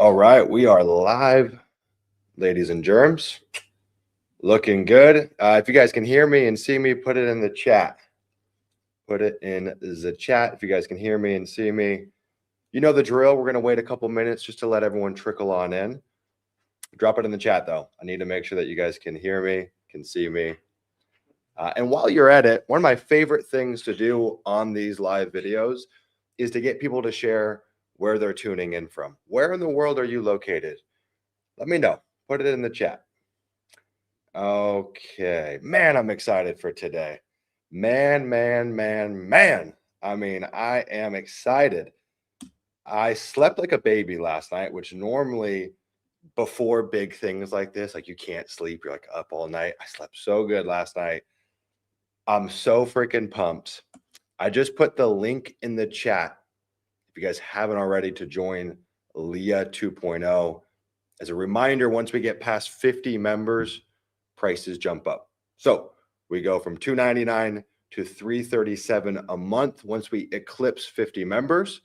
All right, we are live, ladies and germs. Looking good. If you guys can hear me and see me, put it in the chat. Put it in the chat if you guys can hear me and see me. You know the drill. We're going to wait a couple minutes just to let everyone trickle on in. Drop it in the chat, though. I need to make sure that you guys can hear me, can see me. And while you're at it, one of my favorite things to do on these live videos is to get people to share where they're tuning in from. Where in the world are you located? Let me know. Put it in the chat. Okay. Man, I'm excited for today. Man. I mean, I am excited. I slept like a baby last night, which normally before big things like this, like you can't sleep, you're like up all night. I slept so good last night. I'm so freaking pumped. I just put the link in the chat if you guys haven't already to join LIA 2.0. As a reminder, once we get past 50 members, prices jump up. So we go from $299 to $337 a month once we eclipse 50 members.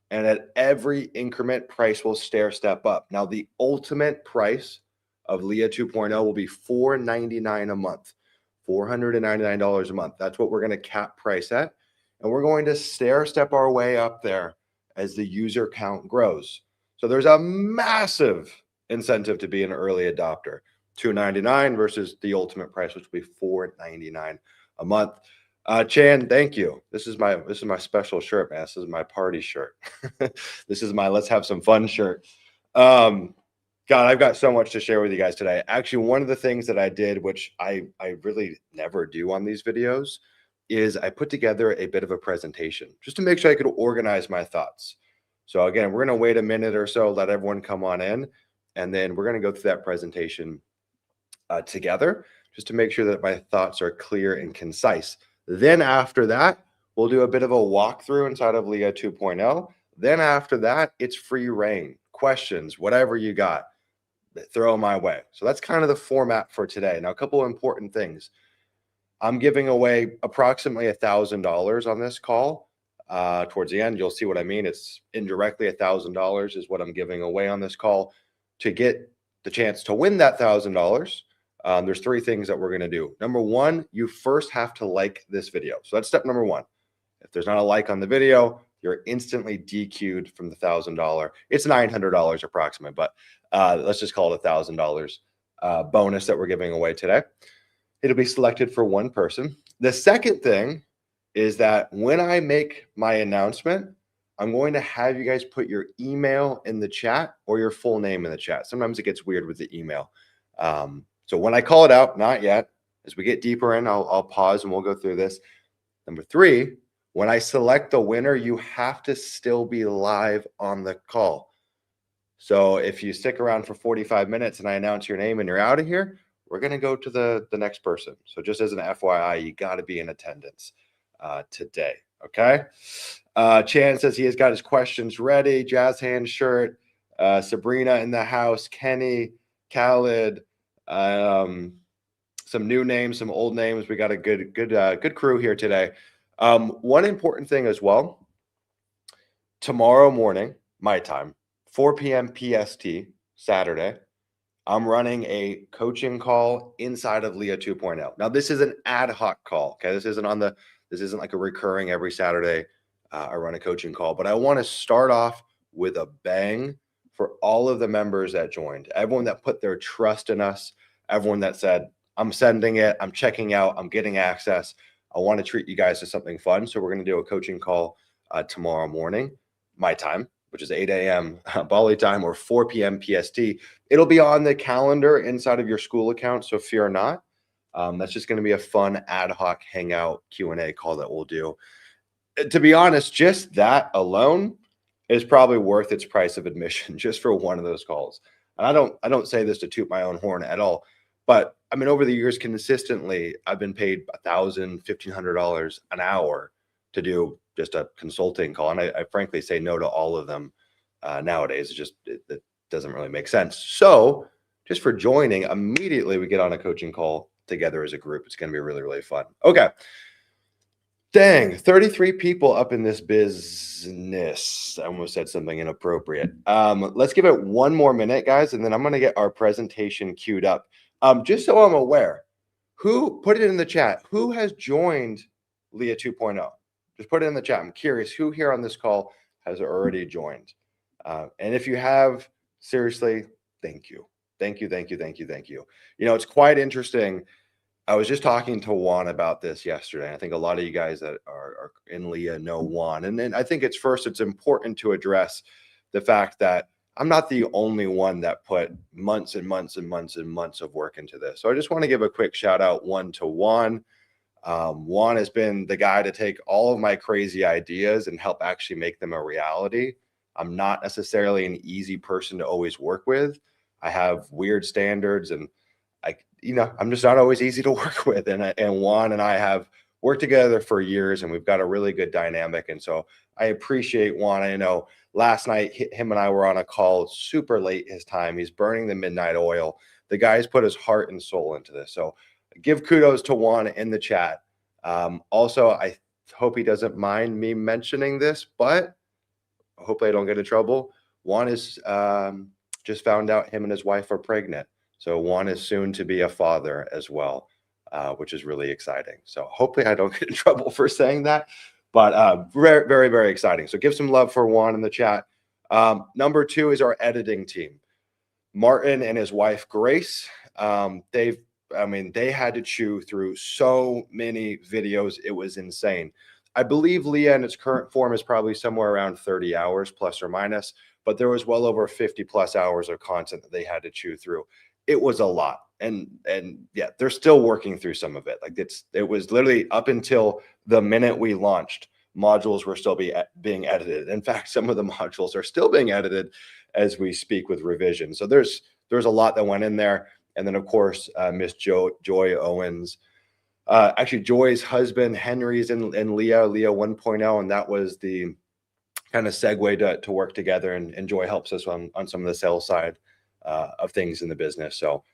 And at every increment, price will stair step up. Now, the ultimate price of LIA 2.0 will be $499 a month, $499 a month. That's what we're going to cap price at. And we're going to stair step our way up there as the user count grows. So there's a massive incentive to be an early adopter. $299 versus the ultimate price, which will be $499 a month. Chan, thank you. This is my special shirt, man. This is my party shirt. This is my let's have some fun shirt. God, I've got so much to share with you guys today. Actually, one of the things that I did, which I really never do on these videos, is I put together a bit of a presentation just to make sure I could organize my thoughts. So again, we're going to wait a minute or so, let everyone come on in, and then we're going to go through that presentation together just to make sure that my thoughts are clear and concise. Then after that, we'll do a bit of a walkthrough inside of LIA 2.0. Then after that, it's free reign. Questions, whatever you got, throw them my way. So that's kind of the format for today. Now, a couple of important things. I'm giving away approximately $1,000 on this call. Towards the end, you'll see what I mean. It's indirectly $1,000 is what I'm giving away on this call. To get the chance to win that $1,000, there's three things that we're going to do. Number one, you first have to like this video. So that's step number one. If there's not a like on the video, you're instantly DQ'd from the $1,000. It's $900 approximately, but let's just call it $1,000 bonus that we're giving away today. It'll be selected for one person. The second thing is that when I make my announcement, I'm going to have you guys put your email in the chat or your full name in the chat. Sometimes it gets weird with the email. So when I call it out, not yet. As we get deeper in, I'll pause and we'll go through this. Number three, when I select the winner, you have to still be live on the call. So if you stick around for 45 minutes and I announce your name and you're out of here, we're going to go to the next person. So just as an FYI, you got to be in attendance today. Okay. Chan says he has got his questions ready. Jazz hand shirt. Sabrina in the house. Kenny, Khaled. Some new names, some old names. We got a good crew here today. One important thing as well. Tomorrow morning, my time, 4 p.m. PST, Saturday, I'm running a coaching call inside of LIA 2.0. Now, this is an ad hoc call. Okay, this isn't like a recurring every Saturday. I run a coaching call, but I want to start off with a bang for all of the members that joined, everyone that put their trust in us, everyone that said, I'm sending it, I'm checking out, I'm getting access. I want to treat you guys to something fun. So we're going to do a coaching call tomorrow morning, my time, which is 8 a.m. Bali time or 4 p.m. PST. It'll be on the calendar inside of your school account, so fear not. That's just going to be a fun ad hoc hangout Q&A call that we'll do. To be honest, just that alone is probably worth its price of admission just for one of those calls. And I don't say this to toot my own horn at all, but I mean, over the years, consistently, I've been paid $1,000, $1,500 an hour to do just a consulting call. And I frankly say no to all of them nowadays. It doesn't really make sense. So just for joining, immediately we get on a coaching call together as a group. It's going to be really, really fun. Okay. Dang, 33 people up in this business. I almost said something inappropriate. Let's give it one more minute, guys, and then I'm going to get our presentation queued up. Just so I'm aware, who put it in the chat? Who has joined LIA 2.0? Just put it in the chat. I'm curious who here on this call has already joined. And if you have, seriously, thank you. Thank you, thank you, thank you, thank you. You know, it's quite interesting. I was just talking to Juan about this yesterday. I think a lot of you guys that are in LIA know Juan. And then I think it's important to address the fact that I'm not the only one that put months and months and months and months of work into this. So I just want to give a quick shout out to Juan. Juan has been the guy to take all of my crazy ideas and help actually make them a reality. I'm not necessarily an easy person to always work with. I have weird standards and I'm just not always easy to work with. And Juan and I have worked together for years and we've got a really good dynamic. And so I appreciate Juan. I know last night, him and I were on a call super late his time. He's burning the midnight oil. The guy's put his heart and soul into this. So give kudos to Juan in the chat. Also, I hope he doesn't mind me mentioning this, but hopefully I don't get in trouble. Juan is just found out him and his wife are pregnant. So Juan is soon to be a father as well, which is really exciting. So hopefully I don't get in trouble for saying that, but very, very, very exciting. So give some love for Juan in the chat. Number 2 is our editing team. Martin and his wife, Grace, they had to chew through so many videos. It was insane. I believe LIA in its current form is probably somewhere around 30 hours plus or minus, but there was well over 50 plus hours of content that they had to chew through. It was a lot. And yeah, they're still working through some of it. Like it was literally up until the minute we launched, modules were still being edited. In fact, some of the modules are still being edited as we speak with revision. So there's a lot that went in there. And then of course, Miss Joy Owens, actually Joy's husband, Henry's in LIA 1.0. And that was the kind of segue to work together. And Joy helps us on some of the sales side of things in the business. So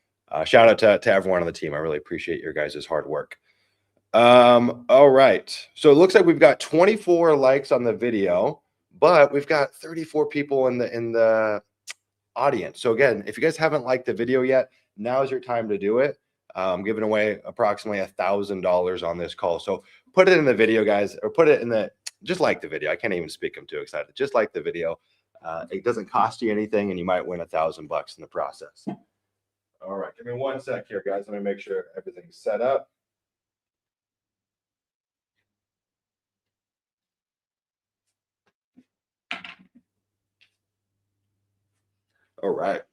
shout out to everyone on the team. I really appreciate your guys' hard work. All right. So it looks like we've got 24 likes on the video, but we've got 34 people in the audience. So again, if you guys haven't liked the video yet, now is your time to do it. I'm giving away approximately $1,000 on this call. So put it in the video, guys, or put it in just like the video. I can't even speak. I'm too excited. Just like the video. It doesn't cost you anything, and you might win $1,000 in the process. All right, give me one sec here, guys. Let me make sure everything's set up. All right.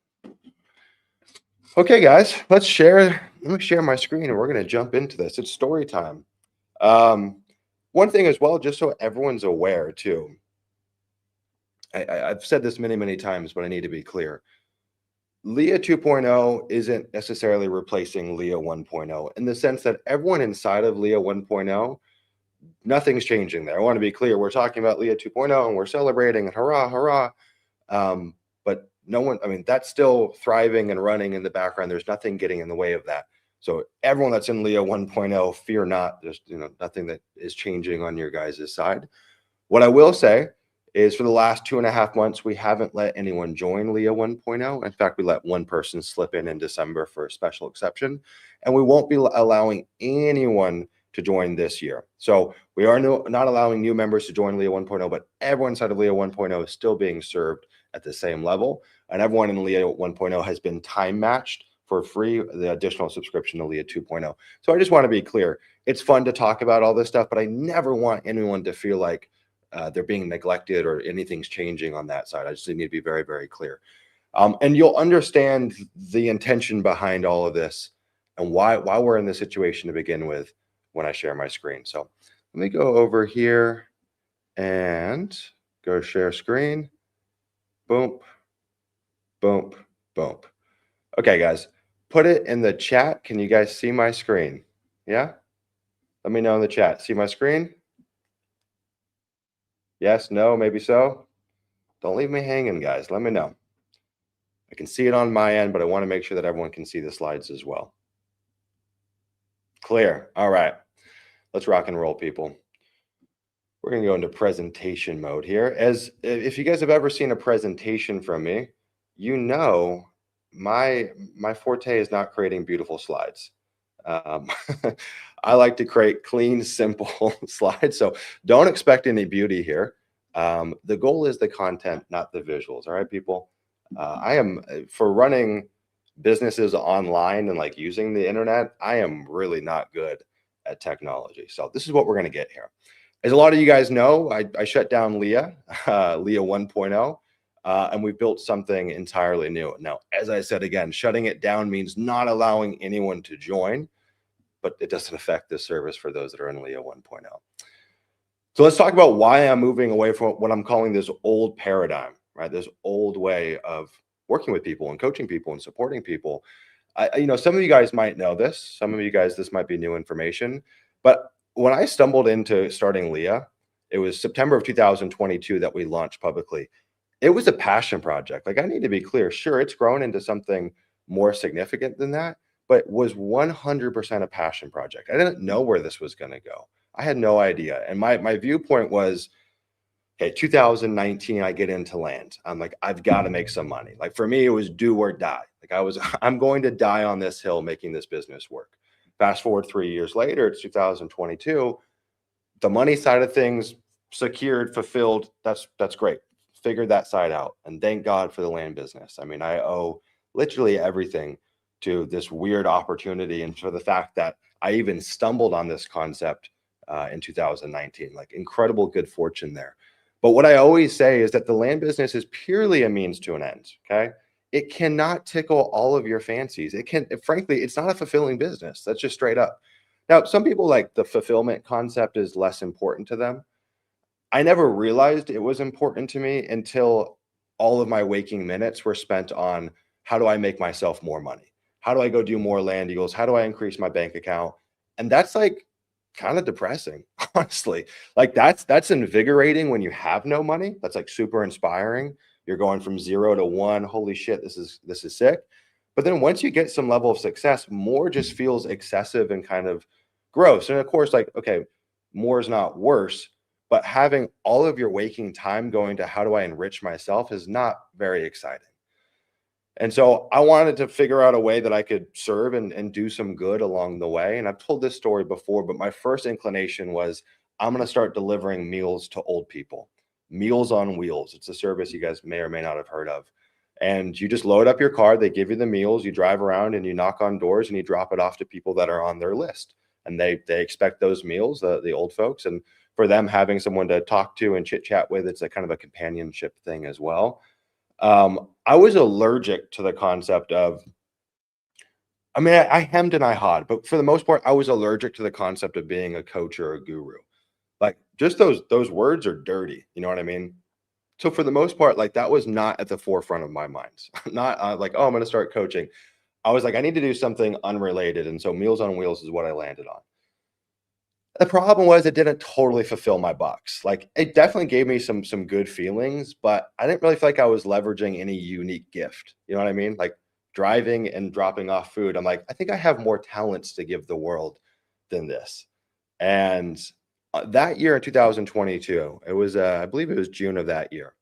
Okay, guys, let me share my screen and we're going to jump into this. It's story time. One thing as well, just so everyone's aware too. I've said this many, many times, but I need to be clear. LIA 2.0 isn't necessarily replacing LIA 1.0 in the sense that everyone inside of LIA 1.0, nothing's changing there. I want to be clear. We're talking about LIA 2.0 and we're celebrating and hurrah, hurrah. But no one, that's still thriving and running in the background. There's nothing getting in the way of that. So everyone that's in LIA 1.0, fear not. There's nothing that is changing on your guys' side. What I will say is for the last 2.5 months, we haven't let anyone join LIA 1.0. In fact, we let one person slip in December for a special exception, and we won't be allowing anyone to join this year. So we are not allowing new members to join LIA 1.0, but everyone inside of LIA 1.0 is still being served at the same level. And everyone in LIA 1.0 has been time matched for free, the additional subscription to LIA 2.0. So I just want to be clear. It's fun to talk about all this stuff, but I never want anyone to feel like they're being neglected or anything's changing on that side. I just need to be very, very clear. And you'll understand the intention behind all of this and why we're in this situation to begin with when I share my screen. So let me go over here and go share screen. Boom, boom, boom. Okay, guys, put it in the chat. Can you guys see my screen? Yeah? Let me know in the chat. See my screen? Yes, no, maybe so. Don't leave me hanging, guys. Let me know. I can see it on my end, but I want to make sure that everyone can see the slides as well. Clear. All right. Let's rock and roll, people. We're going to go into presentation mode here. As if you guys have ever seen a presentation from me, you know my forte is not creating beautiful slides. Um, I like to create clean, simple slides. So don't expect any beauty here. The goal is the content, not the visuals. All right, people. I am for running businesses online and like using the internet. I am really not good at technology. So this is what we're going to get here. As a lot of you guys know, I shut down LIA, LIA 1.0, and we built something entirely new. Now, as I said again, shutting it down means not allowing anyone to join, but it doesn't affect the service for those that are in LIA 1.0. So let's talk about why I'm moving away from what I'm calling this old paradigm, right? This old way of working with people and coaching people and supporting people. Some of you guys might know this. Some of you guys, this might be new information. But when I stumbled into starting LIA, it was September of 2022 that we launched publicly. It was a passion project. Like, I need to be clear. Sure, it's grown into something more significant than that, but was 100% a passion project. I didn't know where this was going to go. I had no idea. And my viewpoint was, okay, 2019, I get into land. I'm like, I've got to make some money. Like, for me, it was do or die. Like, I'm going to die on this hill making this business work. Fast forward 3 years later, it's 2022. The money side of things secured, fulfilled. That's great. Figured that side out. And thank God for the land business. I mean, I owe literally everything to this weird opportunity and for the fact that I even stumbled on this concept in 2019. Like, incredible good fortune there. But what I always say is that the land business is purely a means to an end. Okay. It cannot tickle all of your fancies. Frankly, it's not a fulfilling business. That's just straight up. Now, some people, like, the fulfillment concept is less important to them. I never realized it was important to me until all of my waking minutes were spent on how do I make myself more money? How do I go do more land deals? How do I increase my bank account? And that's like kind of depressing, honestly. Like, that's invigorating when you have no money. That's like super inspiring. You're going from 0 to 1. Holy shit, this is sick. But then once you get some level of success, more just feels excessive and kind of gross. And of course, like, okay, more is not worse, but having all of your waking time going to how do I enrich myself is not very exciting. And so I wanted to figure out a way that I could serve and do some good along the way. And I've told this story before, but my first inclination was I'm going to start delivering meals to old people. Meals on Wheels. It's a service you guys may or may not have heard of. And you just load up your car, they give you the meals, you drive around and you knock on doors and you drop it off to people that are on their list. And they expect those meals, the old folks. And for them, having someone to talk to and chit chat with, it's a kind of a companionship thing as well. I was allergic to the concept of, I mean, I hemmed and I hawed, but for the most part, I was allergic to the concept of being a coach or a guru. Like, just those words are dirty. You know what I mean? So for the most part, like, that was not at the forefront of my mind. Not like, oh, I'm going to start coaching. I was like, I need to do something unrelated. And so Meals on Wheels is what I landed on. The problem was it didn't totally fulfill my box. Like, it definitely gave me some good feelings, but I didn't really feel like I was leveraging any unique gift. You know what I mean? Like, driving and dropping off food. I'm like, I think I have more talents to give the world than this. And that year in 2022, it was I believe it was June of that year.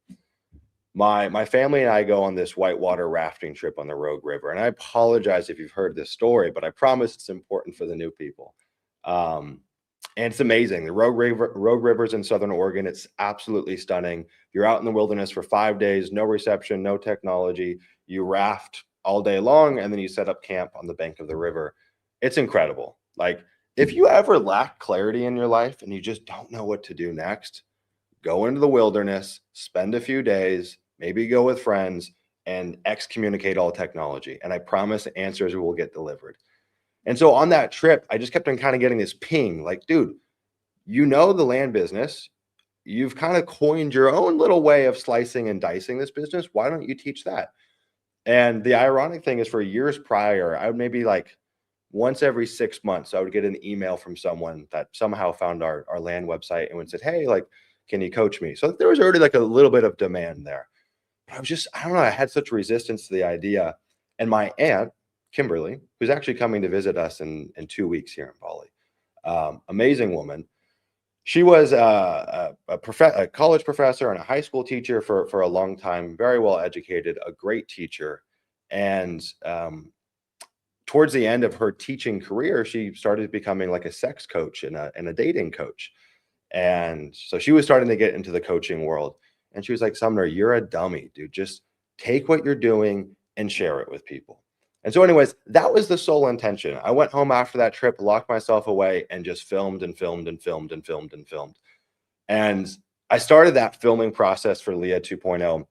My family and I go on this whitewater rafting trip on the Rogue River. And I apologize if you've heard this story, but I promise it's important for the new people. And it's amazing. The Rogue Rivers in Southern Oregon, it's absolutely stunning. You're out in the wilderness for 5 days, no reception, no technology. You raft all day long, and then you set up camp on the bank of the river. It's incredible. Like, if you ever lack clarity in your life and you just don't know what to do next, go into the wilderness, spend a few days, maybe go with friends, and excommunicate all technology. And I promise answers will get delivered. And so on that trip, I just kept on kind of getting this ping like, dude, you know the land business. You've kind of coined your own little way of slicing and dicing this business. Why don't you teach that? And the ironic thing is, for years prior, I would maybe like once every 6 months, I would get an email from someone that somehow found our land website and would say, hey, like, can you coach me? So there was already like a little bit of demand there. But I was just, I don't know, I had such resistance to the idea. And my aunt, Kimberly, who's actually coming to visit us in 2 weeks here in Bali, amazing woman. She was a college professor and a high school teacher for a long time, very well educated, a great teacher. And towards the end of her teaching career, she started becoming like a sex coach and a dating coach. And so she was starting to get into the coaching world. And she was like, Sumner, you're a dummy, dude. Just take what you're doing and share it with people. And so, anyways, that was the sole intention. I went home after that trip, locked myself away, and just filmed and filmed and filmed and filmed and filmed. And I started that filming process for LIA 2.0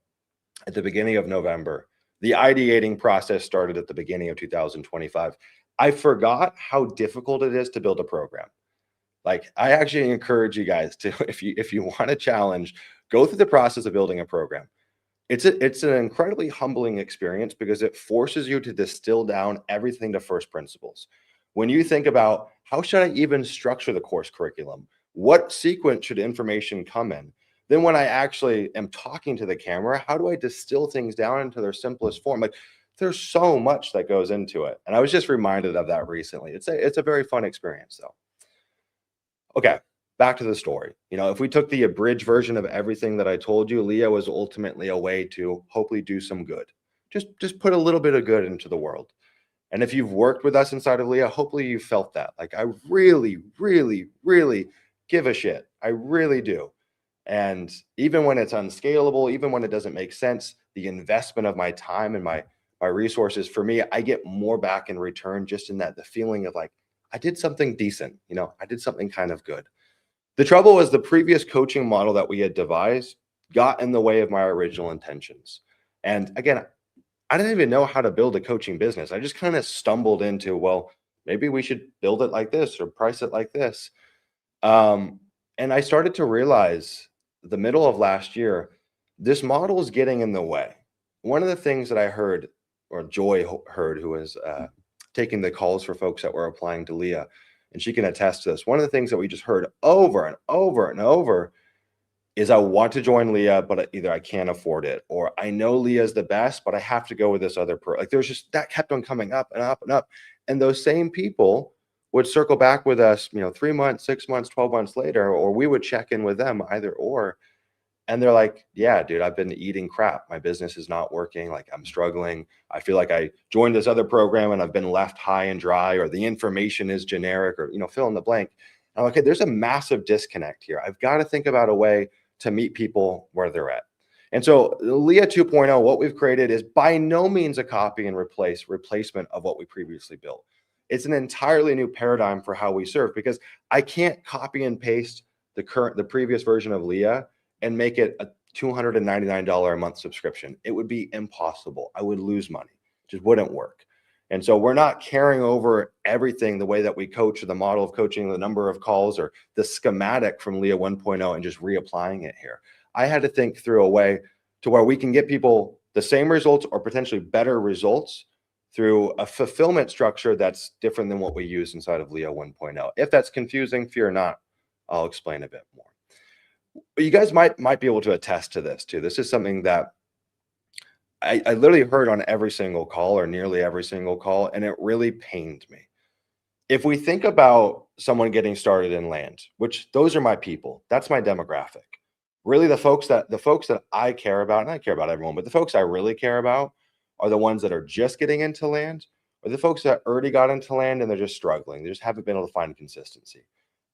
at the beginning of November. The ideating process started at the beginning of 2025. I forgot how difficult it is to build a program. Like, I actually encourage you guys to, if you want a challenge, go through the process of building a program. It's an incredibly humbling experience because it forces you to distill down everything to first principles. When you think about how should I even structure the course curriculum? What sequence should information come in? Then when I actually am talking to the camera, how do I distill things down into their simplest form? Like, there's so much that goes into it. And I was just reminded of that recently. It's a very fun experience though. Okay, back to the story. If we took the abridged version of everything that I told you, LIA was ultimately a way to hopefully do some good. Just put a little bit of good into the world. And if you've worked with us inside of LIA, hopefully you felt that. Like, I really, really, really give a shit. I really do. And even when it's unscalable, even when it doesn't make sense, the investment of my time and my resources, for me, I get more back in return, just in that the feeling of like, I did something decent, I did something kind of good. The trouble was the previous coaching model that we had devised got in the way of my original intentions. And again, I didn't even know how to build a coaching business. I just kind of stumbled into, well, maybe we should build it like this or price it like this. And I started to realize the middle of last year, this model is getting in the way. One of the things that I heard, or Joy heard, who was taking the calls for folks that were applying to LIA, and she can attest to this. One of the things that we just heard over and over and over is, I want to join LIA, but either I can't afford it, or I know LIA is the best, but I have to go with this other like, there's just that kept on coming up and up and up. And those same people would circle back with us, 3 months, 6 months, 12 months later, or we would check in with them, either or. And they're like, yeah, dude, I've been eating crap. My business is not working. Like, I'm struggling. I feel like I joined this other program and I've been left high and dry, or the information is generic, or, fill in the blank. And I'm like, okay, there's a massive disconnect here. I've got to think about a way to meet people where they're at. And so LIA 2.0, what we've created is by no means a copy and replacement of what we previously built. It's an entirely new paradigm for how we serve, because I can't copy and paste the previous version of LIA and make it a $299 a month subscription. It would be impossible. I would lose money. It just wouldn't work. And so we're not carrying over everything, the way that we coach, or the model of coaching, the number of calls, or the schematic from LIA 1.0, and just reapplying it here. I had to think through a way to where we can get people the same results or potentially better results through a fulfillment structure that's different than what we use inside of LIA 1.0. If that's confusing, fear not, I'll explain a bit more. But you guys might be able to attest to this too. This is something that I literally heard on every single call, or nearly every single call, and it really pained me. If we think about someone getting started in land, which those are my people, that's my demographic. Really, the folks that I care about, and I care about everyone, but the folks I really care about are the ones that are just getting into land, or the folks that already got into land and they're just struggling. They just haven't been able to find consistency.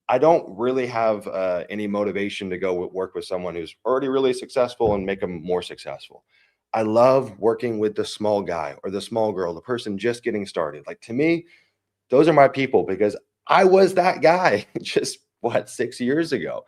I don't really have any motivation to go work with someone who's already really successful and make them more successful. I love working with the small guy or the small girl, the person just getting started. Like, to me, those are my people, because I was that guy just 6 years ago.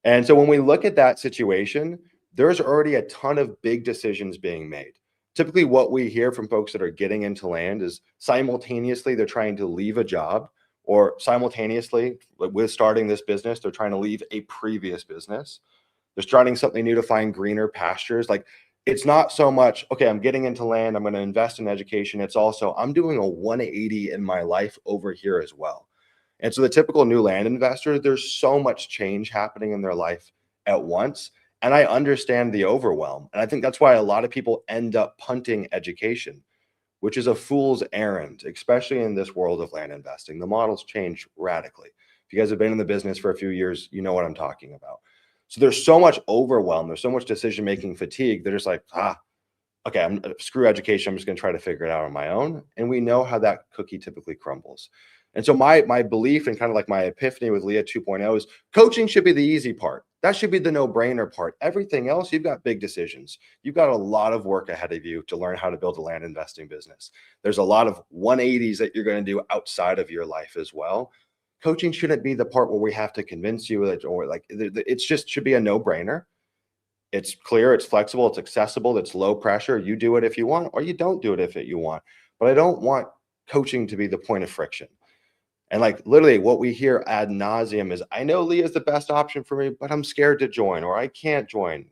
And so when we look at that situation, there's already a ton of big decisions being made. Typically, what we hear from folks that are getting into land is simultaneously they're trying to leave a job, or simultaneously with starting this business, they're trying to leave a previous business. They're starting something new to find greener pastures. Like, it's not so much, okay, I'm getting into land, I'm going to invest in education. It's also, I'm doing a 180 in my life over here as well. And so the typical new land investor, there's so much change happening in their life at once. And I understand the overwhelm. And I think that's why a lot of people end up punting education, which is a fool's errand, especially in this world of land investing. The models change radically. If you guys have been in the business for a few years, you know what I'm talking about. So there's so much overwhelm. There's so much decision-making fatigue. They're just like, okay, screw education. I'm just going to try to figure it out on my own. And we know how that cookie typically crumbles. And so my belief and kind of like my epiphany with LIA 2.0 is coaching should be the easy part. That should be the no-brainer part. Everything else, you've got big decisions. You've got a lot of work ahead of you to learn how to build a land investing business. There's a lot of 180s that you're going to do outside of your life as well. Coaching shouldn't be the part where we have to convince you that, or like it's just should be a no-brainer. It's clear, it's flexible, it's accessible, it's low pressure. You do it if you want, or you don't do it if you want. But I don't want coaching to be the point of friction. And like literally what we hear ad nauseum is, I know LIA is the best option for me, but I'm scared to join, or I can't join,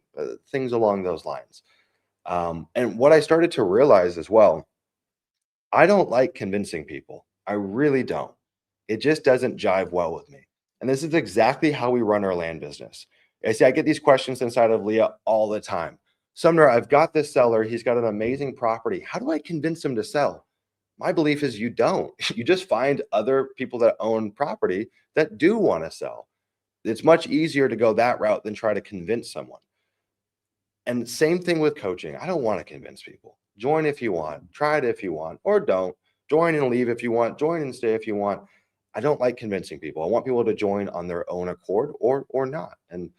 things along those lines. And what I started to realize as well, I don't like convincing people. I really don't. It just doesn't jive well with me. And this is exactly how we run our land business. I see, I get these questions inside of LIA all the time. Sumner, I've got this seller. He's got an amazing property. How do I convince him to sell? My belief is you don't. You just find other people that own property that do want to sell. It's much easier to go that route than try to convince someone. And same thing with coaching. I don't want to convince people. Join if you want, try it if you want, or don't. Join and leave if you want, join and stay if you want. I don't like convincing people. I want people to join on their own accord or not. And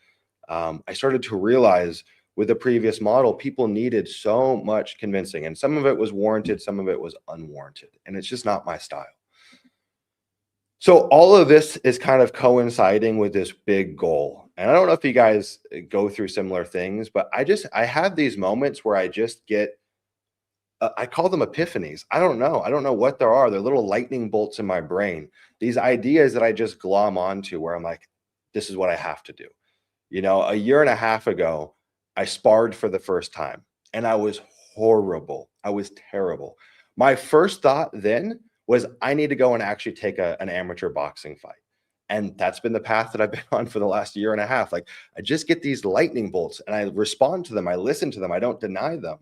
I started to realize with the previous model, people needed so much convincing, and some of it was warranted, some of it was unwarranted, and it's just not my style. So all of this is kind of coinciding with this big goal. And I don't know if you guys go through similar things, but I have these moments where I just get, I call them epiphanies. I don't know what there are. They're little lightning bolts in my brain. These ideas that I just glom onto where I'm like, this is what I have to do. You know, a year and a half ago, I sparred for the first time and I was horrible. I was terrible. My first thought then was I need to go and actually take an amateur boxing fight. And that's been the path that I've been on for the last year and a half. Like I just get these lightning bolts and I respond to them. I listen to them. I don't deny them.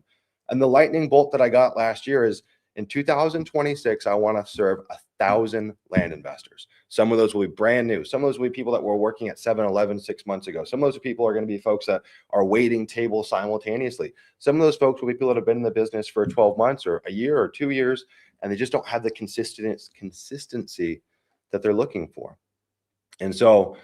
And the lightning bolt that I got last year is in 2026, I want to serve 1,000 land investors. Some of those will be brand new. Some of those will be people that were working at 7-Eleven 6 months ago. Some of those people are going to be folks that are waiting tables simultaneously. Some of those folks will be people that have been in the business for 12 months or a year or 2 years, and they just don't have the consistency that they're looking for. And so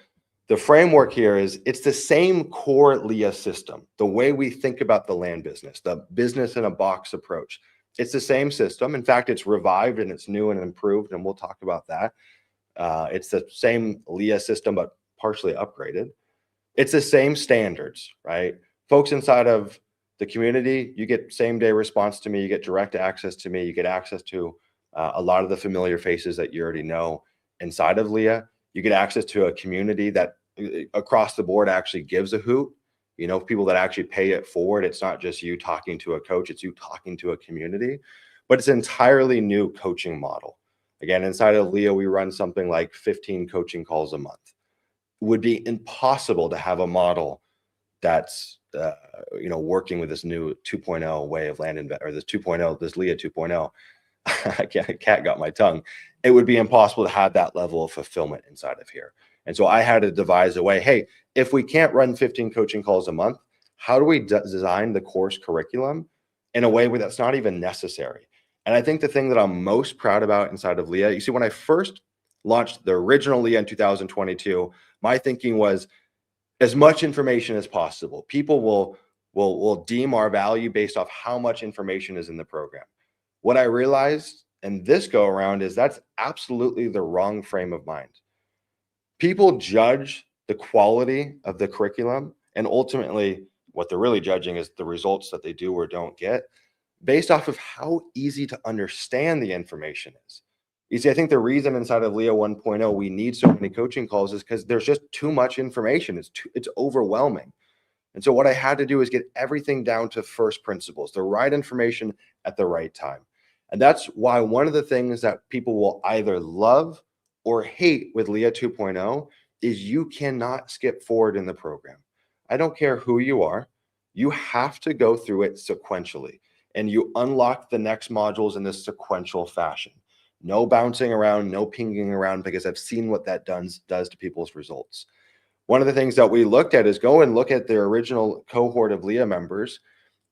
the framework here is it's the same core LIA system, the way we think about the land business, the business in a box approach. It's the same system. In fact, it's revived and it's new and improved, and we'll talk about that. It's the same LIA system, but partially upgraded. It's the same standards, right? Folks inside of the community, you get same-day response to me, you get direct access to me, you get access to a lot of the familiar faces that you already know inside of LIA. You get access to a community that across the board actually gives a hoot. You know, people that actually pay it forward. It's not just you talking to a coach, it's you talking to a community, but it's an entirely new coaching model. Again, inside of LIA, we run something like 15 coaching calls a month. It would be impossible to have a model that's, working with this new 2.0 way of land or this 2.0, this LIA 2.0. Cat got my tongue. It would be impossible to have that level of fulfillment inside of here. And so I had to devise a way, hey, if we can't run 15 coaching calls a month, how do we design the course curriculum in a way where that's not even necessary? And I think the thing that I'm most proud about inside of LIA, you see, when I first launched the original LIA in 2022, my thinking was as much information as possible. People will deem our value based off how much information is in the program. What I realized in this go around is that's absolutely the wrong frame of mind. People judge the quality of the curriculum, and ultimately what they're really judging is the results that they do or don't get based off of how easy to understand the information is. You see, I think the reason inside of LIA 1.0 we need so many coaching calls is because there's just too much information. It's overwhelming. And so what I had to do is get everything down to first principles, the right information at the right time. And that's why one of the things that people will either love or hate with LIA 2.0 is you cannot skip forward in the program. I don't care who you are. You have to go through it sequentially, and you unlock the next modules in this sequential fashion. No bouncing around, no pinging around, because I've seen what that does to people's results. One of the things that we looked at is go and look at their original cohort of LIA members,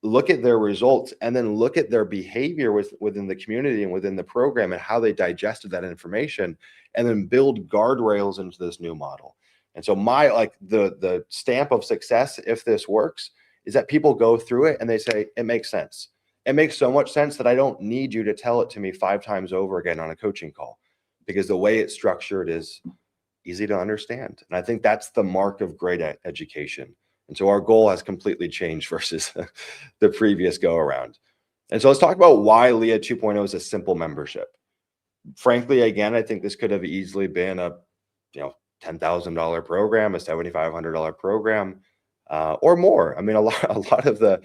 look at their results, and then look at their behavior within the community and within the program and how they digested that information, and then build guardrails into this new model. And so the stamp of success, if this works, is that people go through it and they say, it makes sense. It makes so much sense that I don't need you to tell it to me 5 times over again on a coaching call, because the way it's structured is easy to understand. And I think that's the mark of great education. And so our goal has completely changed versus the previous go around. And so let's talk about why LIA 2.0 is a simple membership. Frankly, again, I think this could have easily been a $10,000 program, a $7,500 program, or more. I mean, a lot of the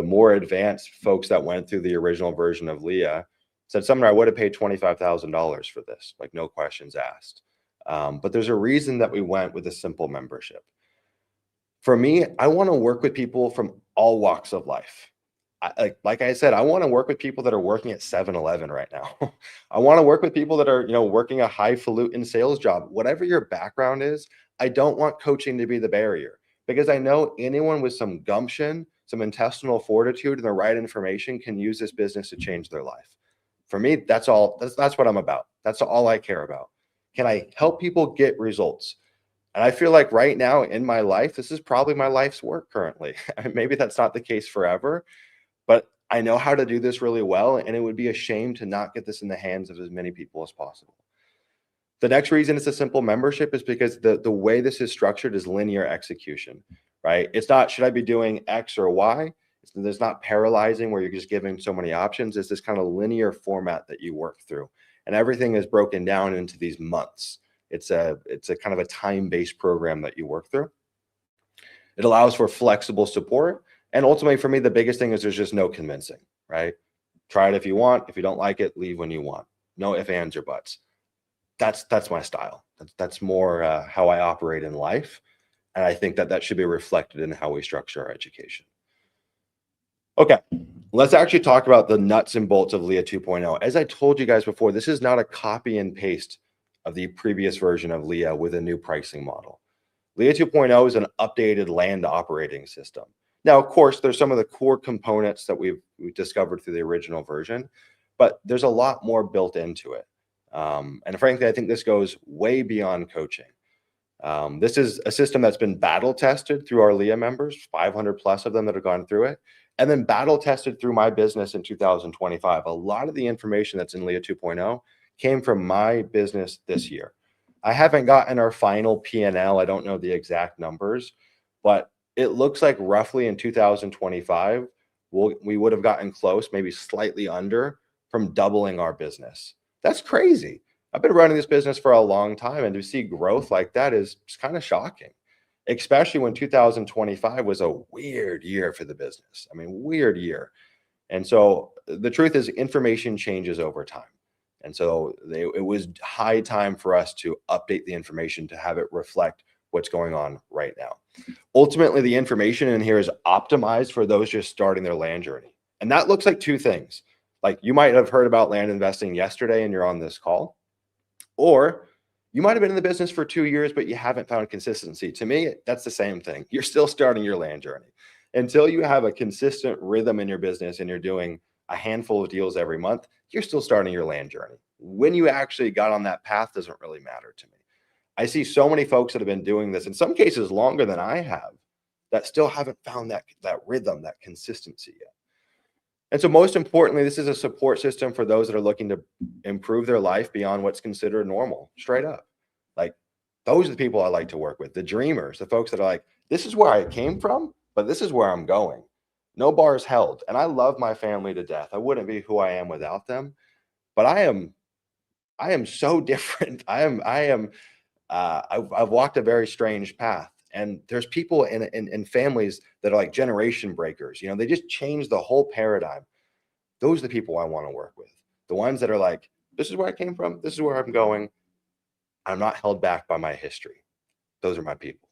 more advanced folks that went through the original version of LIA said, Sumner, I would have paid $25,000 for this, like no questions asked. But there's a reason that we went with a simple membership. For me, I want to work with people from all walks of life. Like I said, I want to work with people that are working at 7-Eleven right now. I want to work with people that are, working a highfalutin sales job. Whatever your background is, I don't want coaching to be the barrier, because I know anyone with some gumption, some intestinal fortitude, and the right information can use this business to change their life. For me, that's all. That's what I'm about. That's all I care about. Can I help people get results? And I feel like right now in my life, this is probably my life's work currently. Maybe that's not the case forever, but I know how to do this really well. And it would be a shame to not get this in the hands of as many people as possible. The next reason it's a simple membership is because the way this is structured is linear execution, right? It's not, should I be doing X or Y? There's not paralyzing where you're just giving so many options. It's this kind of linear format that you work through. And everything is broken down into these months. It's a kind of a time-based program that you work through. It allows for flexible support. And ultimately, for me, the biggest thing is there's just no convincing, right? Try it if you want. If you don't like it, leave when you want. No ifs, ands, or buts. That's my style. That's more how I operate in life. And I think that should be reflected in how we structure our education. Okay, let's actually talk about the nuts and bolts of LIA 2.0. As I told you guys before, this is not a copy and paste of the previous version of LIA with a new pricing model. LIA 2.0 is an updated land operating system. Now, of course, there's some of the core components that we've discovered through the original version, but there's a lot more built into it. And frankly, I think this goes way beyond coaching. This is a system that's been battle tested through our LIA members, 500 plus of them that have gone through it, and then battle tested through my business in 2025. A lot of the information that's in LIA 2.0 came from my business this year. I haven't gotten our final P&L. I don't know the exact numbers, but it looks like roughly in 2025, we would have gotten close, maybe slightly under, from doubling our business. That's crazy. I've been running this business for a long time, and to see growth like that is kind of shocking, especially when 2025 was a weird year for the business. I mean, weird year. And so the truth is information changes over time. And so it was high time for us to update the information to have it reflect what's going on right now. Ultimately, the information in here is optimized for those just starting their land journey. And that looks like two things. Like, you might have heard about land investing yesterday and you're on this call, or you might have been in the business for 2 years, but you haven't found consistency. To me, that's the same thing. You're still starting your land journey. Until you have a consistent rhythm in your business and you're doing a handful of deals every month, you're still starting your land journey. When you actually got on that path doesn't really matter to me. I see so many folks that have been doing this, in some cases longer than I have, that still haven't found that rhythm, that consistency yet. And so most importantly, this is a support system for those that are looking to improve their life beyond what's considered normal, straight up. Like, those are the people I like to work with, the dreamers, the folks that are like, this is where I came from, but this is where I'm going. No bars held. And I love my family to death. I wouldn't be who I am without them, but I am so different. I've walked a very strange path. And there's people in families that are like generation breakers. They just change the whole paradigm. Those are the people I want to work with. The ones that are like, this is where I came from. This is where I'm going. I'm not held back by my history. Those are my people.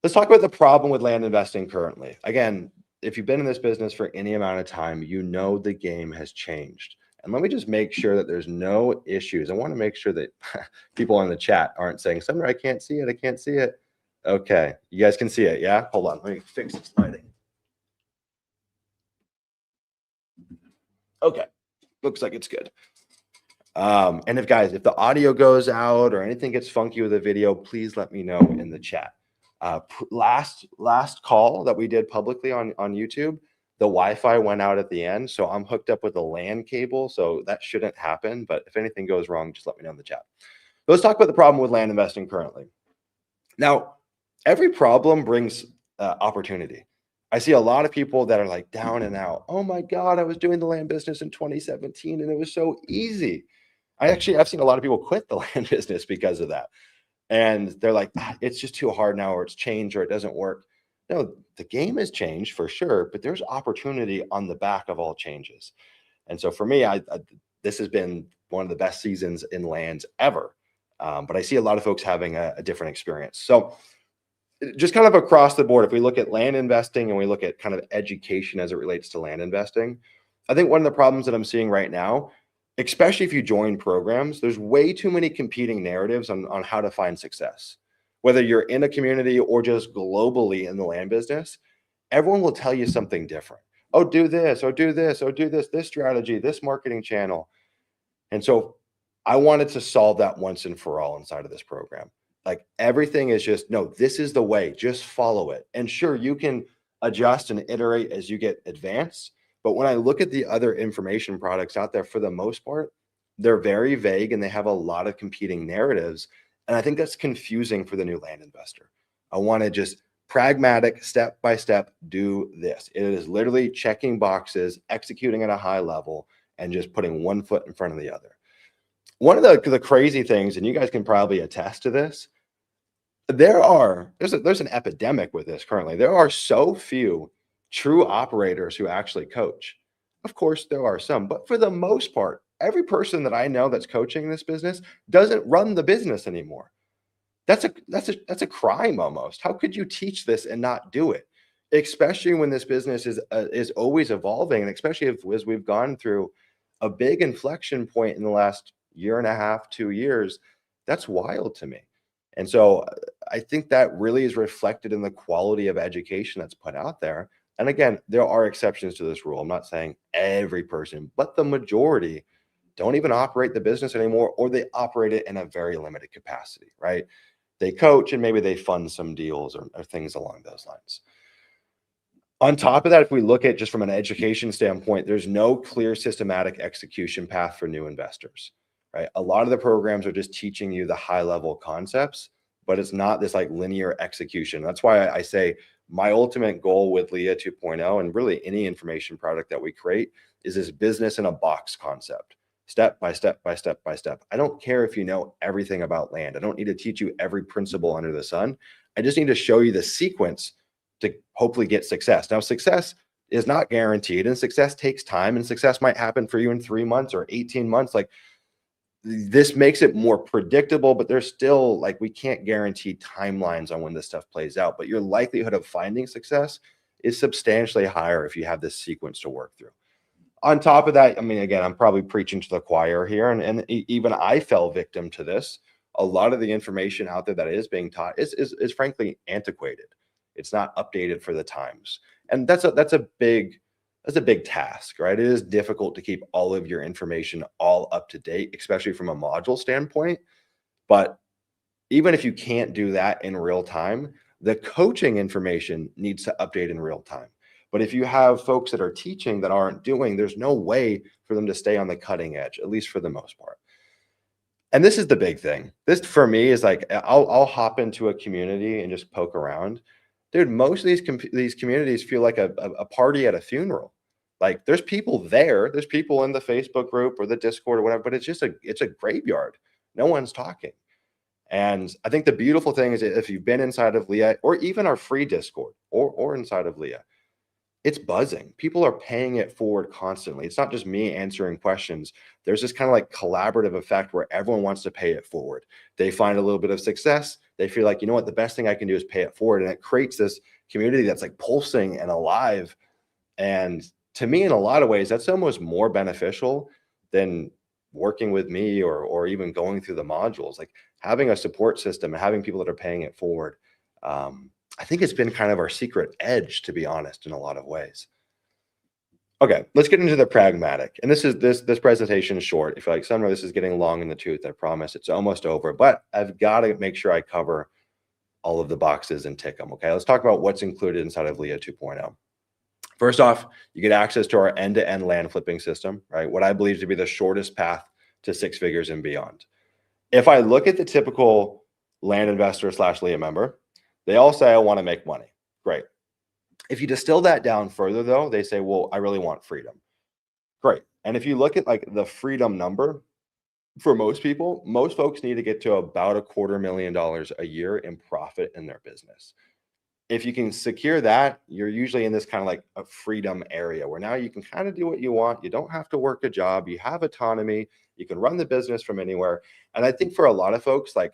Let's talk about the problem with land investing currently. Again, if you've been in this business for any amount of time, you know the game has changed. And let me just make sure that there's no issues. I want to make sure that people in the chat aren't saying, Sumner, I can't see it. I can't see it. Okay. You guys can see it. Yeah. Hold on. Let me fix this lighting. Okay. Looks like it's good. And if the audio goes out or anything gets funky with the video, please let me know in the chat. Last call that we did publicly on YouTube, the Wi-Fi went out at the end. So I'm hooked up with a LAN cable. So that shouldn't happen. But if anything goes wrong, just let me know in the chat. Let's talk about the problem with land investing currently. Now, every problem brings opportunity. I see a lot of people that are like down and out. Oh my God, I was doing the land business in 2017 and it was so easy. I've seen a lot of people quit the land business because of that. And they're like, it's just too hard now, or it's changed, or it doesn't work. No, the game has changed for sure, but there's opportunity on the back of all changes. And so for me, this has been one of the best seasons in lands ever. But I see a lot of folks having a different experience. So just kind of across the board, if we look at land investing and we look at kind of education as it relates to land investing, I think one of the problems that I'm seeing right now, especially if you join programs, there's way too many competing narratives on how to find success. Whether you're in a community or just globally in the land business, everyone will tell you something different. Oh, do this, or do this, or do this strategy, this marketing channel. And so I wanted to solve that once and for all inside of this program. Like everything is just, no, this is the way, just follow it. And sure, you can adjust and iterate as you get advanced. But when I look at the other information products out there, for the most part, they're very vague and they have a lot of competing narratives. And I think that's confusing for the new land investor. I want to just pragmatic, step by step, do this. It is literally checking boxes, executing at a high level, and just putting one foot in front of the other. One of the crazy things, and you guys can probably attest to this, there's an epidemic with this currently. There are so few true operators who actually coach. Of course, there are some, but for the most part, every person that I know that's coaching this business doesn't run the business anymore. That's a crime almost. How could you teach this and not do it? Especially when this business is always evolving, and especially as we've gone through a big inflection point in the last year and a half, 2 years. That's wild to me. And so I think that really is reflected in the quality of education that's put out there. And again, there are exceptions to this rule. I'm not saying every person, but the majority don't even operate the business anymore, or they operate it in a very limited capacity, right? They coach and maybe they fund some deals or things along those lines. On top of that, if we look at just from an education standpoint, there's no clear systematic execution path for new investors, right? A lot of the programs are just teaching you the high level concepts, but it's not this like linear execution. That's why I say my ultimate goal with LIA 2.0 and really any information product that we create is this business in a box concept. Step by step by step by step. I don't care if you know everything about land. I don't need to teach you every principle under the sun. I just need to show you the sequence to hopefully get success. Now, success is not guaranteed, and success takes time, and success might happen for you in 3 months or 18 months. Like this makes it more predictable, but there's still like, we can't guarantee timelines on when this stuff plays out, but your likelihood of finding success is substantially higher if you have this sequence to work through. On top of that, I mean, again, I'm probably preaching to the choir here, and even I fell victim to this. A lot of the information out there that is being taught is frankly antiquated. It's not updated for the times, and that's a big task, right? It is difficult to keep all of your information all up to date, especially from a module standpoint. But even if you can't do that in real time, the coaching information needs to update in real time. But if you have folks that are teaching that aren't doing, there's no way for them to stay on the cutting edge, at least for the most part. And this is the big thing. This for me is like, I'll hop into a community and just poke around. Dude, most of these communities feel like a party at a funeral. Like there's people there, there's people in the Facebook group or the Discord or whatever, but it's a graveyard. No one's talking. And I think the beautiful thing is if you've been inside of LIA or even our free Discord or inside of LIA, it's buzzing. People are paying it forward constantly. It's not just me answering questions. There's this kind of like collaborative effect where everyone wants to pay it forward. They find a little bit of success. They feel like, you know what, the best thing I can do is pay it forward. And it creates this community that's like pulsing and alive. And to me, in a lot of ways, that's almost more beneficial than working with me or even going through the modules. Like having a support system and having people that are paying it forward. I think it's been kind of our secret edge, to be honest, in a lot of ways. Okay, let's get into the pragmatic. And this presentation is short. If you're like, Sumner, this is getting long in the tooth, I promise it's almost over, but I've got to make sure I cover all of the boxes and tick them. Okay, let's talk about what's included inside of LIA 2.0. First off, you get access to our end-to-end land flipping system, right? What I believe to be the shortest path to six figures and beyond. If I look at the typical land investor / LIA member, they all say, I want to make money. Great. If you distill that down further, though, they say, well, I really want freedom. Great. And if you look at like the freedom number, for most people, most folks need to get to about $250,000 a year in profit in their business. If you can secure that, you're usually in this kind of like a freedom area where now you can kind of do what you want. You don't have to work a job. You have autonomy. You can run the business from anywhere. And I think for a lot of folks, like,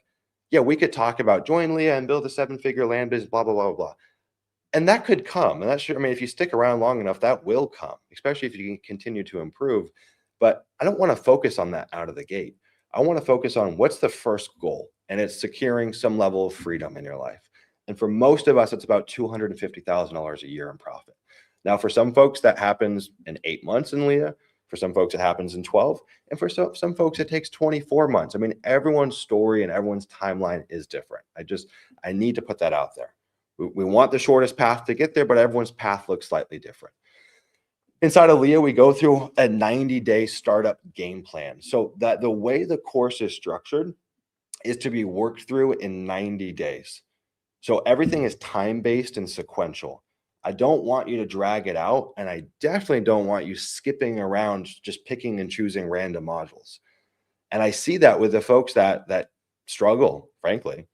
yeah, we could talk about join LIA and build a 7-figure land business, blah, blah, blah, blah. And that could come. And that's, I mean, if you stick around long enough, that will come, especially if you can continue to improve. But I don't want to focus on that out of the gate. I want to focus on what's the first goal, and it's securing some level of freedom in your life. And for most of us, it's about $250,000 a year in profit. Now, for some folks, that happens in 8 months in LIA. For some folks, it happens in 12. And for some folks, it takes 24 months. I mean, everyone's story and everyone's timeline is different. I need to put that out there. We want the shortest path to get there, but everyone's path looks slightly different. Inside of LIA, we go through a 90-day startup game plan. So that the way the course is structured is to be worked through in 90 days. So everything is time-based and sequential. I don't want you to drag it out, and I definitely don't want you skipping around, just picking and choosing random modules. And I see that with the folks that struggle, frankly.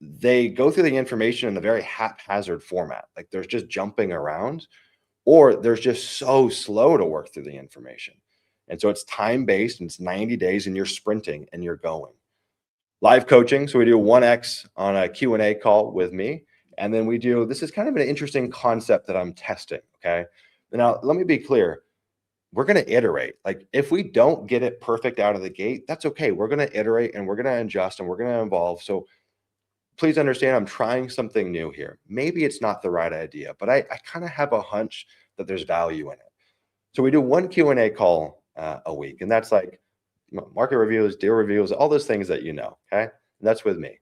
They go through the information in a very haphazard format. Like there's just jumping around, or they're just so slow to work through the information. And so it's time-based and it's 90 days and you're sprinting and you're going. Live coaching. So we do 1X on a Q&A call with me. And then this is kind of an interesting concept that I'm testing. Okay. Now, let me be clear. We're going to iterate. Like if we don't get it perfect out of the gate, that's okay. We're going to iterate and we're going to adjust and we're going to evolve. So please understand, I'm trying something new here. Maybe it's not the right idea, but I kind of have a hunch that there's value in it. So we do one Q&A call a week, and that's like market reviews, deal reviews, all those things that you know, okay? And that's with me.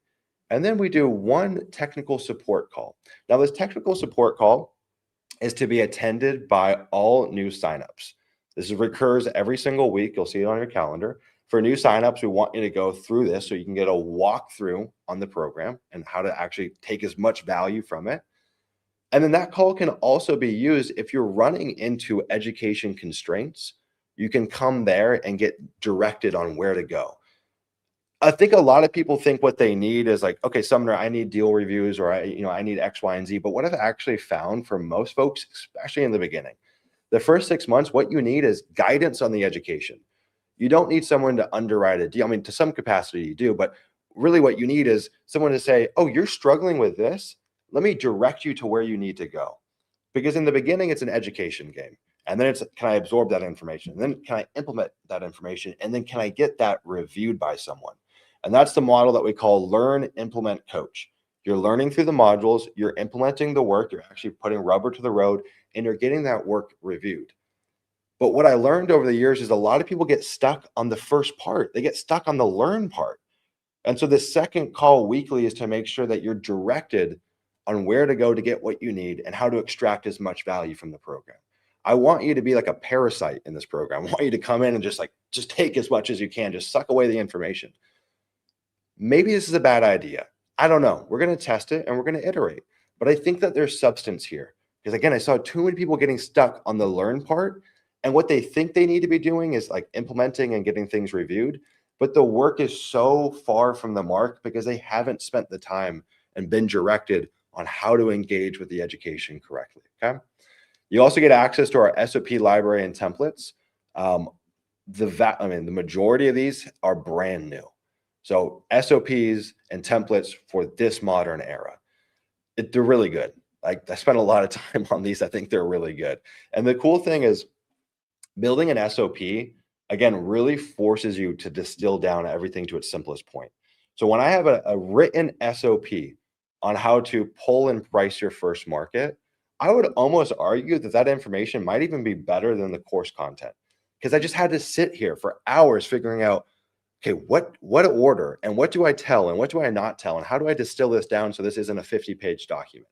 And then we do one technical support call. Now, this technical support call is to be attended by all new signups. This recurs every single week. You'll see it on your calendar. For new signups, we want you to go through this so you can get a walkthrough on the program and how to actually take as much value from it. And then that call can also be used if you're running into education constraints. You can come there and get directed on where to go. I think a lot of people think what they need is like, okay, Sumner, I need deal reviews or I need X, Y, and Z. But what I've actually found for most folks, especially in the beginning, the first 6 months, what you need is guidance on the education. You don't need someone to underwrite a deal. I mean, to some capacity you do, but really what you need is someone to say, oh, you're struggling with this. Let me direct you to where you need to go. Because in the beginning, it's an education game. And then it's, can I absorb that information? And then can I implement that information? And then can I get that reviewed by someone? And that's the model that we call learn, implement, coach. You're learning through the modules, you're implementing the work, you're actually putting rubber to the road, and you're getting that work reviewed. But what I learned over the years is a lot of people get stuck on the first part. They get stuck on the learn part. And so the second call weekly is to make sure that you're directed on where to go to get what you need and how to extract as much value from the program. I want you to be like a parasite in this program. I want you to come in and just take as much as you can, just suck away the information. Maybe this is a bad idea. I don't know. We're going to test it and we're going to iterate. But I think that there's substance here. Because again, I saw too many people getting stuck on the learn part. And what they think they need to be doing is like implementing and getting things reviewed. But the work is so far from the mark because they haven't spent the time and been directed on how to engage with the education correctly. Okay. You also get access to our SOP library and templates. The majority of these are brand new. So SOPs and templates for this modern era, they're really good. Like I spent a lot of time on these. I think they're really good. And the cool thing is building an SOP again, really forces you to distill down everything to its simplest point. So when I have a written SOP on how to pull and price your first market, I would almost argue that that information might even be better than the course content, because I just had to sit here for hours figuring out, okay, what order and what do I tell and what do I not tell and how do I distill this down so this isn't a 50-page document.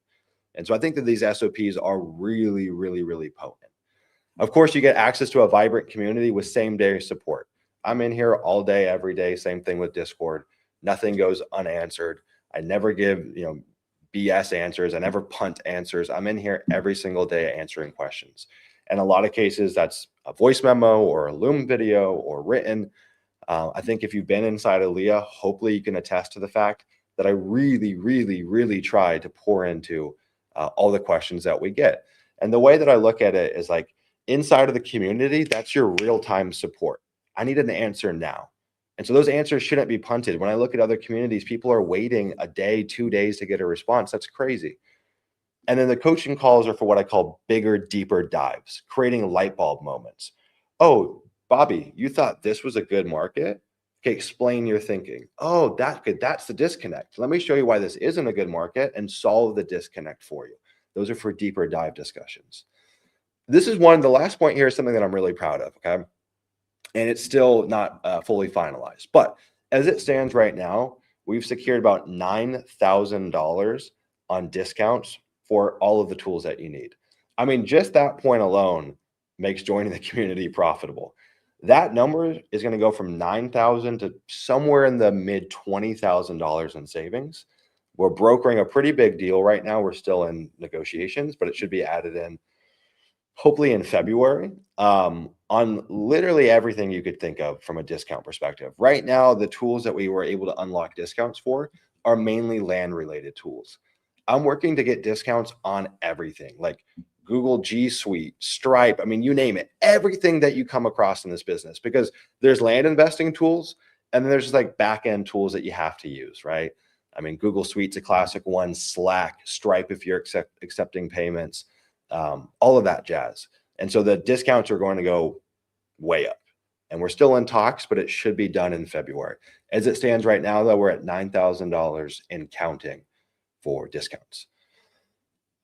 And so I think that these SOPs are really, really, really potent. Of course, you get access to a vibrant community with same-day support. I'm in here all day, every day. Same thing with Discord. Nothing goes unanswered. I never give, BS answers. I never punt answers. I'm in here every single day answering questions. And a lot of cases, that's a voice memo or a Loom video or written. I think if you've been inside of LIA, hopefully you can attest to the fact that I really, really, really try to pour into all the questions that we get. And the way that I look at it is like, inside of the community, that's your real-time support. I need an answer now. And so those answers shouldn't be punted. When I look at other communities, people are waiting a day, 2 days to get a response. That's crazy. And then the coaching calls are for what I call bigger, deeper dives, creating light bulb moments. Oh, Bobby, you thought this was a good market? Okay, explain your thinking. Oh, that's good. That's the disconnect. Let me show you why this isn't a good market and solve the disconnect for you. Those are for deeper dive discussions. This is the last point here is something that I'm really proud of, okay? And it's still not fully finalized. But as it stands right now, we've secured about $9,000 on discounts for all of the tools that you need. I mean, just that point alone makes joining the community profitable. That number is going to go from $9,000 to somewhere in the mid $20,000 in savings. We're brokering a pretty big deal right now. We're still in negotiations, but it should be added in hopefully in February, on literally everything you could think of from a discount perspective. Right now, the tools that we were able to unlock discounts for are mainly land related tools. I'm working to get discounts on everything like Google G Suite, Stripe. I mean, you name it, everything that you come across in this business, because there's land investing tools and then there's just like back end tools that you have to use, right? I mean, Google Suite's a classic one, Slack, Stripe, if you're accepting payments, all of that jazz. And so the discounts are going to go way up. And we're still in talks, but it should be done in February. As it stands right now, though, we're at $9,000 and counting for discounts.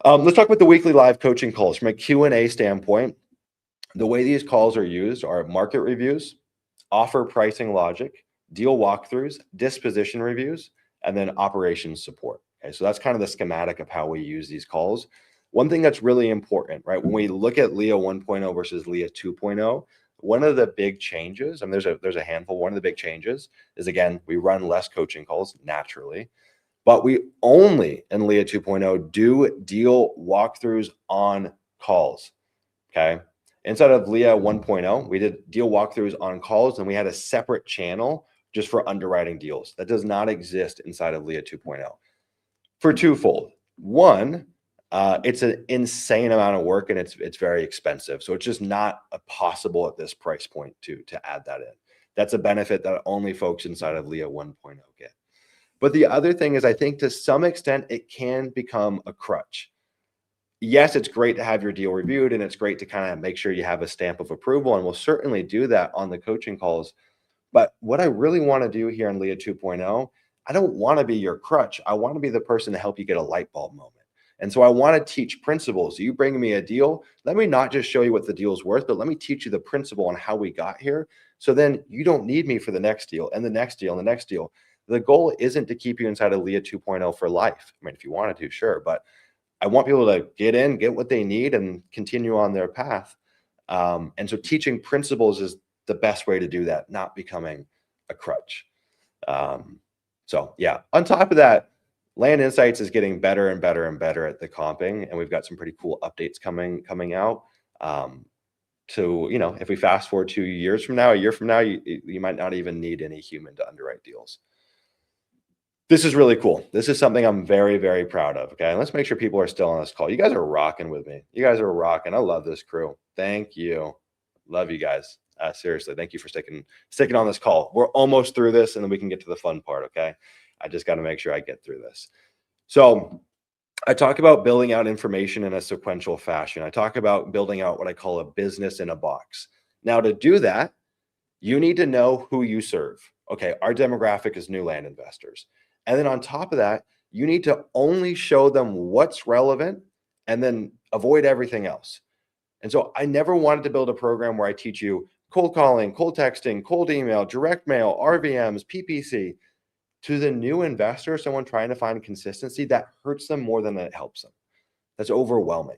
Let's talk about the weekly live coaching calls. From a Q&A standpoint, the way these calls are used are market reviews, offer pricing logic, deal walkthroughs, disposition reviews, and then operations support. Okay, so that's kind of the schematic of how we use these calls. One thing that's really important, right? When we look at LIA 1.0 versus LIA 2.0, one of the big changes, and there's a handful, one of the big changes is, again, we run less coaching calls naturally, but we only in LIA 2.0 do deal walkthroughs on calls, okay? Inside of LIA 1.0, we did deal walkthroughs on calls, and we had a separate channel just for underwriting deals. That does not exist inside of LIA 2.0 for twofold. One, it's an insane amount of work and it's very expensive. So it's just not possible at this price point to add that in. That's a benefit that only folks inside of LIA 1.0 get. But the other thing is, I think to some extent, it can become a crutch. Yes, it's great to have your deal reviewed and it's great to kind of make sure you have a stamp of approval. And we'll certainly do that on the coaching calls. But what I really want to do here in LIA 2.0, I don't want to be your crutch. I want to be the person to help you get a light bulb moment. And so I want to teach principles. You bring me a deal, let me not just show you what the deal's worth, but let me teach you the principle on how we got here. So then you don't need me for the next deal and the next deal and the next deal. The goal isn't to keep you inside of LIA 2.0 for life. I mean, if you wanted to, sure. But I want people to get in, get what they need, and continue on their path. And so teaching principles is the best way to do that, not becoming a crutch. So yeah, on top of that, Land Insights is getting better and better and better at the comping, and we've got some pretty cool updates coming out. If we fast forward 2 years from now, a year from now, you might not even need any human to underwrite deals. This is really cool. This is something I'm very, very proud of. Okay. And let's make sure people are still on this call. You guys are rocking with me. You guys are rocking. I love this crew. Thank you. Love you guys. Seriously. Thank you for sticking on this call. We're almost through this and then we can get to the fun part. Okay. I just got to make sure I get through this. So I talk about building out information in a sequential fashion. I talk about building out what I call a business in a box. Now to do that, You need to know who you serve. Okay, our demographic is new land investors. And then on top of that, you need to only show them what's relevant and then avoid everything else. And so I never wanted to build a program where I teach you cold calling, cold texting, cold email, direct mail, RVMs, PPC. To the new investor, someone trying to find consistency, that hurts them more than it helps them. That's overwhelming.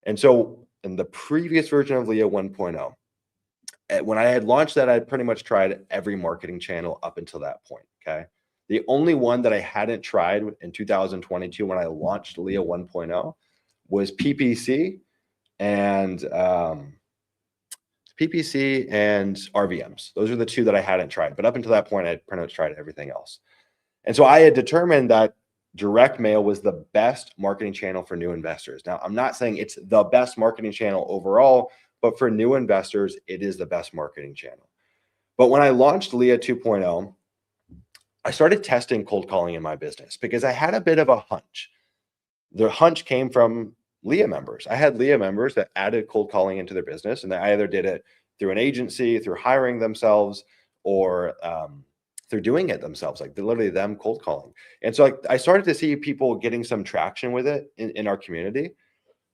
And so in the previous version of LIA 1.0, when I had launched that, I had pretty much tried every marketing channel up until that point. Okay. The only one that I hadn't tried in 2022 when I launched LIA 1.0 was and PPC and RVMs. Those are the two that I hadn't tried. But up until that point, I had pretty much tried everything else. And so I had determined that direct mail was the best marketing channel for new investors. Now, I'm not saying it's the best marketing channel overall, but for new investors, it is the best marketing channel. But when I launched LIA 2.0, I started testing cold calling in my business because I had a bit of a hunch. The hunch came from LIA members. I had LIA members that added cold calling into their business, and they either did it through an agency, through hiring themselves, or through doing it themselves, like literally them cold calling. And so I started to see people getting some traction with it in our community.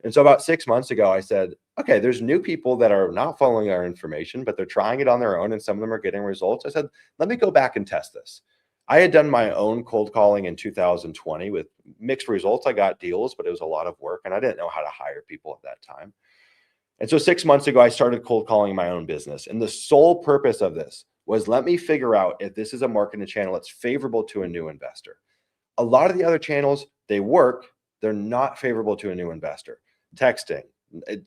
And so about 6 months ago, I said, okay, there's new people that are not following our information, but they're trying it on their own, and some of them are getting results. I said, let me go back and test this. I had done my own cold calling in 2020 with mixed results. I got deals, but it was a lot of work, and I didn't know how to hire people at that time. And so 6 months ago, I started cold calling my own business. And the sole purpose of this was let me figure out if this is a marketing channel that's favorable to a new investor. A lot of the other channels, they work. They're not favorable to a new investor. Texting, a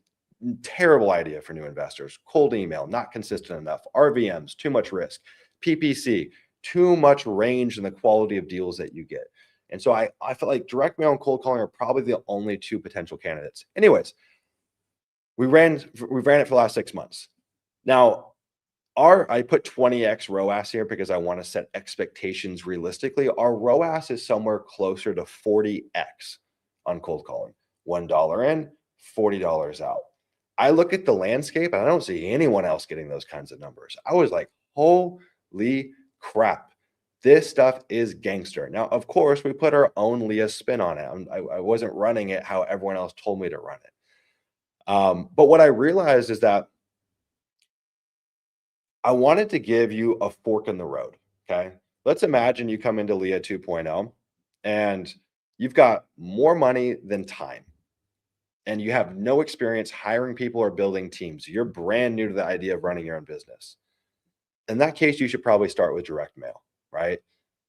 terrible idea for new investors. Cold email, not consistent enough. RVMs, too much risk. PPC, too much range in the quality of deals that you get. And so I felt like direct mail and cold calling are probably the only two potential candidates. Anyways, we ran it for the last 6 months. Now, I put 20x ROAS here because I want to set expectations realistically. Our ROAS is somewhere closer to 40x on cold calling. $1 in, $40 out. I look at the landscape and I don't see anyone else getting those kinds of numbers. I was like, holy crap. This stuff is gangster. Now, of course, we put our own LIA spin on it. I wasn't running it how everyone else told me to run it. But what I realized is that I wanted to give you a fork in the road. Okay. Let's imagine you come into LIA 2.0 and you've got more money than time and you have no experience hiring people or building teams. You're brand new to the idea of running your own business. In that case, you should probably start with direct mail, right?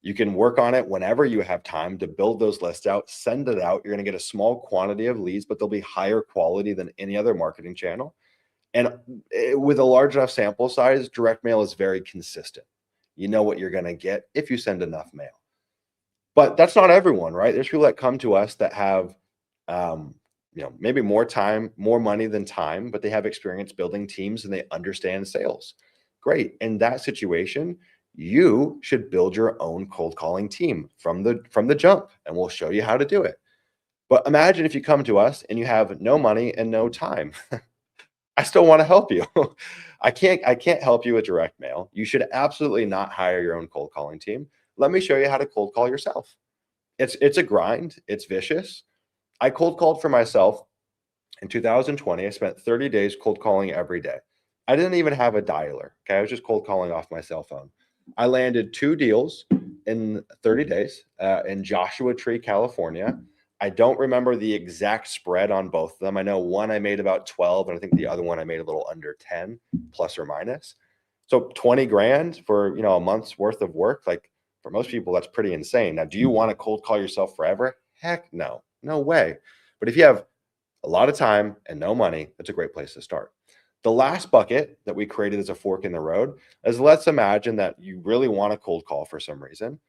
You can work on it whenever you have time to build those lists out, send it out. You're going to get a small quantity of leads, but they'll be higher quality than any other marketing channel. And with a large enough sample size, direct mail is very consistent. You know what you're going to get if you send enough mail. But that's not everyone, right? There's people that come to us that have, maybe more time, more money than time, but they have experience building teams and they understand sales. Great. In that situation, you should build your own cold calling team from the jump, and we'll show you how to do it. But imagine if you come to us and you have no money and no time. I still want to help you. I can't help you with direct mail. You should absolutely not hire your own cold calling team. Let me show you how to cold call yourself. It's a grind. It's vicious. I cold called for myself in 2020. I spent 30 days cold calling every day. I didn't even have a dialer. Okay. I was just cold calling off my cell phone. I landed 2 deals in 30 days in Joshua Tree, California. I don't remember the exact spread on both of them. I know one I made about 12, and I think the other one I made a little under 10, plus or minus. So 20 grand for, a month's worth of work. Like for most people, that's pretty insane. Now, do you want to cold call yourself forever? Heck no, no way. But if you have a lot of time and no money, that's a great place to start. The last bucket that we created as a fork in the road is, let's imagine that you really want to cold call for some reason,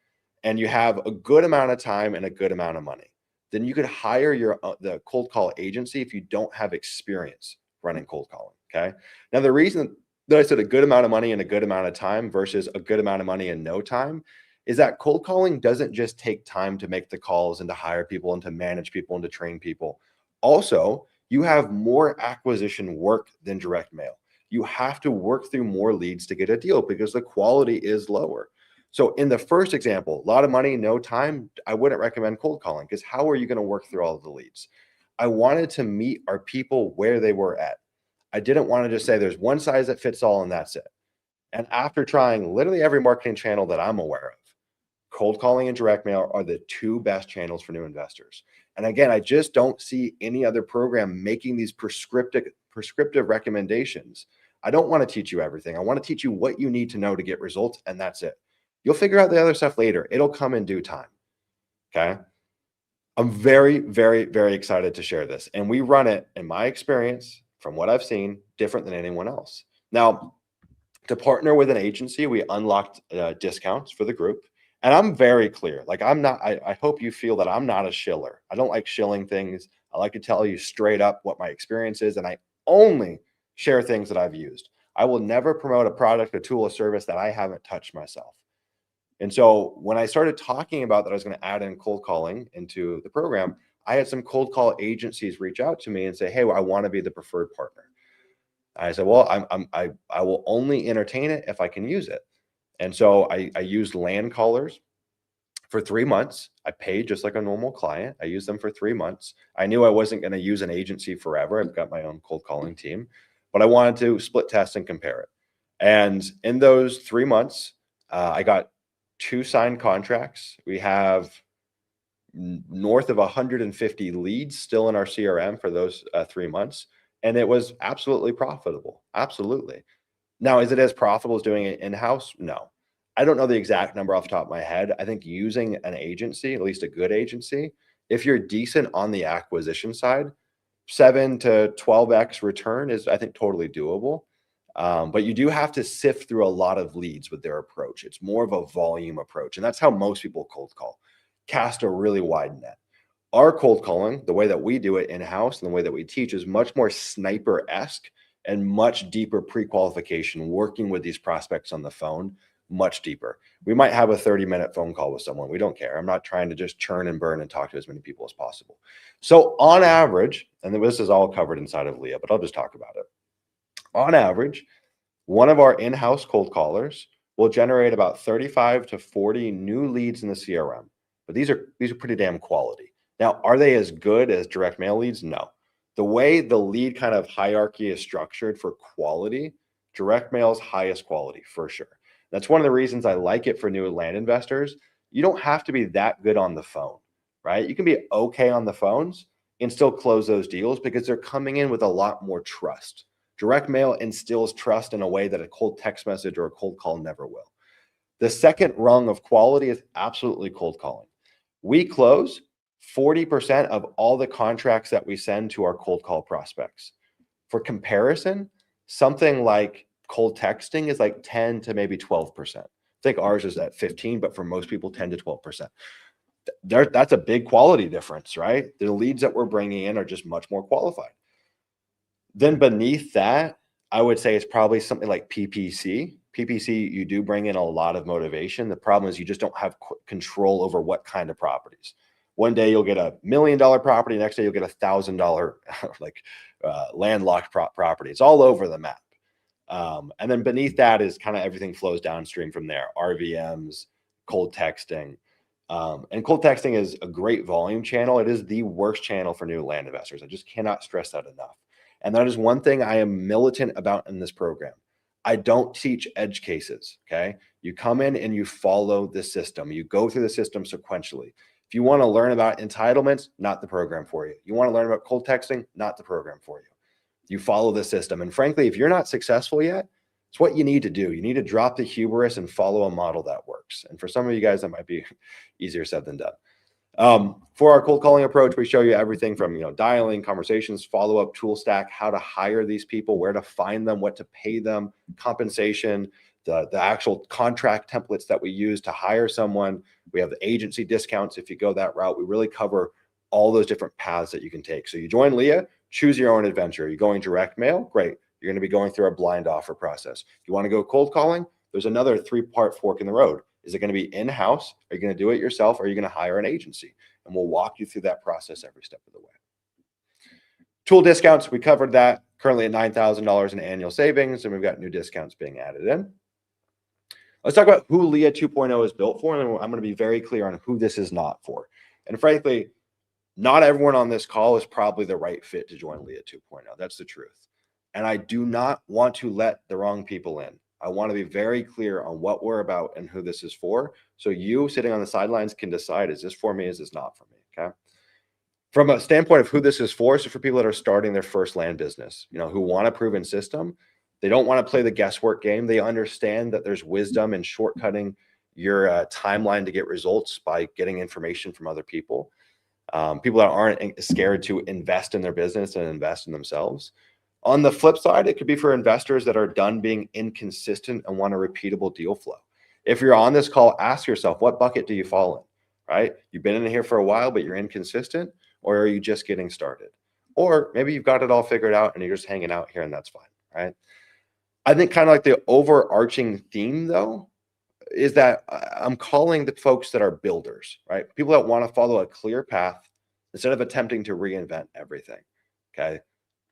and you have a good amount of time and a good amount of money. Then you could hire the cold call agency if you don't have experience running cold calling. Okay. Now, the reason that I said a good amount of money and a good amount of time versus a good amount of money and no time is that cold calling doesn't just take time to make the calls and to hire people and to manage people and to train people. Also, you have more acquisition work than direct mail. You have to work through more leads to get a deal because the quality is lower. So in the first example, a lot of money, no time, I wouldn't recommend cold calling because how are you going to work through all of the leads? I wanted to meet our people where they were at. I didn't want to just say there's one size that fits all and that's it. And after trying literally every marketing channel that I'm aware of, cold calling and direct mail are the two best channels for new investors. And again, I just don't see any other program making these prescriptive recommendations. I don't want to teach you everything. I want to teach you what you need to know to get results, and that's it. You'll figure out the other stuff later. It'll come in due time. Okay. I'm very, very, very excited to share this. And we run it, in my experience, from what I've seen, different than anyone else. Now, to partner with an agency, we unlocked discounts for the group. And I'm very clear. Like, I'm not, I hope you feel that I'm not a shiller. I don't like shilling things. I like to tell you straight up what my experience is. And I only share things that I've used. I will never promote a product, a tool, a service that I haven't touched myself. And so when I started talking about that, I was going to add in cold calling into the program. I had some cold call agencies reach out to me and say, hey, well, I want to be the preferred partner. I said, well, I will only entertain it if I can use it. And so I used land callers for 3 months. I paid just like a normal client. I used them for 3 months. I knew I wasn't going to use an agency forever. I've got my own cold calling team, but I wanted to split test and compare it. And in those 3 months, I got 2 signed contracts. We have north of 150 leads still in our CRM for those 3 months. And it was absolutely profitable. Absolutely. Now, is it as profitable as doing it in-house? No. I don't know the exact number off the top of my head. I think using an agency, at least a good agency, if you're decent on the acquisition side, 7 to 12x return is, I think, totally doable. But you do have to sift through a lot of leads with their approach. It's more of a volume approach. And that's how most people cold call, cast a really wide net. Our cold calling, the way that we do it in-house and the way that we teach, is much more sniper-esque and much deeper pre-qualification, working with these prospects on the phone, much deeper. We might have a 30-minute phone call with someone. We don't care. I'm not trying to just churn and burn and talk to as many people as possible. So on average, and this is all covered inside of LIA, but I'll just talk about it. On average, one of our in-house cold callers will generate about 35 to 40 new leads in the CRM. But these are pretty damn quality. Now, are they as good as direct mail leads? No. The way the lead kind of hierarchy is structured for quality, direct mail is highest quality for sure. That's one of the reasons I like it for new land investors. You don't have to be that good on the phone, right? You can be okay on the phones and still close those deals because they're coming in with a lot more trust. Direct mail instills trust in a way that a cold text message or a cold call never will. The second rung of quality is absolutely cold calling. We close 40% of all the contracts that we send to our cold call prospects. For comparison, something like cold texting is like 10 to maybe 12%. I think ours is at 15, but for most people, 10 to 12%. That's a big quality difference, right? The leads that we're bringing in are just much more qualified. Then beneath that, I would say it's probably something like PPC. PPC, you do bring in a lot of motivation. The problem is you just don't have control over what kind of properties. One day you'll get $1 million property. Next day you'll get $1,000 like landlocked property. It's all over the map. And then beneath that is kind of everything flows downstream from there. RVMs, cold texting. And cold texting is a great volume channel. It is the worst channel for new land investors. I just cannot stress that enough. And that is one thing I am militant about in this program. I don't teach edge cases, okay? You come in and you follow the system. You go through the system sequentially. If you want to learn about entitlements, not the program for you. You want to learn about cold texting, not the program for you. You follow the system. And frankly, if you're not successful yet, it's what you need to do. You need to drop the hubris and follow a model that works. And for some of you guys, that might be easier said than done. For our cold calling approach, we show you everything from, dialing, conversations, follow-up, tool stack, how to hire these people, where to find them, what to pay them, compensation, the actual contract templates that we use to hire someone. We have the agency discounts if you go that route. We really cover all those different paths that you can take. So you join LIA, choose your own adventure. You're going direct mail, great. You're going to be going through our blind offer process. If you want to go cold calling, there's another 3-part fork in the road. Is it going to be in-house? Are you going to do it yourself? Or are you going to hire an agency? And we'll walk you through that process every step of the way. Tool discounts, we covered that. currently at $9,000 in annual savings, and we've got new discounts being added in. Let's talk about who LIA 2.0 is built for, and I'm going to be very clear on who this is not for. And frankly, not everyone on this call is probably the right fit to join LIA 2.0. That's the truth. And I do not want to let the wrong people in. I want to be very clear on what we're about and who this is for. So you sitting on the sidelines can decide, is this for me? Is this not for me? Okay. From a standpoint of who this is for, so for people that are starting their first land business, who want a proven system, they don't want to play the guesswork game. They understand that there's wisdom in shortcutting your timeline to get results by getting information from other people. People that aren't scared to invest in their business and invest in themselves. On the flip side, it could be for investors that are done being inconsistent and want a repeatable deal flow. If you're on this call, ask yourself, what bucket do you fall in, right? You've been in here for a while, but you're inconsistent, or are you just getting started? Or maybe you've got it all figured out and you're just hanging out here and that's fine, right? I think kind of like the overarching theme though, is that I'm calling the folks that are builders, right? People that want to follow a clear path instead of attempting to reinvent everything, okay?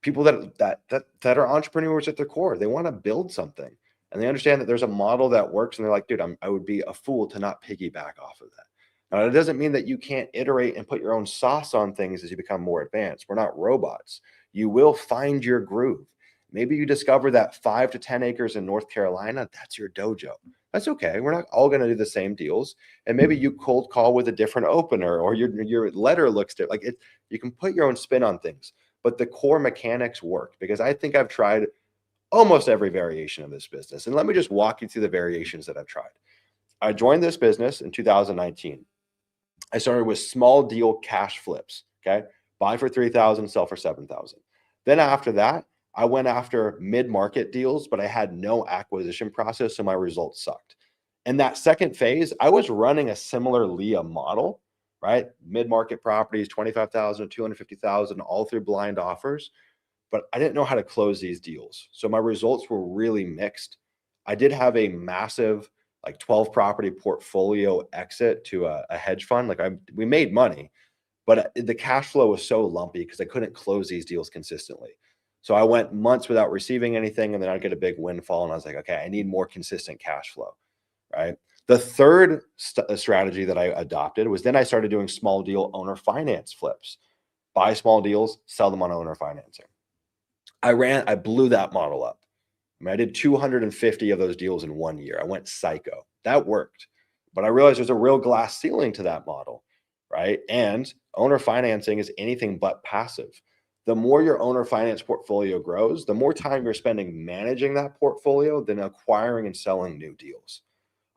People that are entrepreneurs at their core. They want to build something and they understand that there's a model that works and they're like, dude, I would be a fool to not piggyback off of that. Now, it doesn't mean that you can't iterate and put your own sauce on things as you become more advanced. We're not robots. You will find your groove. Maybe you discover that 5 to 10 acres in North Carolina, that's your dojo. That's okay. We're not all going to do the same deals. And maybe you cold call with a different opener, or your letter looks different. Like you can put your own spin on things, but the core mechanics work, because I think I've tried almost every variation of this business. And let me just walk you through the variations that I've tried. I joined this business in 2019. I started with small deal cash flips. Okay. Buy for 3,000, sell for 7,000. Then after that, I went after mid-market deals, but I had no acquisition process, so my results sucked. In that second phase, I was running a similar LIA model, right? Mid-market properties, 25,000, 250,000, all through blind offers, but I didn't know how to close these deals. So my results were really mixed. I did have a massive, like 12 property portfolio exit to a hedge fund. We made money, but the cash flow was so lumpy because I couldn't close these deals consistently. So I went months without receiving anything, and then I'd get a big windfall, and I was like, okay, I need more consistent cash flow, right? The third strategy that I adopted was then I started doing small deal owner finance flips. Buy small deals, sell them on owner financing. I blew that model up. I did 250 of those deals in 1 year. I went psycho. That worked. But I realized there's a real glass ceiling to that model, right? And owner financing is anything but passive. The more your owner finance portfolio grows, the more time you're spending managing that portfolio than acquiring and selling new deals.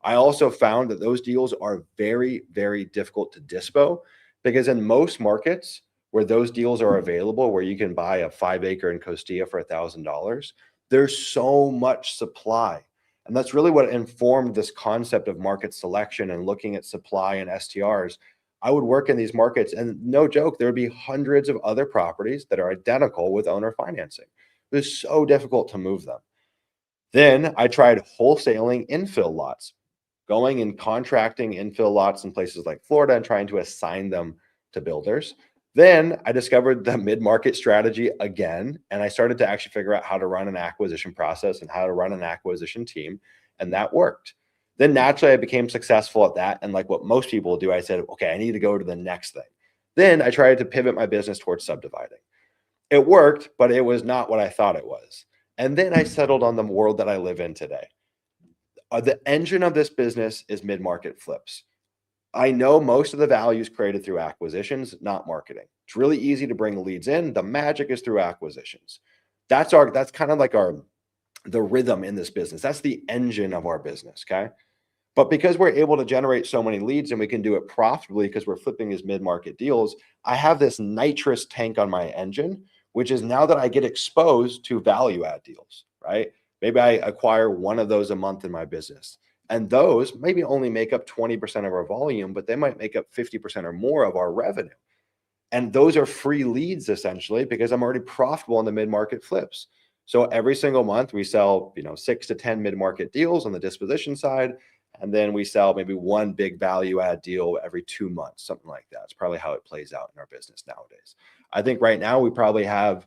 I also found that those deals are very, very difficult to dispo, because in most markets where those deals are available, where you can buy a 5-acre in Costilla for $1,000, there's so much supply. And that's really what informed this concept of market selection and looking at supply and STRs. I would work in these markets, and no joke, there would be hundreds of other properties that are identical with owner financing. It was so difficult to move them. Then I tried wholesaling infill lots, going and contracting infill lots in places like Florida and trying to assign them to builders. Then I discovered the mid-market strategy again, and I started to actually figure out how to run an acquisition process and how to run an acquisition team, and that worked. Then naturally I became successful at that. And like what most people do, I said, okay, I need to go to the next thing. Then I tried to pivot my business towards subdividing. It worked, but it was not what I thought it was. And then I settled on the world that I live in today. The engine of this business is mid-market flips. I know most of the value is created through acquisitions, not marketing. It's really easy to bring leads in. The magic is through acquisitions. That's kind of like the rhythm in this business. That's the engine of our business. Okay. But because we're able to generate so many leads and we can do it profitably because we're flipping these mid-market deals, I have this nitrous tank on my engine, which is now that I get exposed to value add deals, right? Maybe I acquire one of those a month in my business. And those maybe only make up 20% of our volume, but they might make up 50% or more of our revenue. And those are free leads essentially, because I'm already profitable on the mid-market flips. So every single month we sell, 6 to 10 mid-market deals on the disposition side. And then we sell maybe one big value add deal every 2 months, something like that. It's probably how it plays out in our business nowadays. I think right now we probably have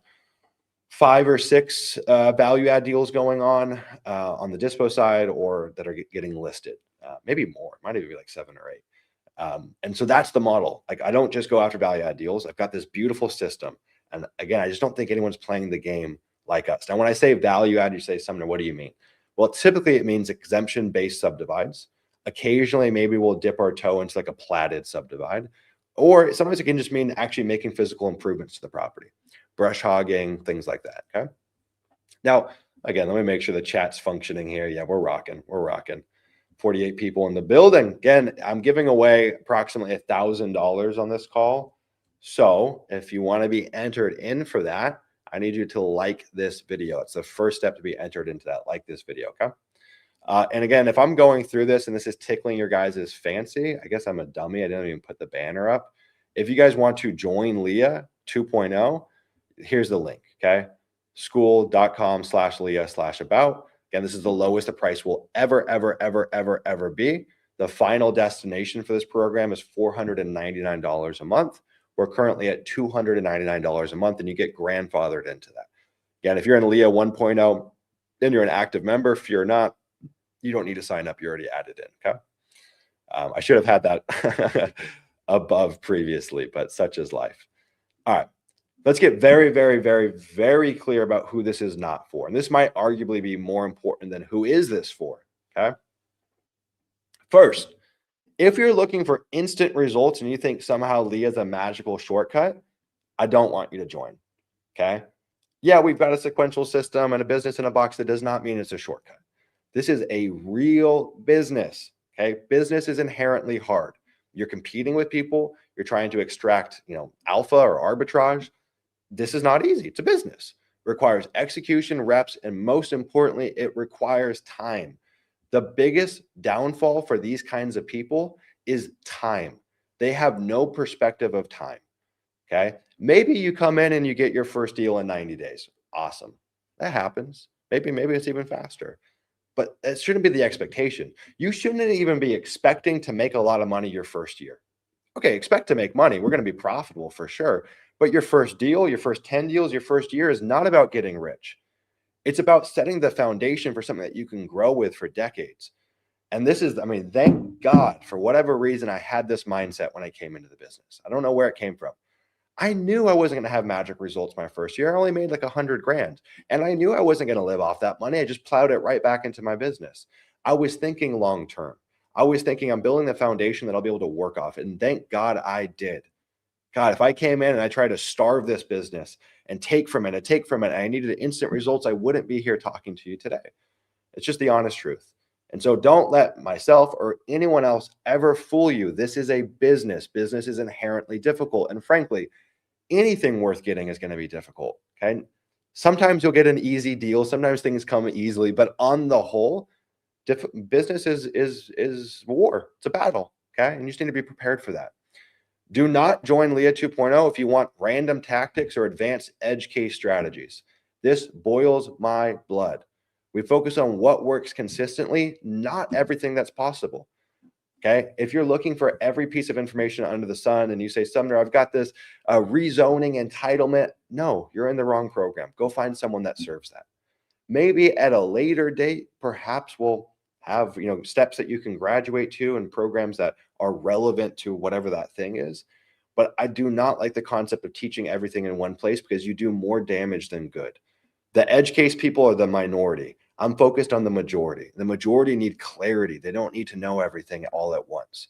5 or 6 value add deals going on the dispo side, or that are getting listed. Maybe more. It might even be like 7 or 8. And so that's the model. Like, I don't just go after value add deals. I've got this beautiful system. And again, I just don't think anyone's playing the game like us. Now, when I say value add, you say, Sumner, what do you mean? Well, typically it means exemption-based subdivides. Occasionally, maybe we'll dip our toe into like a platted subdivide. Or sometimes it can just mean actually making physical improvements to the property, brush hogging, things like that, okay? Now, again, let me make sure the chat's functioning here. Yeah, we're rocking. We're rocking. 48 people in the building. Again, I'm giving away approximately $1,000 on this call. So if you want to be entered in for that, I need you to like this video. It's the first step to be entered into that. Like this video, okay? And again, if I'm going through this and this is tickling your guys' fancy, I guess I'm a dummy. I didn't even put the banner up. If you guys want to join LIA 2.0, here's the link, okay? school.com/LIA/about. Again, this is the lowest the price will ever be. The final destination for this program is $499 a month. We're currently at $299 a month, and you get grandfathered into that. Again, if you're in LIA 1.0, then you're an active member. If you're not, you don't need to sign up. You're already added in, okay? I should have had that above previously, but such is life. All right. Let's get very clear about who this is not for. And this might arguably be more important than who is this for, okay? First, if you're looking for instant results and you think somehow LIA is a magical shortcut, I don't want you to join, okay? Yeah, we've got a sequential system and a business in a box. That does not mean it's a shortcut. This is a real business, okay? Business is inherently hard. You're competing with people. You're trying to extract, alpha or arbitrage. This is not easy. It's a business. It requires execution, reps, and most importantly, it requires time. The biggest downfall for these kinds of people is time. They have no perspective of time, okay? Maybe you come in and you get your first deal in 90 days. Awesome. That happens. Maybe it's even faster. But it shouldn't be the expectation. You shouldn't even be expecting to make a lot of money your first year. Okay, expect to make money. We're going to be profitable for sure. But your first deal, your first 10 deals, your first year is not about getting rich. It's about setting the foundation for something that you can grow with for decades. And this is, thank God, for whatever reason, I had this mindset when I came into the business. I don't know where it came from. I knew I wasn't going to have magic results my first year. I only made like 100 grand. And I knew I wasn't going to live off that money. I just plowed it right back into my business. I was thinking long term. I was thinking I'm building the foundation that I'll be able to work off. And thank God I did. God, if I came in and I tried to starve this business and take from it, and I needed instant results, I wouldn't be here talking to you today. It's just the honest truth. And so don't let myself or anyone else ever fool you. This is a business. Business is inherently difficult. And frankly, anything worth getting is going to be difficult. Okay. Sometimes you'll get an easy deal. Sometimes things come easily, but on the whole, business is war. It's a battle. Okay. And you just need to be prepared for that. Do not join LIA 2.0 if you want random tactics or advanced edge case strategies. This boils my blood. We focus on what works consistently, not everything that's possible. Okay. If you're looking for every piece of information under the sun and you say, Sumner, I've got this rezoning entitlement. No, you're in the wrong program. Go find someone that serves that. Maybe at a later date, perhaps we'll have, steps that you can graduate to and programs that are relevant to whatever that thing is. But I do not like the concept of teaching everything in one place because you do more damage than good. The edge case people are the minority. I'm focused on the majority. The majority need clarity. They don't need to know everything all at once.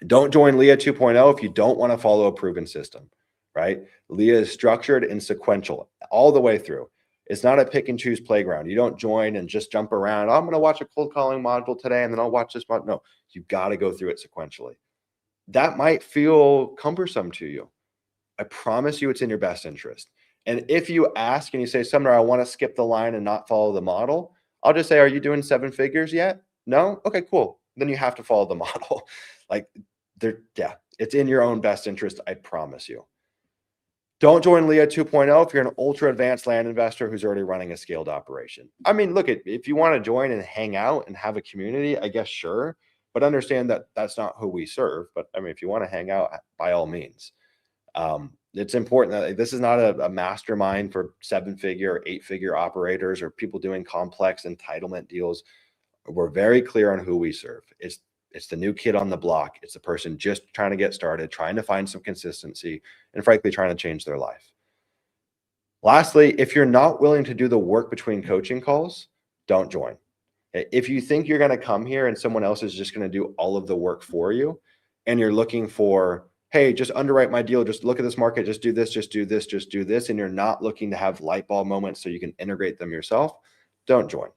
Don't join LIA 2.0 if you don't want to follow a proven system, right? LIA is structured and sequential all the way through. It's not a pick and choose playground. You don't join and just jump around. I'm going to watch a cold calling module today and then I'll watch this module. No, you've got to go through it sequentially. That might feel cumbersome to you. I promise you it's in your best interest. And if you ask and you say, Sumner, I want to skip the line and not follow the model, I'll just say, are you doing 7 figures yet? No? Okay, cool. Then you have to follow the model. It's in your own best interest. I promise you. Don't join LIA 2.0 if you're an ultra advanced land investor who's already running a scaled operation. Look, if you want to join and hang out and have a community, I guess, sure. But understand that that's not who we serve. But if you want to hang out, by all means. It's important that this is not a mastermind for 7-figure or 8-figure operators or people doing complex entitlement deals. We're very clear on who we serve. It's the new kid on the block. It's the person just trying to get started, trying to find some consistency, and frankly, trying to change their life. Lastly, if you're not willing to do the work between coaching calls, don't join. If you think you're going to come here and someone else is just going to do all of the work for you, and you're looking for, hey, just underwrite my deal, just look at this market, just do this, just do this, just do this, and you're not looking to have light bulb moments so you can integrate them yourself, don't join.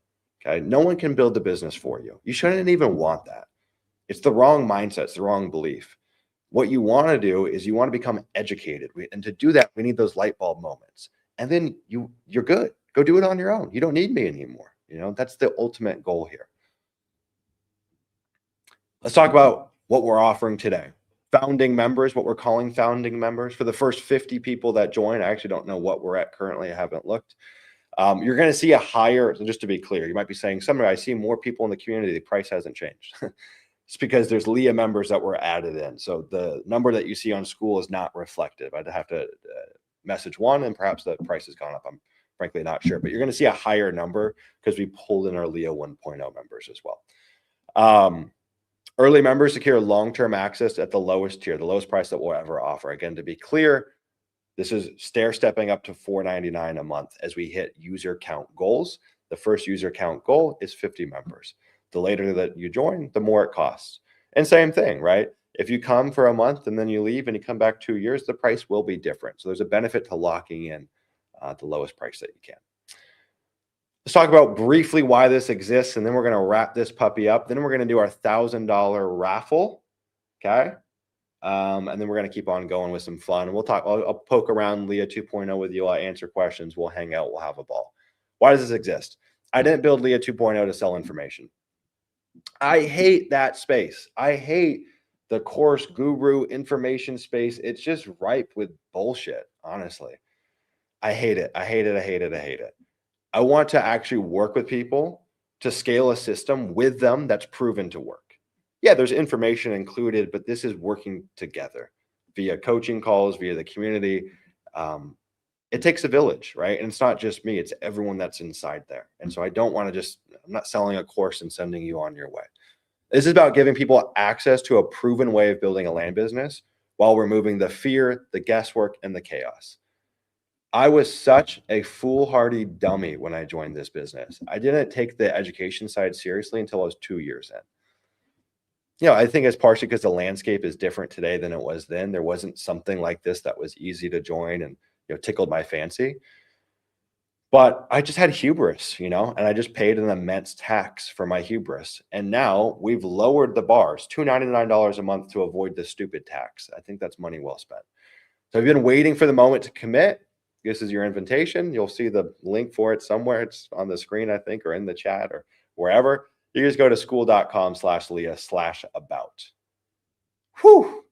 Okay. No one can build the business for you. You shouldn't even want that. It's the wrong mindset. It's the wrong belief. What you want to do is you want to become educated. And to do that, we need those light bulb moments. And then you're good. Go do it on your own. You don't need me anymore. That's the ultimate goal here. Let's talk about what we're offering today. Founding members, what we're calling founding members. For the first 50 people that join, I actually don't know what we're at currently. I haven't looked. You're going to see a higher, just to be clear, you might be saying, somewhere I see more people in the community, the price hasn't changed. It's because there's LIA members that were added in. So the number that you see on school is not reflective. I'd have to message one, and perhaps the price has gone up. I'm frankly not sure, but you're going to see a higher number because we pulled in our LIA 1.0 members as well. Early members secure long-term access at the lowest tier, the lowest price that we'll ever offer. Again, to be clear, this is stair-stepping up to $4.99 a month as we hit user count goals. The first user count goal is 50 members. The later that you join, the more it costs. And same thing, right? If you come for a month and then you leave and you come back 2 years, the price will be different. So there's a benefit to locking in the lowest price that you can. Let's talk about briefly why this exists, and then we're going to wrap this puppy up. Then we're going to do our $1,000 raffle, okay? And then we're going to keep on going with some fun. We'll talk. I'll poke around LIA 2.0 with you. I'll answer questions. We'll hang out. We'll have a ball. Why does this exist? I didn't build LIA 2.0 to sell information. I hate that space. I hate the course guru information space. It's just ripe with bullshit, honestly. I hate it. I hate it. I hate it. I hate it. I want to actually work with people to scale a system with them that's proven to work. Yeah, there's information included, but this is working together via coaching calls, via the community. It takes a village, right? And it's not just me, it's everyone that's inside there. And so I don't want to I'm not selling a course and sending you on your way. This is about giving people access to a proven way of building a land business while removing the fear, the guesswork, and the chaos. I was such a foolhardy dummy when I joined this business. I didn't take the education side seriously until I was 2 years in. I think it's partially because the landscape is different today than it was then. There wasn't something like this that was easy to join and tickled my fancy. But I just had hubris, and I just paid an immense tax for my hubris. And now we've lowered the bars, $299 a month to avoid this stupid tax. I think that's money well spent. So I've been waiting for the moment to commit. This is your invitation. You'll see the link for it somewhere. It's on the screen, I think, or in the chat or wherever. You just go to school.com/LIA/about. Whew.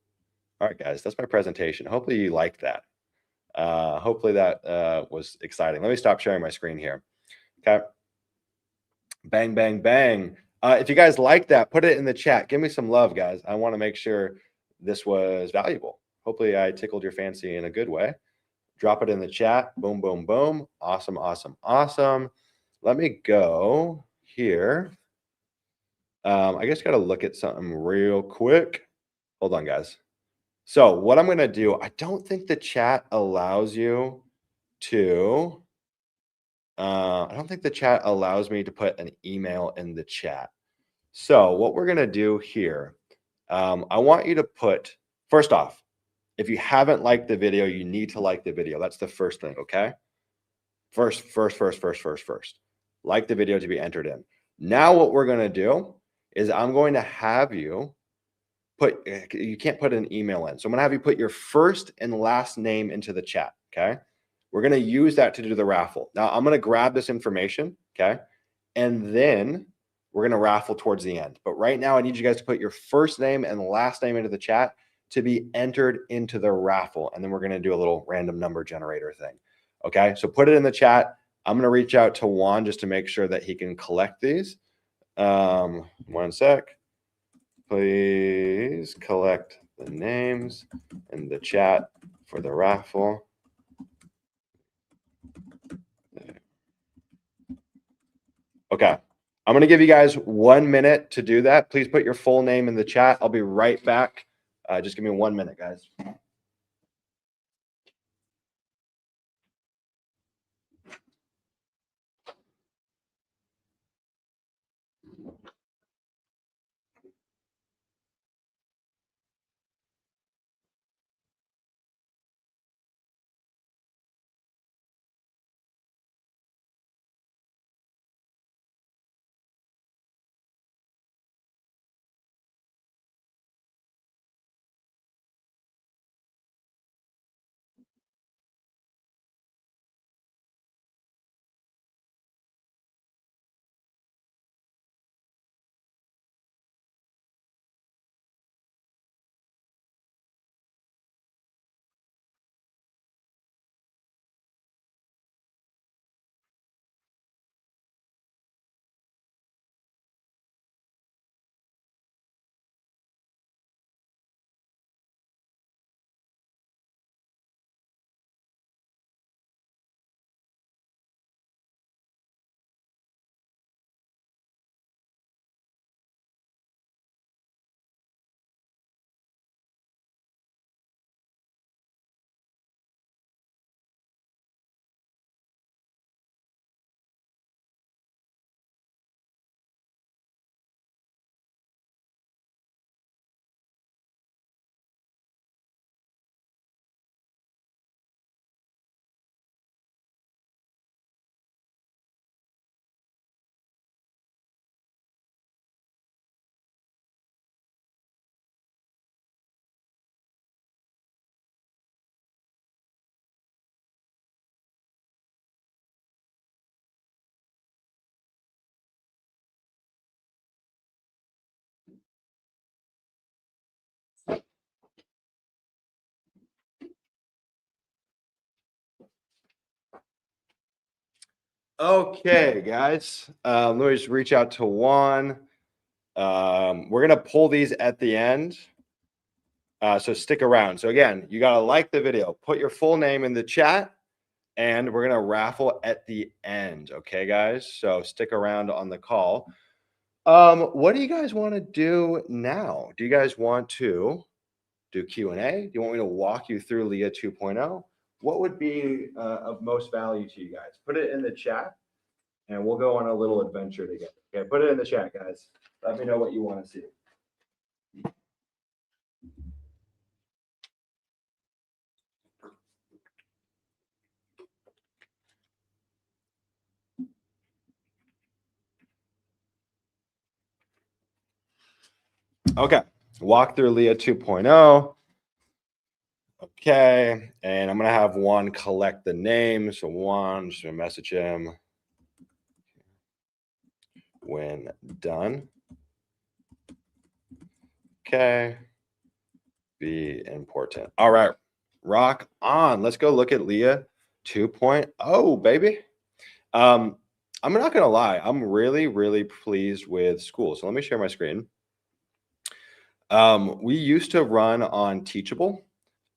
All right, guys, that's my presentation. Hopefully you liked that. Hopefully that was exciting. Let me stop sharing my screen here. Okay. Bang, bang, bang. If you guys like that, put it in the chat. Give me some love, guys. I want to make sure this was valuable. Hopefully I tickled your fancy in a good way. Drop it in the chat. Boom, boom, boom. Awesome, awesome, awesome. Let me go here. I just got to look at something real quick. Hold on, guys. So what I'm going to do, I don't think the chat allows you to, I don't think the chat allows me to put an email in the chat. So what we're going to do here, I want you to put, first off, if you haven't liked the video, you need to like the video. That's the first thing, okay? First. Like the video to be entered in. Now what we're going to do is I'm going to have you you can't put an email in. So I'm going to have you put your first and last name into the chat, okay? We're going to use that to do the raffle. Now I'm going to grab this information, okay? And then we're going to raffle towards the end. But right now I need you guys to put your first name and last name into the chat to be entered into the raffle. And then we're going to do a little random number generator thing, okay? So put it in the chat. I'm going to reach out to Juan just to make sure that he can collect these. One sec. Please collect the names in the chat for the raffle. Okay. I'm going to give you guys 1 minute to do that. Please put your full name in the chat. I'll be right back. Just give me 1 minute, guys. Okay, guys. Let me just reach out to Juan. We're going to pull these at the end. So stick around. So again, you got to like the video, put your full name in the chat, and we're going to raffle at the end. Okay, guys. So stick around on the call. What do you guys want to do now? Do you guys want to do Q&A? Do you want me to walk you through LIA 2.0? What would be of most value to you guys? Put it in the chat and we'll go on a little adventure together. Okay, put it in the chat, guys. Let me know what you want to see. Okay, walk through LIA 2.0. Okay, and I'm gonna have Juan collect the names. So Juan, just gonna message him when done. Okay, be important. All right, rock on. Let's go look at LIA 2.0, baby. I'm not gonna lie, I'm really pleased with school. So let me share my screen. We used to run on Teachable.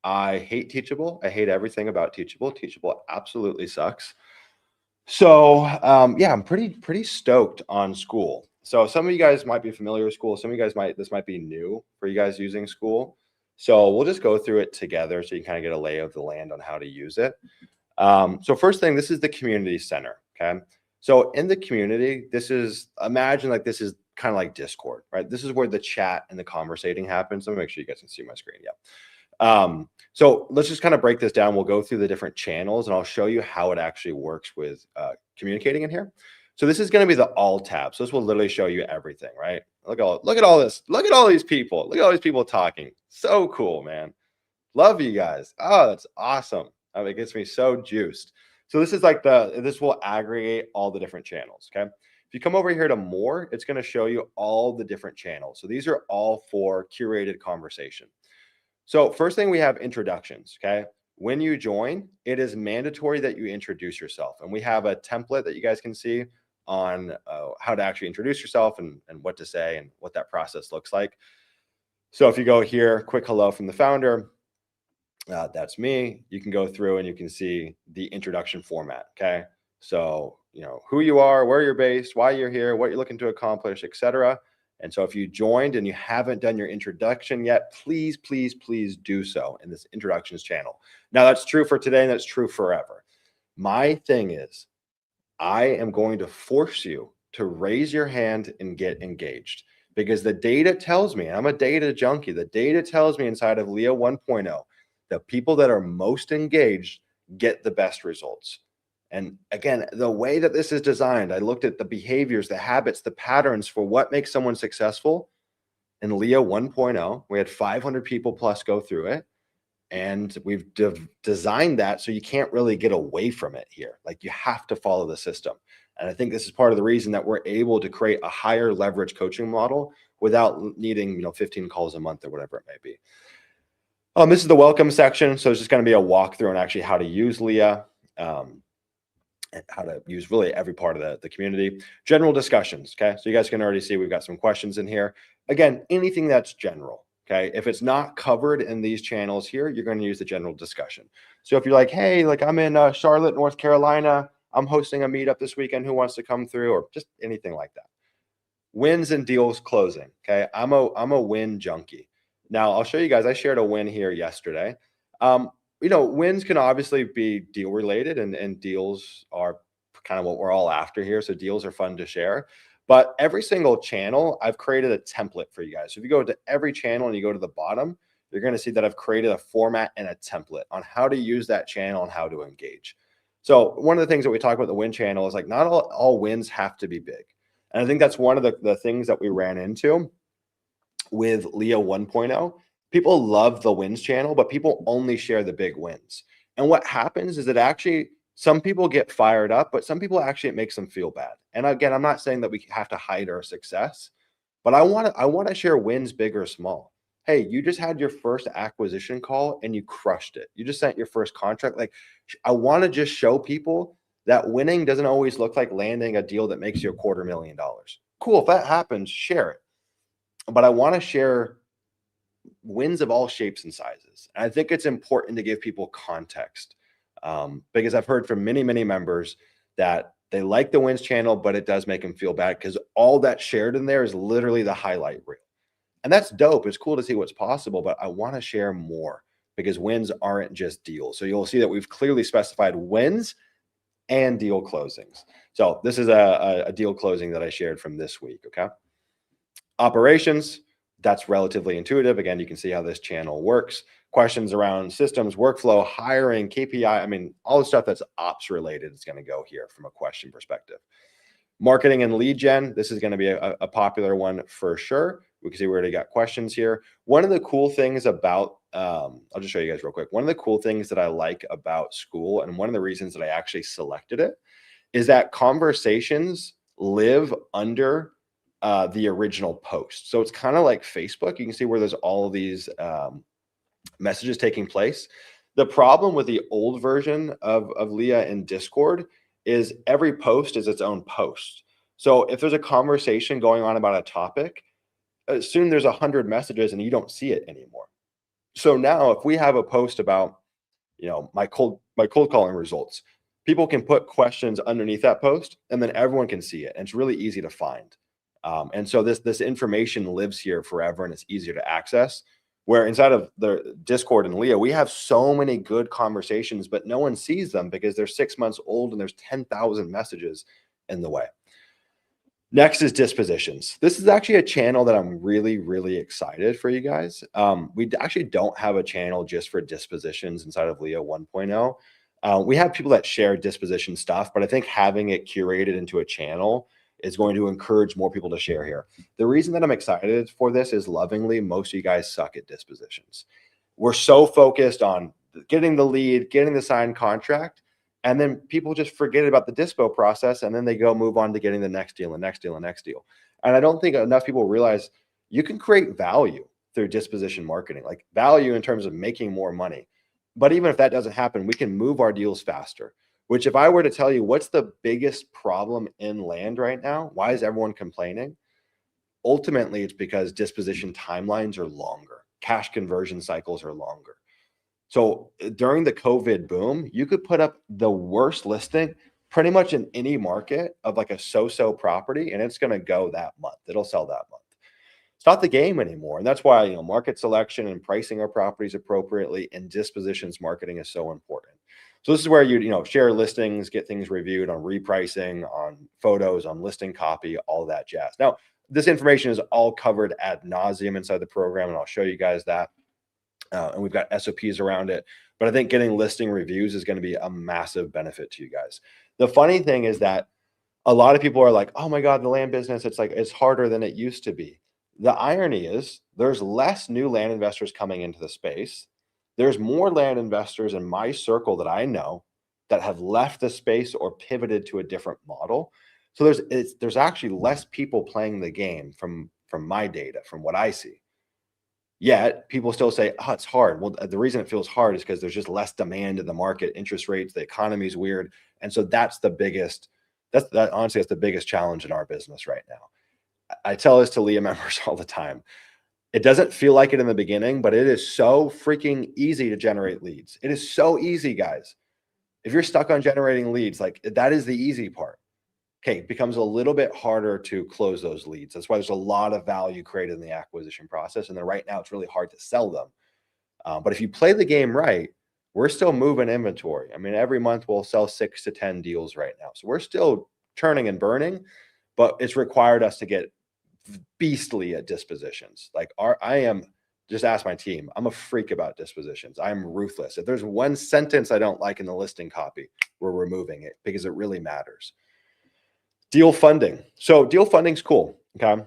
I hate Teachable. I hate everything about Teachable. Teachable absolutely sucks. So yeah, I'm pretty stoked on school. So some of you guys might be familiar with school. Some of you guys this might be new for you guys using school. So we'll just go through it together so you kind of get a lay of the land on how to use it. So first thing, this is the community center. Okay. So in the community, imagine like this is kind of like Discord, right? This is where the chat and the conversating happens. Let me make sure you guys can see my screen. Yeah. So let's just kind of break this down. We'll go through the different channels and I'll show you how it actually works with communicating in here. So this is going to be the all tab. So this will literally show you everything, right? Look at all this. Look at all these people. Look at all these people talking. So cool, man. Love you guys. Oh, that's awesome. I mean, it gets me so juiced. So this is like this will aggregate all the different channels. Okay. If you come over here to more, it's going to show you all the different channels. So these are all for curated conversation. So first thing, we have introductions. Okay. When you join, it is mandatory that you introduce yourself. And we have a template that you guys can see on how to actually introduce yourself and what to say and what that process looks like. So if you go here, quick hello from the founder. That's me. You can go through and you can see the introduction format. Okay. So, who you are, where you're based, why you're here, what you're looking to accomplish, etc. And so if you joined and you haven't done your introduction yet, please, please, please do so in this introductions channel. Now that's true for today and that's true forever. My thing is, I am going to force you to raise your hand and get engaged because the data tells me, I'm a data junkie. The data tells me inside of LIA 1.0, the people that are most engaged get the best results. And again, the way that this is designed, I looked at the behaviors, the habits, the patterns for what makes someone successful in LIA 1.0. We had 500 people plus go through it. And we've designed that so you can't really get away from it here. Like you have to follow the system. And I think this is part of the reason that we're able to create a higher leverage coaching model without needing, 15 calls a month or whatever it may be. This is the welcome section. So it's just going to be a walkthrough on actually how to use LIA, and how to use really every part of the community. General discussions. Okay. So you guys can already see we've got some questions in here. Again, anything that's general. Okay. If it's not covered in these channels here, you're going to use the general discussion. So if you're like, hey, like I'm in Charlotte, North Carolina, I'm hosting a meetup this weekend. Who wants to come through, or just anything like that? Wins and deals closing. Okay. I'm a win junkie. Now I'll show you guys, I shared a win here yesterday. Wins can obviously be deal related and deals are kind of what we're all after here. So deals are fun to share. But every single channel, I've created a template for you guys. So if you go to every channel and you go to the bottom, you're going to see that I've created a format and a template on how to use that channel and how to engage. So one of the things that we talk about the win channel is like not all wins have to be big. And I think that's one of the things that we ran into with LIA 1.0. People love the wins channel, but people only share the big wins. And what happens is that actually some people get fired up, but some people actually it makes them feel bad. And again, I'm not saying that we have to hide our success, but I want to share wins big or small. Hey, you just had your first acquisition call and you crushed it. You just sent your first contract. Like I want to just show people that winning doesn't always look like landing a deal that makes you $250,000. Cool. If that happens, share it. But I want to share wins of all shapes and sizes. And I think it's important to give people context, because I've heard from many, many members that they like the wins channel, but it does make them feel bad because all that's shared in there is literally the highlight reel. And that's dope. It's cool to see what's possible, but I want to share more because wins aren't just deals. So you'll see that we've clearly specified wins and deal closings. So this is a deal closing that I shared from this week. Okay. Operations, that's relatively intuitive. Again, you can see how this channel works. Questions around systems, workflow, hiring, KPI. I mean, all the stuff that's ops related is going to go here from a question perspective. Marketing and lead gen, this is going to be a popular one for sure. We can see we already got questions here. One of the cool things about, I'll just show you guys real quick. One of the cool things that I like about school, and one of the reasons that I actually selected it, is that conversations live under the original post. So it's kind of like Facebook. You can see where there's all of these messages taking place. The problem with the old version of LIA in Discord is every post is its own post. So if there's a conversation going on about a topic, soon there's 100 messages and you don't see it anymore. So now if we have a post about, my cold calling results, people can put questions underneath that post and then everyone can see it. And it's really easy to find. And so this information lives here forever and it's easier to access. Where inside of the Discord and LIA, we have so many good conversations, but no one sees them because they're 6 months old and there's 10,000 messages in the way. Next is dispositions. This is actually a channel that I'm really, really excited for you guys. We actually don't have a channel just for dispositions inside of LIA 1.0. We have people that share disposition stuff, but I think having it curated into a channel is going to encourage more people to share here. The reason that I'm excited for this is lovingly, most of you guys suck at dispositions. We're so focused on getting the lead, getting the signed contract, and then people just forget about the dispo process, and then they go move on to getting the next deal, and next deal, and next deal. And I don't think enough people realize you can create value through disposition marketing, like value in terms of making more money. But even if that doesn't happen, we can move our deals faster. Which if I were to tell you what's the biggest problem in land right now, why is everyone complaining? Ultimately, it's because disposition timelines are longer. Cash conversion cycles are longer. So during the COVID boom, you could put up the worst listing pretty much in any market of like a so-so property, and it's going to go that month. It'll sell that month. It's not the game anymore. And that's why, market selection and pricing our properties appropriately and dispositions marketing is so important. So this is where share listings, get things reviewed on repricing, on photos, on listing copy, all that jazz. Now, this information is all covered ad nauseum inside the program, and I'll show you guys that. And we've got SOPs around it. But I think getting listing reviews is going to be a massive benefit to you guys. The funny thing is that a lot of people are like, oh my God, the land business, it's harder than it used to be. The irony is there's less new land investors coming into the space. There's more land investors in my circle that I know that have left the space or pivoted to a different model. So there's actually less people playing the game from my data, from what I see. Yet people still say, oh, it's hard. Well, the reason it feels hard is because there's just less demand in the market, interest rates, the economy is weird. And so that's the biggest, honestly, that's the biggest challenge in our business right now. I tell this to LIA members all the time. It doesn't feel like it in the beginning, but it is so freaking easy to generate leads. It is so easy, guys. If you're stuck on generating leads, like that is the easy part. Okay, it becomes a little bit harder to close those leads. That's why there's a lot of value created in the acquisition process. And then right now it's really hard to sell them. But if you play the game right, we're still moving inventory. I mean, every month we'll sell 6 to 10 deals right now. So we're still turning and burning, but it's required us to get beastly at dispositions. Just ask my team. I'm a freak about dispositions. I'm ruthless. If there's one sentence I don't like in the listing copy, we're removing it because it really matters. Deal funding. So deal funding's cool. Okay.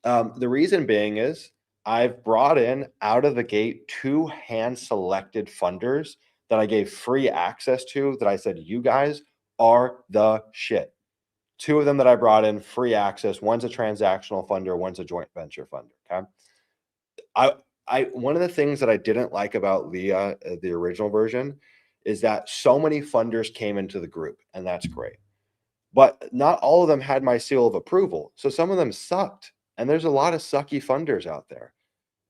The reason being is I've brought in out of the gate 2 hand-selected funders that I gave free access to that I said, you guys are the shit. 2 of them that I brought in free access. One's a transactional funder, one's a joint venture funder. Okay. One of the things that I didn't like about LIA, the original version, is that so many funders came into the group, and that's great. But not all of them had my seal of approval. So some of them sucked. And there's a lot of sucky funders out there.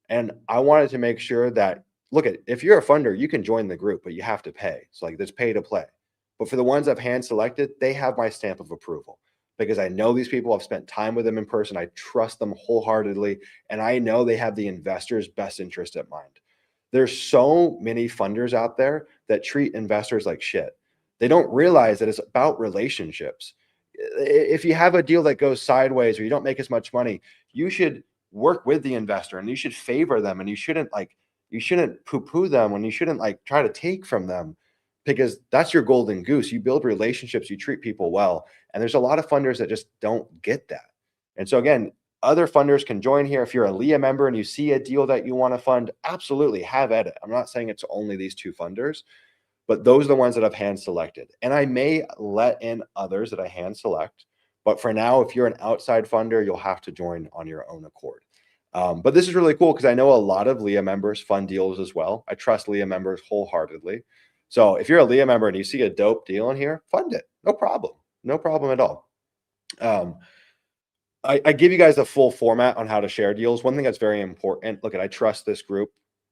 And I wanted to make sure that, if you're a funder, you can join the group, but you have to pay. So there's pay to play. But for the ones I've hand selected, they have my stamp of approval because I know these people. I've spent time with them in person. I trust them wholeheartedly. And I know they have the investor's best interest at mind. There's so many funders out there that treat investors like shit. They don't realize that it's about relationships. If you have a deal that goes sideways or you don't make as much money, you should work with the investor and you should favor them, and you shouldn't poo-poo them, and you shouldn't try to take from them, because that's your golden goose. You build relationships, you treat people well. And there's a lot of funders that just don't get that. And so again, other funders can join here. If you're a LIA member and you see a deal that you want to fund, absolutely have at it. I'm not saying it's only these 2 funders, but those are the ones that I've hand selected. And I may let in others that I hand select. But for now, if you're an outside funder, you'll have to join on your own accord. But this is really cool because I know a lot of LIA members fund deals as well. I trust LIA members wholeheartedly. So if you're a LIA member and you see a dope deal in here, fund it. No problem. No problem at all. I give you guys a full format on how to share deals. One thing that's very important, I trust this group,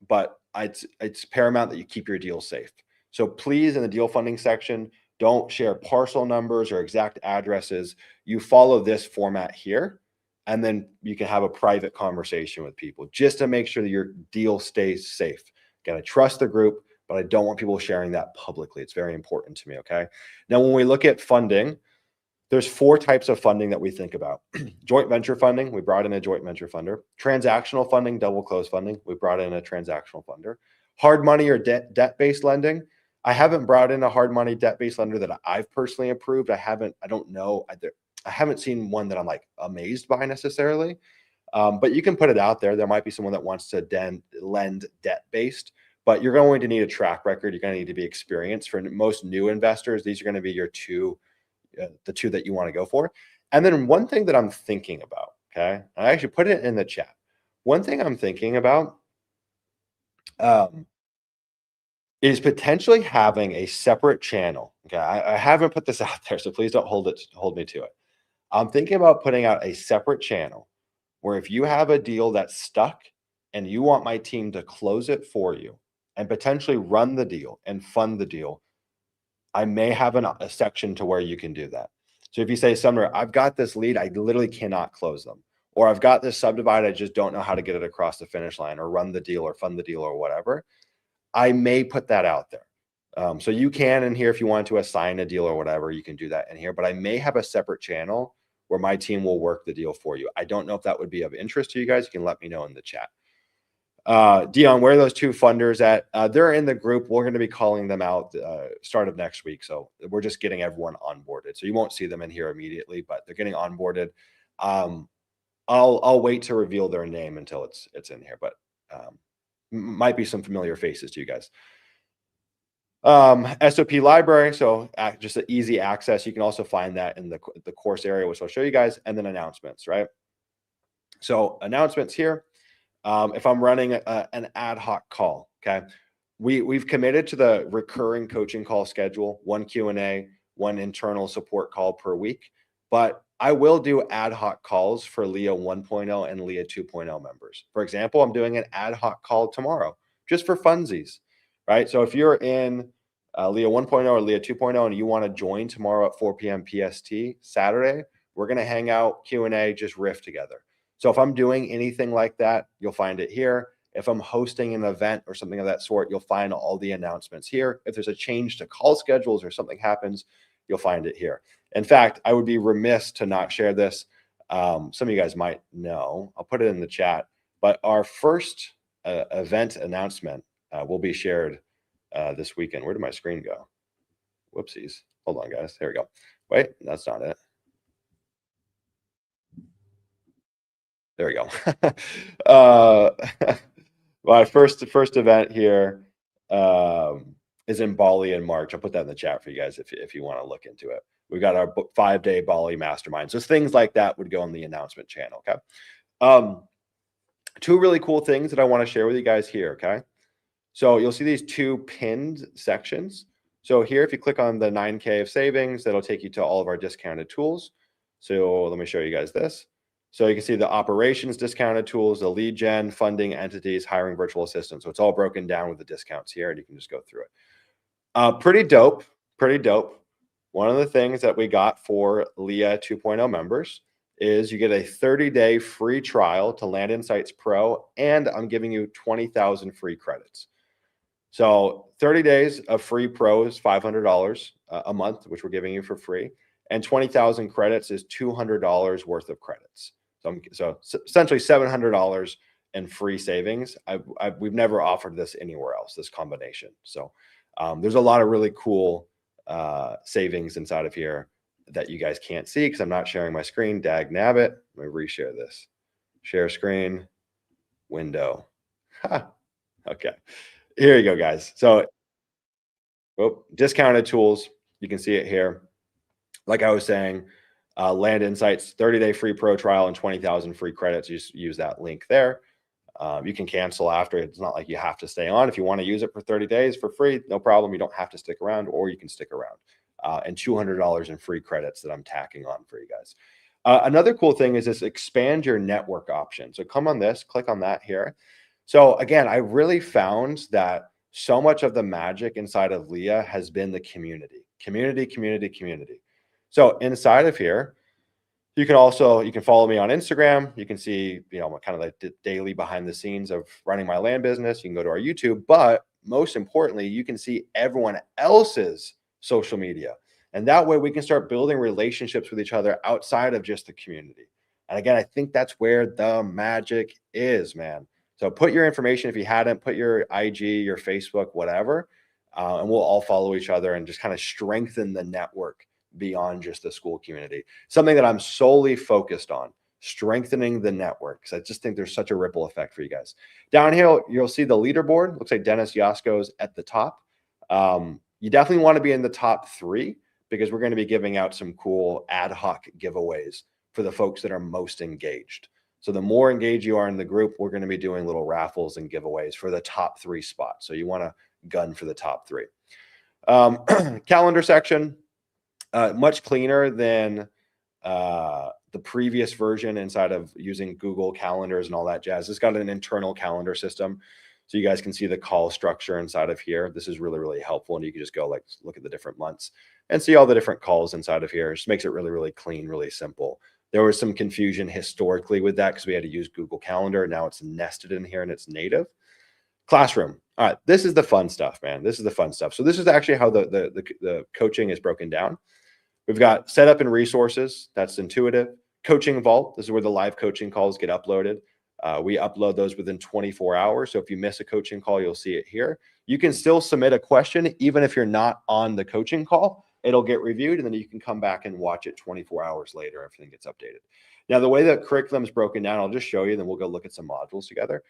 but it's paramount that you keep your deals safe. So please, in the deal funding section, don't share parcel numbers or exact addresses. You follow this format here, and then you can have a private conversation with people just to make sure that your deal stays safe. Got to trust the group, but I don't want people sharing that publicly. It's very important to me, okay? Now, when we look at funding, there's 4 types of funding that we think about. Joint venture funding, we brought in a joint venture funder. Transactional funding, double close funding, we brought in a transactional funder. Hard money or debt-based lending, I haven't brought in a hard money debt-based lender that I've personally approved. I don't know. I haven't seen one that I'm amazed by necessarily. But you can put it out there. There might be someone that wants to lend debt-based, but you're going to need a track record. You're going to need to be experienced. For most new investors, these are going to be the 2 that you want to go for. And then one thing that I'm thinking about, okay, I actually put it in the chat. One thing I'm thinking about is potentially having a separate channel. Okay, I haven't put this out there, so please don't hold me to it. I'm thinking about putting out a separate channel where if you have a deal that's stuck and you want my team to close it for you, and potentially run the deal and fund the deal, I may have a section to where you can do that. So if you say, Sumner, I've got this lead, I literally cannot close them, or I've got this subdivide, I just don't know how to get it across the finish line, or run the deal or fund the deal or whatever, I may put that out there. So you can in here, if you want to assign a deal or whatever, you can do that in here, but I may have a separate channel where my team will work the deal for you. I don't know if that would be of interest to you guys. You can let me know in the chat. Dion, where are those two funders at? They're in the group. We're going to be calling them out start of next week. So we're just getting everyone onboarded. So you won't see them in here immediately, but they're getting onboarded. I'll wait to reveal their name until it's in here, but might be some familiar faces to you guys. SOP library, so just an easy access. You can also find that in the course area, which I'll show you guys, and then announcements, right? So announcements here. If I'm running an ad hoc call, okay, we've committed to the recurring coaching call schedule, one Q&A, one internal support call per week, but I will do ad hoc calls for LIA 1.0 and LIA 2.0 members. For example, I'm doing an ad hoc call tomorrow just for funsies, right? So if you're in LIA 1.0 or LIA 2.0 and you want to join tomorrow at 4 p.m. PST Saturday, we're going to hang out, Q&A, just riff together. So if I'm doing anything like that, you'll find it here. If I'm hosting an event or something of that sort, you'll find all the announcements here. If there's a change to call schedules or something happens, you'll find it here. In fact, I would be remiss to not share this. Some of you guys might know. I'll put it in the chat. But our first event announcement will be shared this weekend. Where did my screen go? Whoopsies. Hold on, guys. There we go. Wait, that's not it. There we go. My first event here is in Bali in March. I'll put that in the chat for you guys if you want to look into it. We've got our 5-day Bali mastermind. So things like that would go on the announcement channel. Okay. Two really cool things that I want to share with you guys here. Okay. So you'll see these two pinned sections. So here, if you click on the 9K of savings, that'll take you to all of our discounted tools. So let me show you guys this. So you can see the operations discounted tools, the lead gen, funding, entities, hiring virtual assistants. So it's all broken down with the discounts here, and you can just go through it. Pretty dope, pretty dope. One of the things that we got for LIA 2.0 members is you get a 30-day free trial to Land Insights Pro, and I'm giving you 20,000 free credits. So 30 days of free pro is $500 a month, which we're giving you for free. And 20,000 credits is $200 worth of credits. So essentially $700 in free savings. We've never offered this anywhere else, this combination. So there's a lot of really cool savings inside of here that you guys can't see because I'm not sharing my screen. Dag nabbit. Let me reshare this. Share screen, window. Okay. Here you go, guys. So discounted tools. You can see it here. Like I was saying, Land Insights, 30-day free pro trial and 20,000 free credits. You just use that link there. You can cancel after. It's not like you have to stay on. If you want to use it for 30 days for free, no problem. You don't have to stick around, or you can stick around. And $200 in free credits that I'm tacking on for you guys. Another cool thing is this expand your network option. So come on this, click on that here. So again, I really found that so much of the magic inside of LIA has been the community. So inside of here, you can follow me on Instagram. You can see, kind of like the daily behind the scenes of running my land business. You can go to our YouTube, but most importantly, you can see everyone else's social media. And that way we can start building relationships with each other outside of just the community. And again, I think that's where the magic is, man. So put your information, if you hadn't, put your IG, your Facebook, whatever, and we'll all follow each other and just kind of strengthen the network beyond just the school community. Something that I'm solely focused on, strengthening the network, because I just think there's such a ripple effect for you guys. Down here, you'll see the leaderboard. Looks like Dennis Yasko's at the top. You definitely want to be in the top 3 because we're going to be giving out some cool ad hoc giveaways for the folks that are most engaged. So the more engaged you are in the group, we're going to be doing little raffles and giveaways for the top 3 spots. So you want to gun for the top 3. Calendar section, much cleaner than the previous version inside of using Google calendars and all that jazz. It's got an internal calendar system. So you guys can see the call structure inside of here. This is really, really helpful. And you can just go like look at the different months and see all the different calls inside of here. It just makes it really, really clean, really simple. There was some confusion historically with that because we had to use Google Calendar. Now it's nested in here and it's native. Classroom. All right, this is the fun stuff, man. This is the fun stuff. So this is actually how the coaching is broken down. We've got setup and resources. That's intuitive. Coaching vault. This is where the live coaching calls get uploaded. We upload those within 24 hours. So if you miss a coaching call, you'll see it here. You can still submit a question even if you're not on the coaching call. It'll get reviewed, and then you can come back and watch it 24 hours later. Everything gets updated. Now, the way that curriculum is broken down, I'll just show you, then we'll go look at some modules together.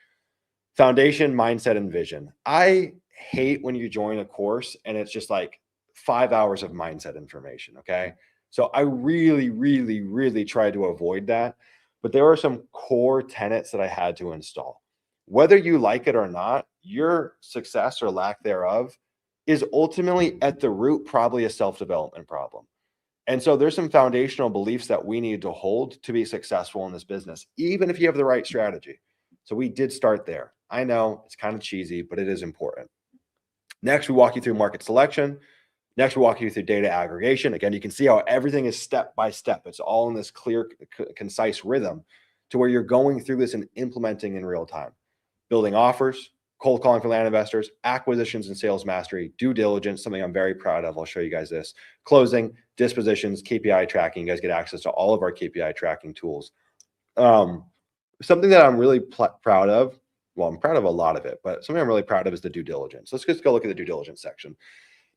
Foundation, mindset, and vision. I hate when you join a course and it's just like 5 hours of mindset information, okay? So I really, really, really try to avoid that. But there are some core tenets that I had to install. Whether you like it or not, your success or lack thereof is ultimately at the root probably a self-development problem. And so there's some foundational beliefs that we need to hold to be successful in this business, even if you have the right strategy. So we did start there. I know it's kind of cheesy, but it is important. Next, we walk you through market selection. Next, we walk you through data aggregation. Again, you can see how everything is step by step. It's all in this clear, concise rhythm to where you're going through this and implementing in real time. Building offers, cold calling for land investors, acquisitions and sales mastery, due diligence, something I'm very proud of. I'll show you guys this. Closing, dispositions, KPI tracking. You guys get access to all of our KPI tracking tools. Something that I'm really proud of, well, I'm proud of a lot of it, but something I'm really proud of is the due diligence. Let's just go look at the due diligence section.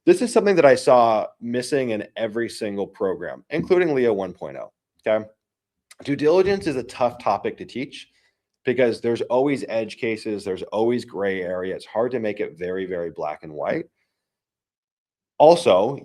This is something that I saw missing in every single program, including LIA 1.0, okay? Due diligence is a tough topic to teach because there's always edge cases, there's always gray area. It's hard to make it very, very black and white. Also,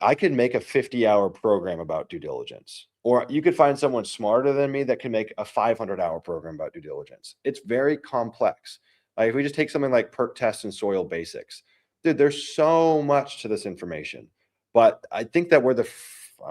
I could make a 50-hour program about due diligence, or you could find someone smarter than me that can make a 500-hour program about due diligence. It's very complex. Like if we just take something like perk tests and soil basics, dude, there's so much to this information. But I think that we're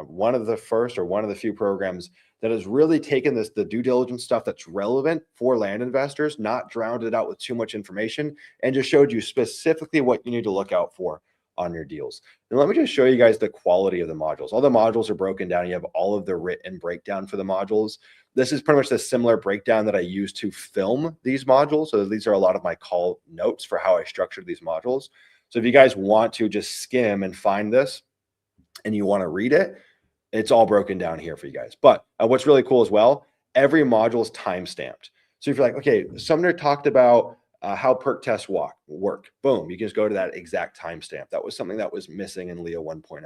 one of the first or one of the few programs that has really taken the due diligence stuff that's relevant for land investors, not drowned it out with too much information, and just showed you specifically what you need to look out for on your deals. And let me just show you guys the quality of the modules. All the modules are broken down. You have all of the written breakdown for the modules. This is pretty much the similar breakdown that I use to film these modules. So these are a lot of my call notes for how I structured these modules. So if you guys want to just skim and find this and you want to read it, it's all broken down here for you guys. But what's really cool as well, every module is time-stamped. So if you're like, okay, Sumner talked about how perk tests work. Boom, you can just go to that exact timestamp. That was something that was missing in LIA 1.0.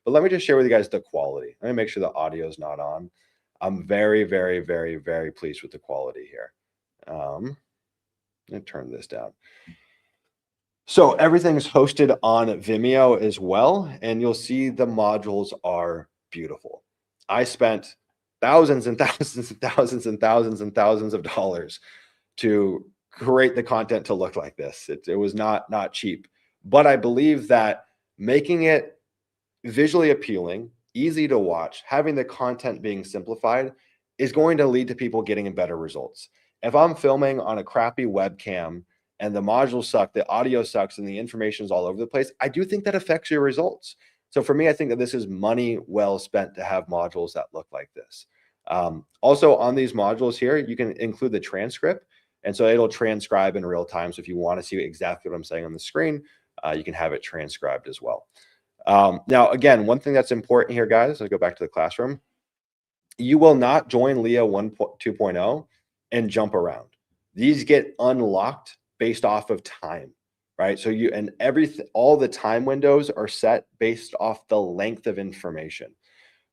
But let me just share with you guys the quality. Let me make sure the audio is not on. I'm very, very, very, very pleased with the quality here. Let me turn this down. So everything is hosted on Vimeo as well, and you'll see the modules are beautiful. I spent thousands and thousands and thousands and thousands and thousands of dollars to create the content to look like this. It was not cheap, but I believe that making it visually appealing, easy to watch, having the content being simplified is going to lead to people getting better results. If I'm filming on a crappy webcam and the modules suck, the audio sucks, and the information is all over the place, I do think that affects your results. So for me, I think that this is money well spent to have modules that look like this. Also on these modules here, you can include the transcript. And so it'll transcribe in real time. So if you want to see exactly what I'm saying on the screen, you can have it transcribed as well. Now, again, one thing that's important here, guys, let's go back to the classroom. You will not join LIA 2.0 and jump around. These get unlocked based off of time, right? So all the time windows are set based off the length of information.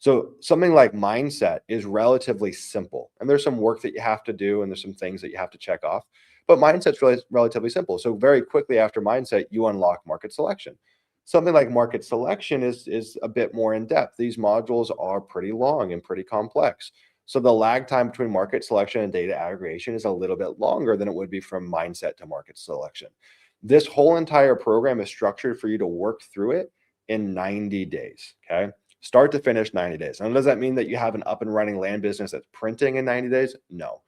So something like mindset is relatively simple, and there's some work that you have to do, and there's some things that you have to check off, but mindset's relatively simple. So very quickly after mindset, you unlock market selection. Something like market selection is a bit more in depth. These modules are pretty long and pretty complex. So the lag time between market selection and data aggregation is a little bit longer than it would be from mindset to market selection. This whole entire program is structured for you to work through it in 90 days, okay? Start to finish, 90 days. Now, does that mean that you have an up and running land business that's printing in 90 days? No.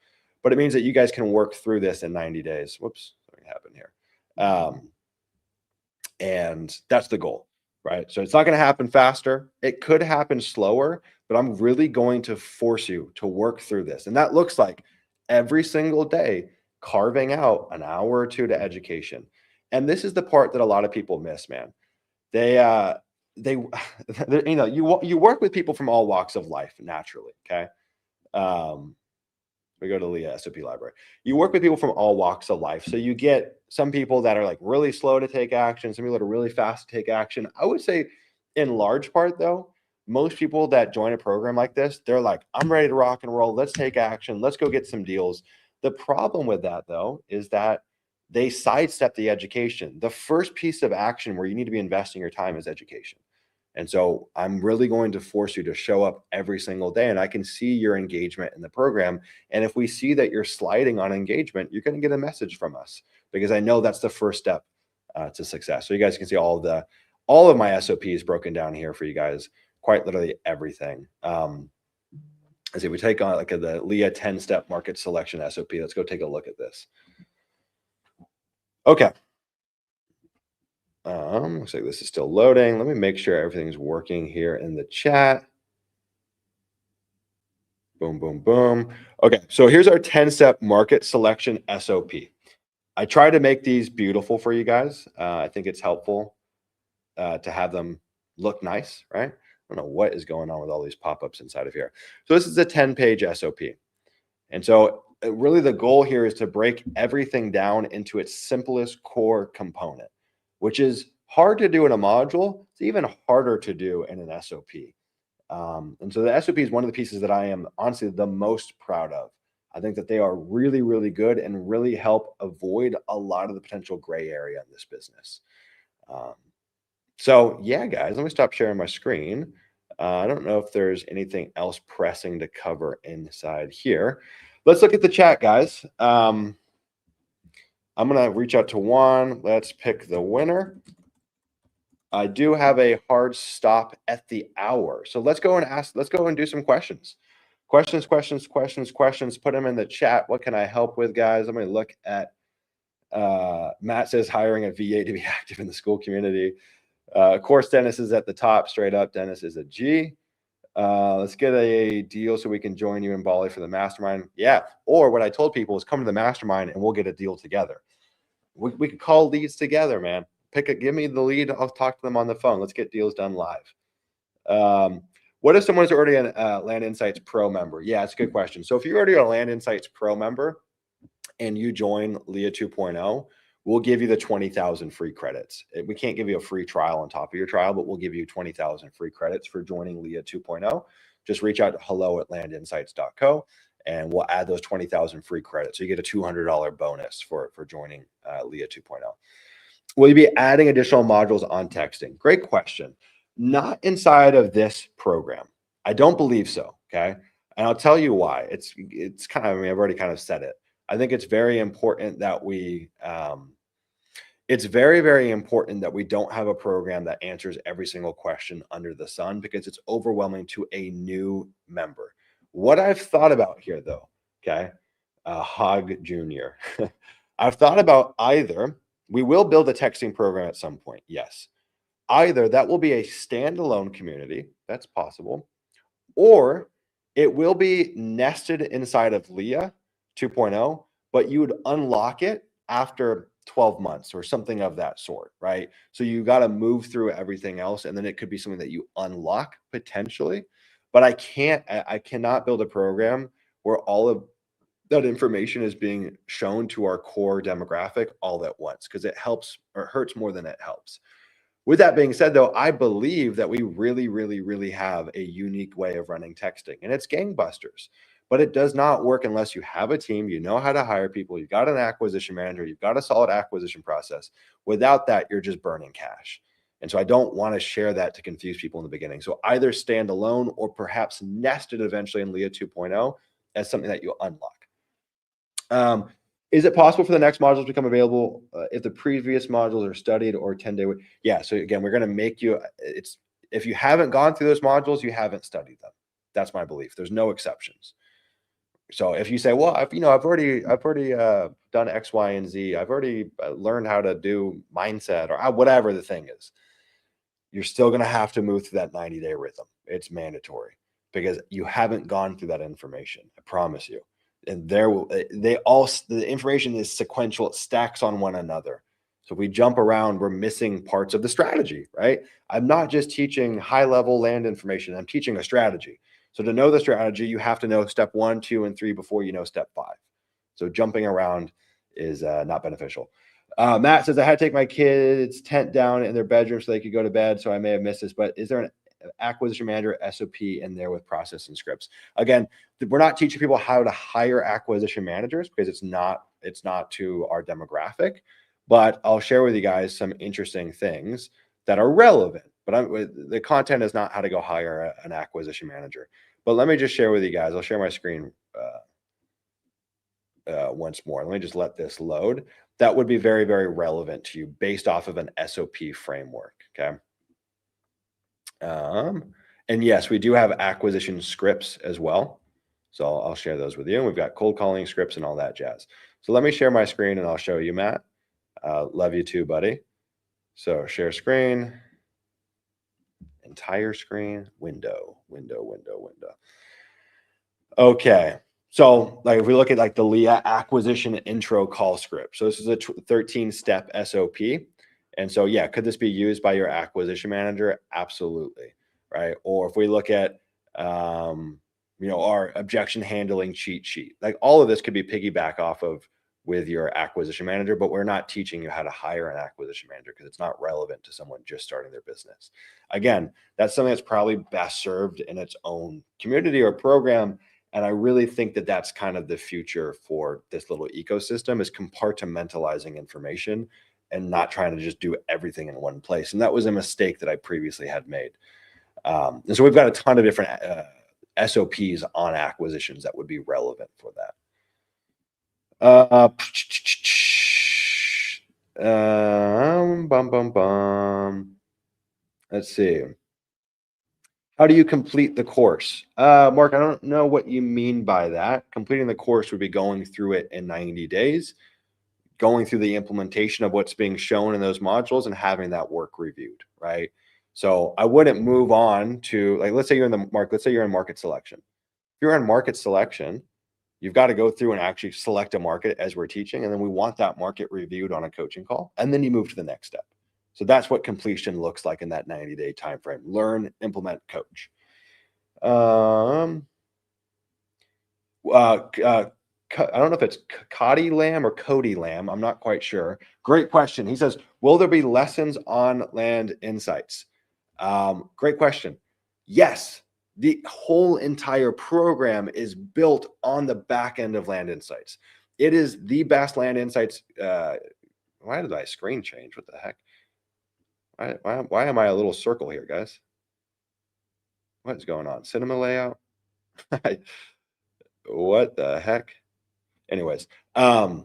But it means that you guys can work through this in 90 days. Whoops. to happen here. And that's the goal, right? So it's not going to happen faster. It could happen slower, but I'm really going to force you to work through this. And that looks like every single day carving out an hour or two to education. And this is the part that a lot of people miss, man. They you know, you work with people from all walks of life naturally, okay? We go to LIA SOP library. You work with people from all walks of life. So you get some people that are like really slow to take action, some people that are really fast to take action. I would say in large part though, most people that join a program like this, they're like, I'm ready to rock and roll. Let's take action. Let's go get some deals. The problem with that though, is that they sidestep the education. The first piece of action where you need to be investing your time is education. And so I'm really going to force you to show up every single day. And I can see your engagement in the program. And if we see that you're sliding on engagement, you're going to get a message from us, because I know that's the first step to success. So you guys can see all of my SOPs broken down here for you guys, quite literally everything. As if we take on like the LIA 10-step market selection SOP, let's go take a look at this. Okay. Looks like this is still loading. Let me make sure everything's working here in the chat. Boom, boom, boom. Okay, so here's our 10-step market selection SOP. I try to make these beautiful for you guys. I think it's helpful to have them look nice, right? I don't know what is going on with all these pop-ups inside of here. So this is a 10-page SOP. And so really the goal here is to break everything down into its simplest core component, which is hard to do in a module. It's even harder to do in an SOP. And so the SOP is one of the pieces that I am honestly the most proud of. I think that they are really, really good and really help avoid a lot of the potential gray area in this business. So yeah, guys, let me stop sharing my screen. I don't know if there's anything else pressing to cover inside here. Let's look at the chat, guys. I'm going to reach out to Juan. Let's pick the winner. I do have a hard stop at the hour. So let's go and do some questions. Questions. Put them in the chat. What can I help with, guys? I'm going to look at, Matt says hiring a VA to be active in the school community. Of course, Dennis is at the top, straight up. Dennis is a G. Let's get a deal so we can join you in Bali for the mastermind. Yeah. Or what I told people is come to the mastermind and we'll get a deal together. We could call leads together, man. Give me the lead. I'll talk to them on the phone. Let's get deals done live. What if someone's already a Land Insights Pro member? Yeah, it's a good question. So if you're already a Land Insights Pro member and you join LIA 2.0, we'll give you the 20,000 free credits. We can't give you a free trial on top of your trial, but we'll give you 20,000 free credits for joining LIA 2.0. Just reach out to hello@landinsights.co and we'll add those 20,000 free credits. So you get a $200 bonus for joining LIA 2.0. Will you be adding additional modules on texting? Great question. Not inside of this program. I don't believe so. Okay. And I'll tell you why. It's kind of, I mean, I've already kind of said it. I think it's very important that it's very, very important that we don't have a program that answers every single question under the sun, because it's overwhelming to a new member. What I've thought about here though, okay, Hog Jr. I've thought about either we will build a texting program at some point. Yes. Either that will be a standalone community. That's possible. Or it will be nested inside of LIA 2.0, but you would unlock it after 12 months or something of that sort, right? So you got to move through everything else, and then it could be something that you unlock potentially. But I cannot build a program where all of that information is being shown to our core demographic all at once, because it helps or hurts more than it helps. With that being said, though, I believe that we really, really, really have a unique way of running texting, and it's gangbusters. But it does not work unless you have a team, you know how to hire people, you've got an acquisition manager, you've got a solid acquisition process. Without that, you're just burning cash. And so I don't want to share that to confuse people in the beginning. So either stand alone or perhaps nested eventually in LIA 2.0 as something that you unlock. Is it possible for the next modules to become available if the previous modules are studied or 10-day? Yeah. So again, we're going to make you, if you haven't gone through those modules, you haven't studied them. That's my belief. There's no exceptions. So if you say, well, I've already done X, Y, and Z. I've already learned how to do mindset or whatever the thing is, you're still going to have to move through that 90-day rhythm. It's mandatory because you haven't gone through that information. I promise you. And the information is sequential. It stacks on one another. So if we jump around, we're missing parts of the strategy, right? I'm not just teaching high level land information. I'm teaching a strategy. So to know the strategy, you have to know step 1, 2, and 3 before you know step 5. So jumping around is not beneficial. Matt says, I had to take my kids' tent down in their bedroom so they could go to bed. So I may have missed this, but is there an acquisition manager SOP in there with process and scripts? Again, we're not teaching people how to hire acquisition managers because it's not to our demographic, but I'll share with you guys some interesting things that are relevant. But the content is not how to go hire an acquisition manager. But let me just share with you guys. I'll share my screen once more. Let me just let this load. That would be very, very relevant to you based off of an SOP framework. Okay. And yes, we do have acquisition scripts as well. So I'll share those with you. And we've got cold calling scripts and all that jazz. So let me share my screen and I'll show you, Matt. Love you too, buddy. So share screen, entire screen, window. Okay. So like if we look at like the LIA acquisition intro call script. So this is a 13-step SOP. And so, yeah, could this be used by your acquisition manager? Absolutely. Right. Or if we look at, our objection handling cheat sheet, like all of this could be piggyback off of with your acquisition manager, but we're not teaching you how to hire an acquisition manager because it's not relevant to someone just starting their business. Again, that's something that's probably best served in its own community or program. And I really think that that's kind of the future for this little ecosystem is compartmentalizing information and not trying to just do everything in one place. And that was a mistake that I previously had made. And so we've got a ton of different SOPs on acquisitions that would be relevant for that. Let's see. How do you complete the course? Mark, I don't know what you mean by that. Completing the course would be going through it in 90 days, going through the implementation of what's being shown in those modules and having that work reviewed, right? So I wouldn't move on to like, let's say you're in market selection. If you're in market selection, you've got to go through and actually select a market as we're teaching. And then we want that market reviewed on a coaching call. And then you move to the next step. So that's what completion looks like in that 90-day time frame. Learn, implement, coach. I don't know if it's Cody Lamb or Cody Lamb. I'm not quite sure. Great question. He says, will there be lessons on Land Insights? Great question. Yes. The whole entire program is built on the back end of Land Insights. It is the best Land Insights. Why did I screen change? What the heck? Why am I a little circle here, guys? What's going on? Cinema layout? What the heck? Anyways, the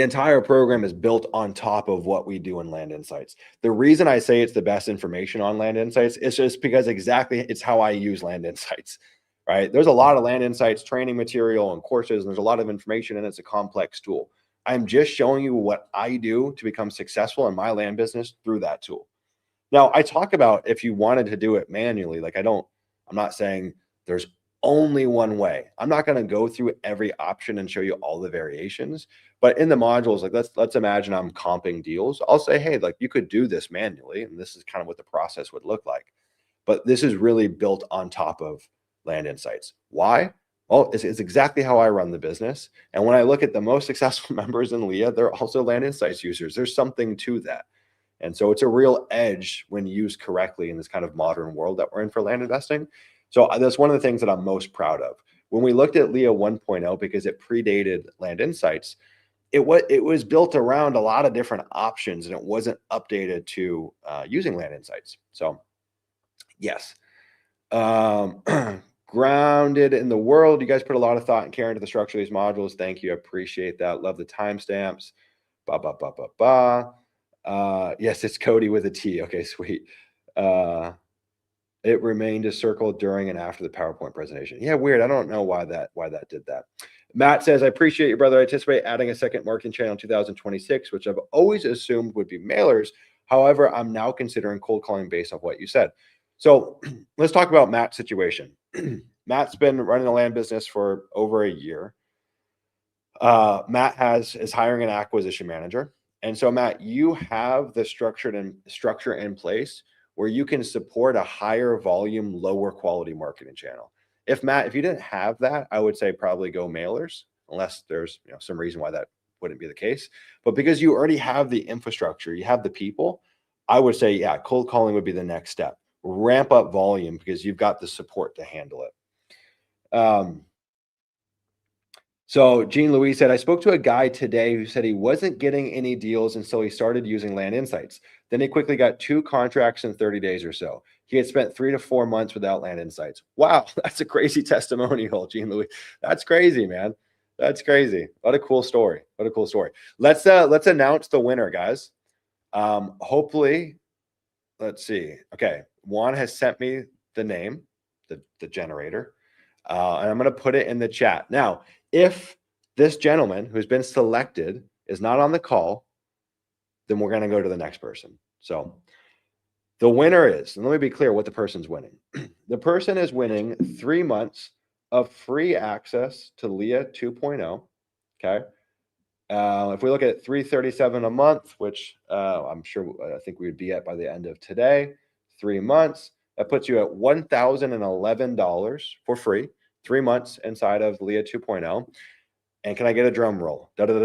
entire program is built on top of what we do in Land Insights. The reason I say it's the best information on Land Insights is just because it's how I use Land Insights, right? There's a lot of Land Insights training material and courses, and there's a lot of information, and it's a complex tool. I'm just showing you what I do to become successful in my land business through that tool. Now, I talk about if you wanted to do it manually, like I'm not saying there's only one way. I'm not going to go through every option and show you all the variations, but in the modules, like let's imagine I'm comping deals. I'll say, hey, like you could do this manually, and this is kind of what the process would look like. But this is really built on top of Land Insights. Why? Well, it's exactly how I run the business. And when I look at the most successful members in LIA, they're also Land Insights users. There's something to that. And so it's a real edge when used correctly in this kind of modern world that we're in for land investing. So that's one of the things that I'm most proud of. When we looked at LIA 1.0, because it predated Land Insights, it was built around a lot of different options, and it wasn't updated to using Land Insights. So yes. Grounded in the world. You guys put a lot of thought and care into the structure of these modules. Thank you. I appreciate that. Love the timestamps. Yes, it's Cody with a T. Okay, sweet. It remained a circle during and after the PowerPoint presentation. Yeah, weird. I don't know why that did that. Matt says, I appreciate you, brother. I anticipate adding a second marketing channel in 2026, which I've always assumed would be mailers. However, I'm now considering cold calling based on what you said. So let's talk about Matt's situation. Matt's been running a land business for over a year. Matt is hiring an acquisition manager. And so, Matt, you have the structure in place where you can support a higher volume, lower quality marketing channel. If you didn't have that, I would say probably go mailers, unless there's some reason why that wouldn't be the case. But because you already have the infrastructure, you have the people, I would say, yeah, cold calling would be the next step. Ramp up volume because you've got the support to handle it. So Jean Louis said, I spoke to a guy today who said he wasn't getting any deals until he started using Land Insights. Then he quickly got 2 contracts in 30 days or so. He had spent 3 to 4 months without Land Insights. Wow, that's a crazy testimonial, Jean Louis. That's crazy, man. That's crazy. What a cool story. What a cool story. Let's announce the winner, guys. Hopefully, let's see. Okay, Juan has sent me the name, the generator, and I'm going to put it in the chat now. If this gentleman who's been selected is not on the call, then we're going to go to the next person. So the winner is, and let me be clear what the person's winning. The person is winning 3 months of free access to LIA 2.0. Okay. If we look at $337 a month, which I think we would be at by the end of today, 3 months, that puts you at $1,011 for free, 3 months inside of LIA 2.0. And can I get a drum roll? Boom, boom,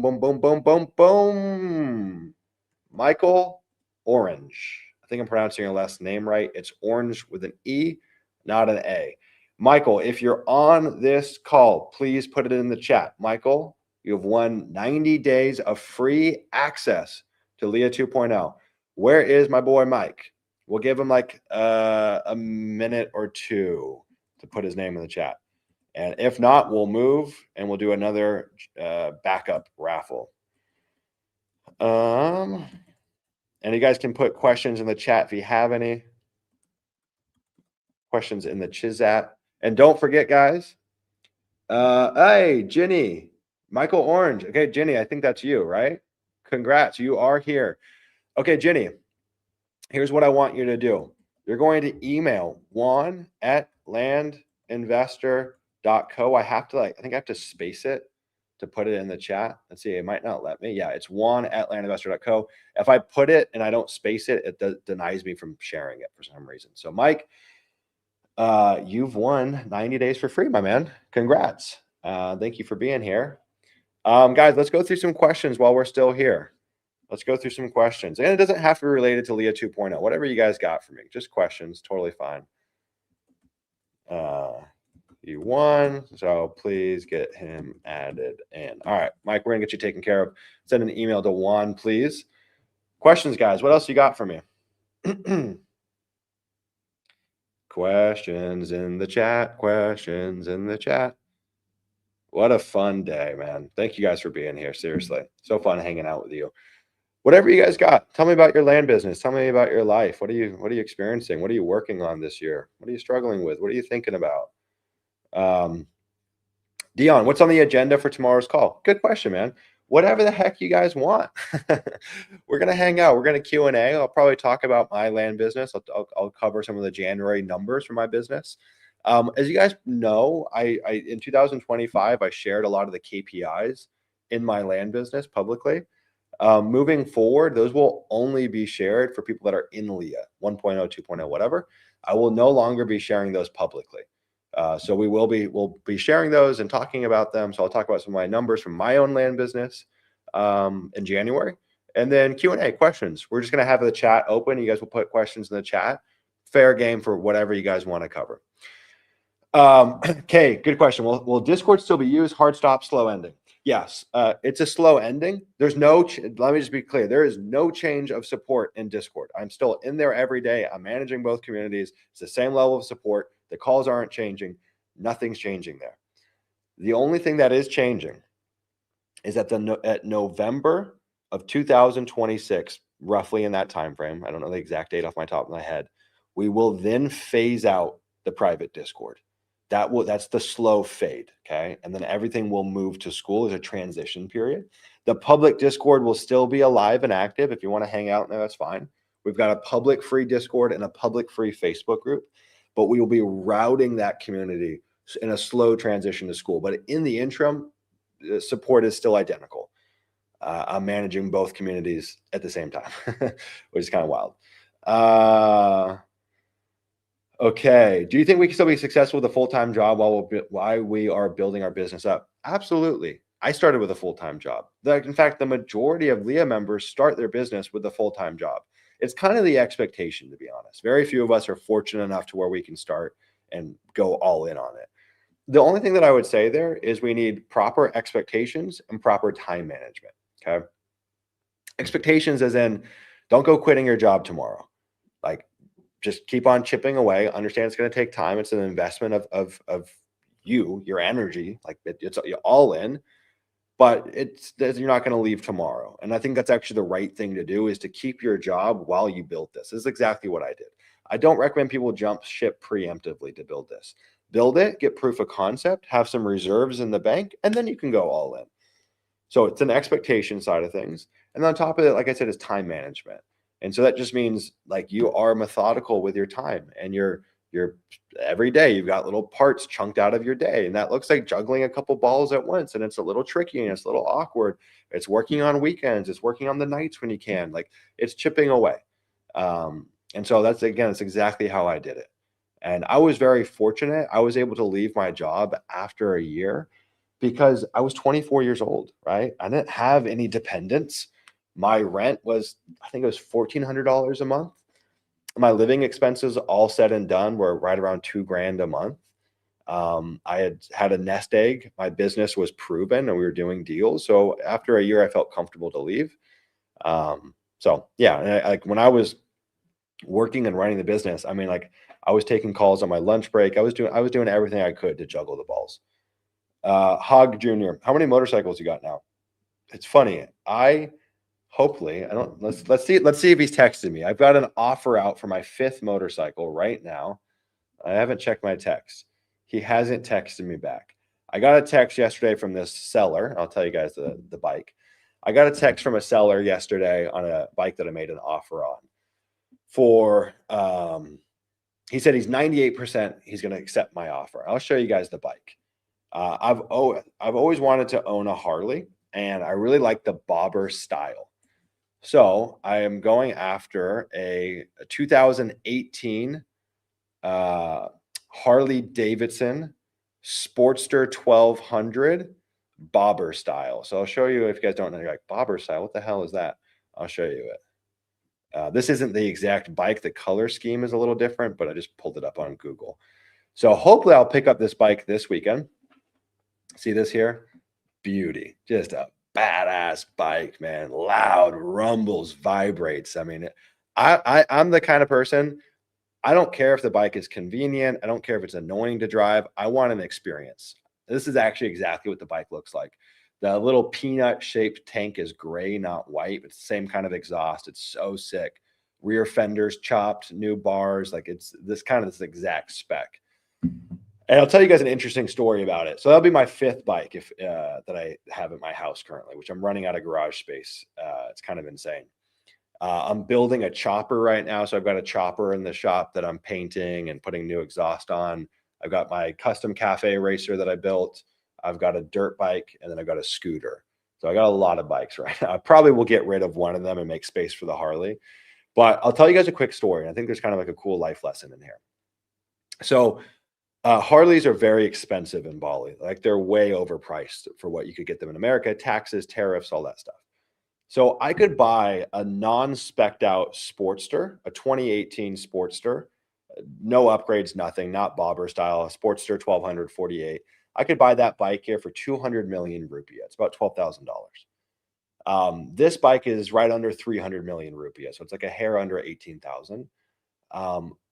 boom, boom, boom, boom, boom. Michael Orange. I think I'm pronouncing your last name right. It's Orange with an E, not an A. Michael, if you're on this call, please put it in the chat. Michael, you have won 90 days of free access to LIA 2.0. Where is my boy Mike? We'll give him like a minute or two to put his name in the chat. And if not, we'll move and we'll do another backup raffle. And you guys can put questions in the chat if you have any questions in the Chizat. And don't forget, guys. Hey, Ginny, Michael Orange. Okay, Ginny, I think that's you, right? Congrats, you are here. Okay, Ginny, here's what I want you to do. You're going to email juan@landinvestor.co. I think I have to space it to put it in the chat. Let's see, it might not let me. Yeah, it's juan@landinvestor.co. If I put it and I don't space it, it denies me from sharing it for some reason. So Mike, you've won 90 days for free, my man. Congrats. Thank you for being here. Guys, let's go through some questions while we're still here. Let's go through some questions. And it doesn't have to be related to LIA 2.0. Whatever you guys got for me. Just questions. Totally fine. You won. So please get him added in. All right, Mike, we're going to get you taken care of. Send an email to Juan, please. Questions, guys. What else you got for me? Questions in the chat. Questions in the chat. What a fun day, man. Thank you guys for being here. Seriously. So fun hanging out with you. Whatever you guys got, tell me about your land business. Tell me about your life. What are you experiencing? What are you working on this year? What are you struggling with? What are you thinking about? Dion, what's on the agenda for tomorrow's call? Good question, man. Whatever the heck you guys want. We're going to hang out. We're going to Q&A. I'll probably talk about my land business. I'll cover some of the January numbers for my business. As you guys know, I in 2025, I shared a lot of the KPIs in my land business publicly. Moving forward, those will only be shared for people that are in LIA 1.0, 2.0, whatever. I will no longer be sharing those publicly. So we'll be sharing those and talking about them. So I'll talk about some of my numbers from my own land business in January. And then Q&A, questions. We're just going to have the chat open. You guys will put questions in the chat. Fair game for whatever you guys want to cover. Okay, good question. Will Discord still be used? Hard stop, slow ending. Yes, it's a slow ending. There's no, let me just be clear. There is no change of support in Discord. I'm still in there every day. I'm managing both communities. It's the same level of support. The calls aren't changing. Nothing's changing there. The only thing that is changing is at November of 2026, roughly in that time frame. I don't know the exact date off my top of my head. We will then phase out the private Discord. That's the slow fade, okay? And then everything will move to school as a transition period. The public Discord will still be alive and active. If you want to hang out there, that's fine. We've got a public free Discord and a public free Facebook group, but we will be routing that community in a slow transition to school. But in the interim, the support is still identical. I'm managing both communities at the same time, which is kind of wild. Okay. Do you think we can still be successful with a full-time job while we are building our business up? Absolutely. I started with a full-time job. In fact, the majority of LIA members start their business with a full-time job. It's kind of the expectation, to be honest. Very few of us are fortunate enough to where we can start and go all in on it. The only thing that I would say there is we need proper expectations and proper time management. Okay. Expectations as in, don't go quitting your job tomorrow. Like, just keep on chipping away. Understand it's going to take time. It's an investment of your energy. Like it's all in, but you're not going to leave tomorrow. And I think that's actually the right thing to do, is to keep your job while you build this. This is exactly what I did. I don't recommend people jump ship preemptively to build this. Build it, get proof of concept, have some reserves in the bank, and then you can go all in. So it's an expectation side of things. And on top of it, like I said, is time management. And so that just means like you are methodical with your time, and you're every day you've got little parts chunked out of your day. And that looks like juggling a couple balls at once. And it's a little tricky and it's a little awkward. It's working on weekends. It's working on the nights when you can. Like, it's chipping away. And so that's exactly how I did it. And I was very fortunate. I was able to leave my job after a year because I was 24 years old, right? I didn't have any dependents. My rent was, I think it was $1,400 a month. My living expenses, all said and done, were right around $2,000 a month. I had a nest egg. My business was proven and we were doing deals. So after a year, I felt comfortable to leave. So yeah, and like when I was working and running the business, I mean, like, I was taking calls on my lunch break. I was doing everything I could to juggle the balls. Hog Jr., how many motorcycles you got now? It's funny. Let's see if he's texted me. I've got an offer out for my 5th motorcycle right now. I haven't checked my text. He hasn't texted me back. I got a text yesterday from this seller. I'll tell you guys the bike. I got a text from a seller yesterday on a bike that I made an offer on for, he said he's 98%. He's going to accept my offer. I'll show you guys the bike. I've always wanted to own a Harley, and I really like the bobber style. So I am going after a 2018 Harley Davidson Sportster 1200 bobber style. So I'll show you. If you guys don't know, you're like, bobber style, what the hell is that? I'll show you it. This isn't the exact bike. The color scheme is a little different, but I just pulled it up on Google. So hopefully I'll pick up this bike this weekend. See this here? Beauty. Just a badass bike, man. Loud, rumbles, vibrates. I mean, I'm the kind of person, I don't care if the bike is convenient. I don't care if it's annoying to drive. I want an experience. This is actually exactly what the bike looks like. The little peanut shaped tank is gray, not white. It's the same kind of exhaust. It's so sick. Rear fenders chopped, new bars. Like, it's this exact spec. And I'll tell you guys an interesting story about it. So that'll be my 5th bike that I have at my house currently, which I'm running out of garage space. It's kind of insane. I'm building a chopper right now. So I've got a chopper in the shop that I'm painting and putting new exhaust on. I've got my custom cafe racer that I built. I've got a dirt bike, and then I've got a scooter. So I got a lot of bikes right now. I probably will get rid of one of them and make space for the Harley. But I'll tell you guys a quick story. I think there's kind of like a cool life lesson in here. So Harleys are very expensive in Bali. Like, they're way overpriced for what you could get them in America. Taxes, tariffs, all that stuff. So I could buy a non-spec'd out Sportster, a 2018 Sportster, no upgrades, nothing, not bobber style, a Sportster 1248. I could buy that bike here for 200 million rupiah. It's about $12,000. This bike is right under 300 million rupiah. So it's like a hair under 18,000.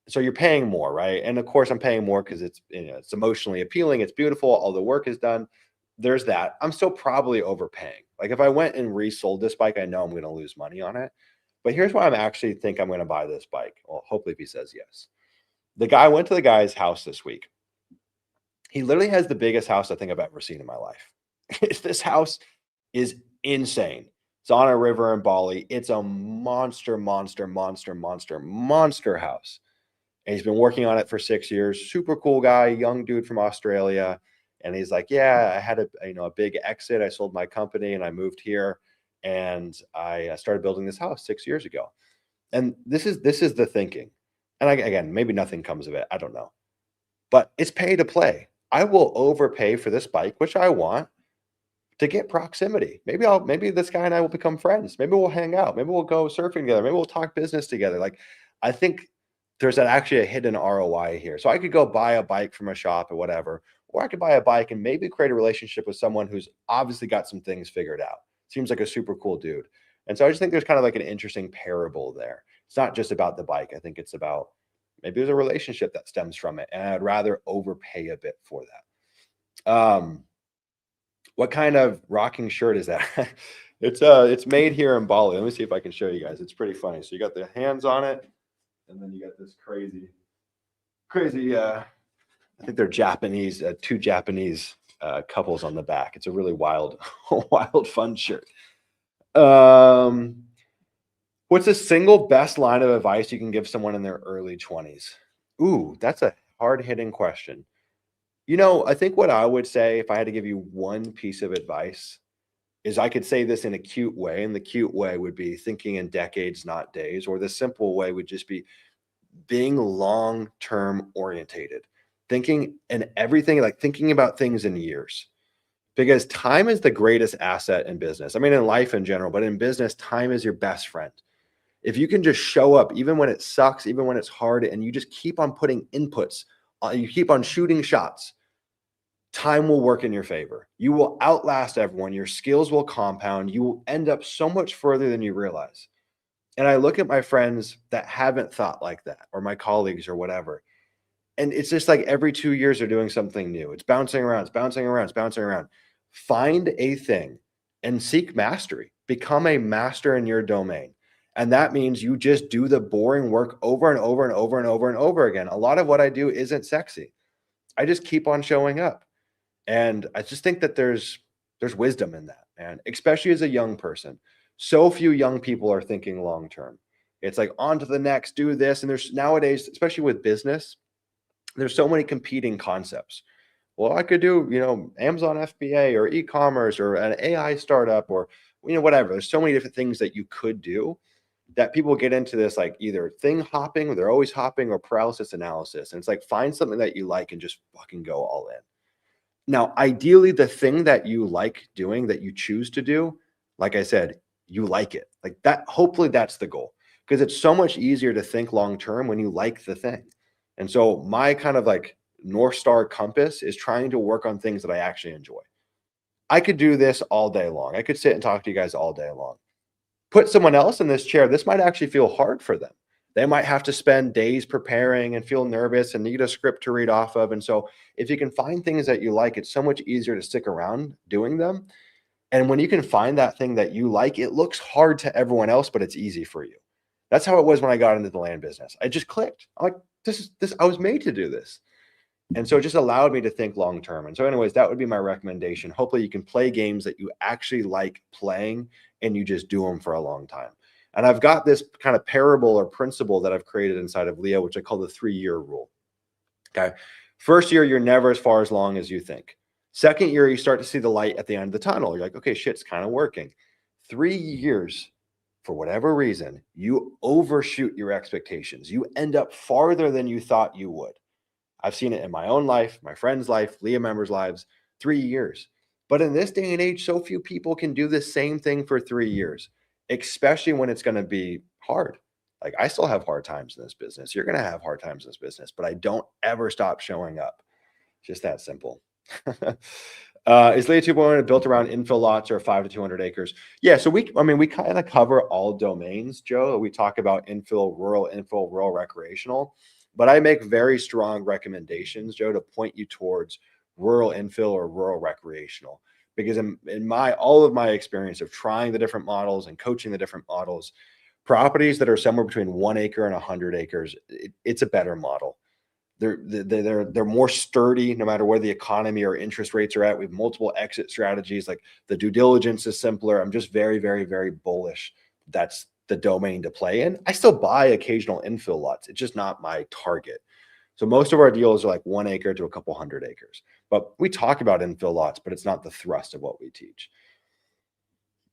So you're paying more, right? And of course I'm paying more because it's, it's emotionally appealing. It's beautiful. All the work is done. There's that. I'm still probably overpaying. Like, if I went and resold this bike, I know I'm going to lose money on it. But here's why I'm actually think I'm going to buy this bike. Well, hopefully if he says yes. The guy went to the guy's house this week. He literally has the biggest house I think I've ever seen in my life. This house is insane. It's on a river in Bali. It's a monster, monster, monster, monster, monster house. And he's been working on it for 6 years. Super cool guy, young dude from Australia. And he's like, yeah, I had a big exit. I sold my company and I moved here, and I started building this house 6 years ago. And this is the thinking. And again, maybe nothing comes of it. I don't know. But it's pay to play. I will overpay for this bike, which I want, to get proximity. Maybe this guy and I will become friends. Maybe we'll hang out. Maybe we'll go surfing together. Maybe we'll talk business together. Like, I think there's actually a hidden ROI here. So I could go buy a bike from a shop or whatever, or I could buy a bike and maybe create a relationship with someone who's obviously got some things figured out. Seems like a super cool dude. And so I just think there's kind of like an interesting parable there. It's not just about the bike. I think it's about maybe there's a relationship that stems from it. And I'd rather overpay a bit for that. What kind of rocking shirt is that? It's made here in Bali. Let me see if I can show you guys. It's pretty funny. So you got the hands on it, and then you got this crazy, I think they're Japanese, two Japanese couples on the back. It's a really wild, wild, fun shirt. What's the single best line of advice you can give someone in their early 20s? Ooh, that's a hard-hitting question. I think what I would say if I had to give you one piece of advice is I could say this in a cute way, and the cute way would be thinking in decades, not days, or the simple way would just be being long-term orientated, thinking and everything, like thinking about things in years, because time is the greatest asset in business. I mean, in life in general, but in business, time is your best friend. If you can just show up, even when it sucks, even when it's hard, and you just keep on putting inputs, you keep on shooting shots, time will work in your favor. You will outlast everyone. Your skills will compound. You will end up so much further than you realize. And I look at my friends that haven't thought like that, or my colleagues or whatever. And it's just like every 2 years they're doing something new. It's bouncing around, it's bouncing around, it's bouncing around. Find a thing and seek mastery. Become a master in your domain. And that means you just do the boring work over and over and over and over and over again. A lot of what I do isn't sexy. I just keep on showing up. And I just think that there's wisdom in that, man, especially as a young person. So few young people are thinking long term. It's like on to the next, do this. And there's nowadays, especially with business, there's so many competing concepts. Well, I could do, Amazon FBA or e-commerce or an AI startup or, whatever. There's so many different things that you could do that people get into this, like either thing hopping, or they're always hopping, or paralysis analysis. And it's like, find something that you like and just fucking go all in. Now, ideally, the thing that you like doing, that you choose to do, like I said, you like it. Like that, hopefully that's the goal, because it's so much easier to think long term when you like the thing. And so my kind of like North Star compass is trying to work on things that I actually enjoy. I could do this all day long. I could sit and talk to you guys all day long. Put someone else in this chair, this might actually feel hard for them. They might have to spend days preparing and feel nervous and need a script to read off of. And so if you can find things that you like, it's so much easier to stick around doing them. And when you can find that thing that you like, it looks hard to everyone else, but it's easy for you. That's how it was when I got into the land business. I just clicked. I'm like, this, I was made to do this. And so it just allowed me to think long term. And so anyways, that would be my recommendation. Hopefully you can play games that you actually like playing, and you just do them for a long time. And I've got this kind of parable or principle that I've created inside of LIA, which I call the 3-year rule. Okay. First year, you're never as far as long as you think. Second year, you start to see the light at the end of the tunnel. You're like, okay, shit's kind of working. 3 years, for whatever reason, you overshoot your expectations. You end up farther than you thought you would. I've seen it in my own life, my friends' life, LIA members' lives, 3 years. But in this day and age, so few people can do the same thing for 3 years, especially when it's going to be hard. Like I still have hard times in this business. You're going to have hard times in this business, but I don't ever stop showing up. Just that simple. Is LIA 2.1 built around infill lots or 5 to 200 acres? Yeah. So we kind of cover all domains, Joe. We talk about infill, rural, recreational, but I make very strong recommendations, Joe, to point you towards rural infill or rural recreational, because in all of my experience of trying the different models and coaching the different models, Properties that are somewhere between 1 acre and 100 acres, it's a better model. They're more sturdy no matter where the economy or interest rates are at. We have multiple exit strategies. Like the due diligence is simpler. I'm just very, very, very bullish. That's the domain to play in. I still buy occasional infill lots. It's just not my target. So most of our deals are like 1 acre to a couple hundred acres. But we talk about infill lots, but it's not the thrust of what we teach.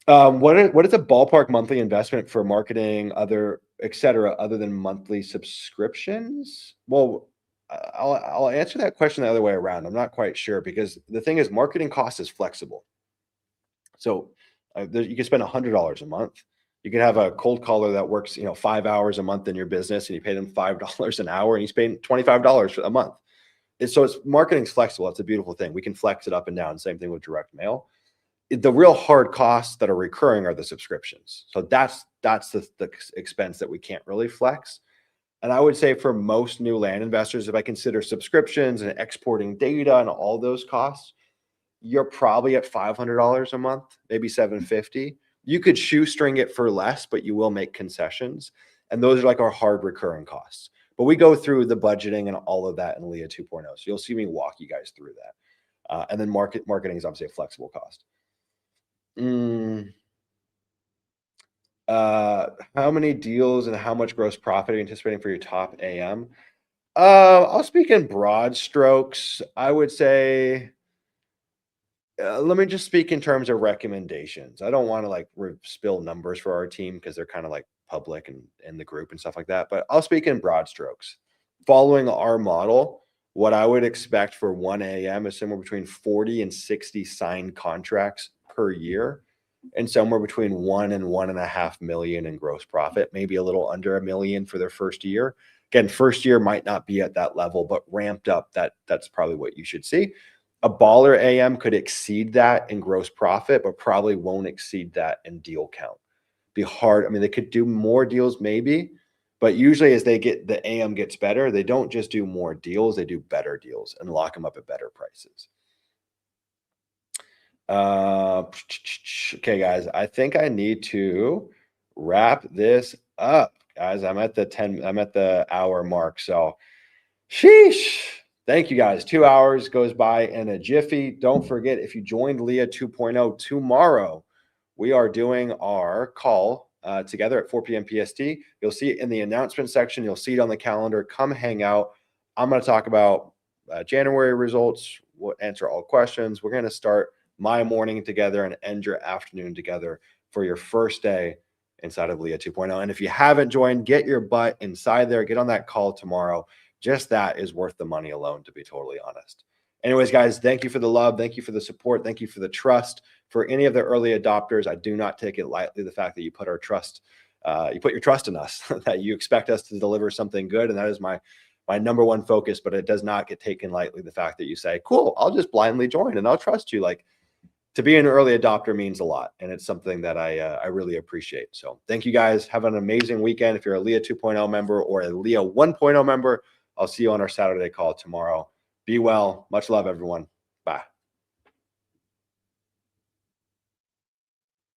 What is a ballpark monthly investment for marketing, et cetera, other than monthly subscriptions? Well, I'll answer that question the other way around. I'm not quite sure, because the thing is, marketing cost is flexible. So you can spend $100 a month. You can have a cold caller that works, 5 hours a month in your business, and you pay them $5 an hour, and he's paying $25 a month. So marketing's flexible. It's a beautiful thing. We can flex it up and down. Same thing with direct mail. The real hard costs that are recurring are the subscriptions. So that's the expense that we can't really flex. And I would say for most new land investors, if I consider subscriptions and exporting data and all those costs, you're probably at $500 a month, maybe $750. You could shoestring it for less, but you will make concessions. And those are like our hard recurring costs. But we go through the budgeting and all of that in LIA 2.0. So you'll see me walk you guys through that. And then marketing is obviously a flexible cost. How many deals and how much gross profit are you anticipating for your top AM? I'll speak in broad strokes. I would say, let me just speak in terms of recommendations. I don't want to like spill numbers for our team because they're kind of like public and in the group and stuff like that. But I'll speak in broad strokes. Following our model, what I would expect for 1 AM is somewhere between 40 and 60 signed contracts per year, and somewhere between 1 and 1.5 million in gross profit, maybe a little under $1 million for their first year. Again, first year might not be at that level, but ramped up, that's probably what you should see. A baller AM could exceed that in gross profit, but probably won't exceed that in deal count. Be hard. I mean, they could do more deals maybe, but usually as the AM gets better, they don't just do more deals, they do better deals and lock them up at better prices. Okay, guys, I think I need to wrap this up, guys. I'm at the hour mark. So sheesh. Thank you, guys. 2 hours goes by in a jiffy. Don't forget, if you joined LIA 2.0 tomorrow, we are doing our call together at 4 p.m. PST. You'll see it in the announcement section. You'll see it on the calendar. Come hang out. I'm going to talk about January results. We'll answer all questions. We're going to start my morning together and end your afternoon together for your first day inside of LIA 2.0. And if you haven't joined, get your butt inside there. Get on that call tomorrow. Just that is worth the money alone, to be totally honest. Anyways, guys, thank you for the love. Thank you for the support. Thank you for the trust. For any of the early adopters, I do not take it lightly, the fact that you put our trust, you put your trust in us, that you expect us to deliver something good. And that is my number one focus, but it does not get taken lightly, the fact that you say, cool, I'll just blindly join and I'll trust you. Like, to be an early adopter means a lot, and it's something that I really appreciate. So thank you, guys. Have an amazing weekend. If you're a LIA 2.0 member or a LIA 1.0 member, I'll see you on our Saturday call tomorrow. Be well. Much love, everyone. Bye.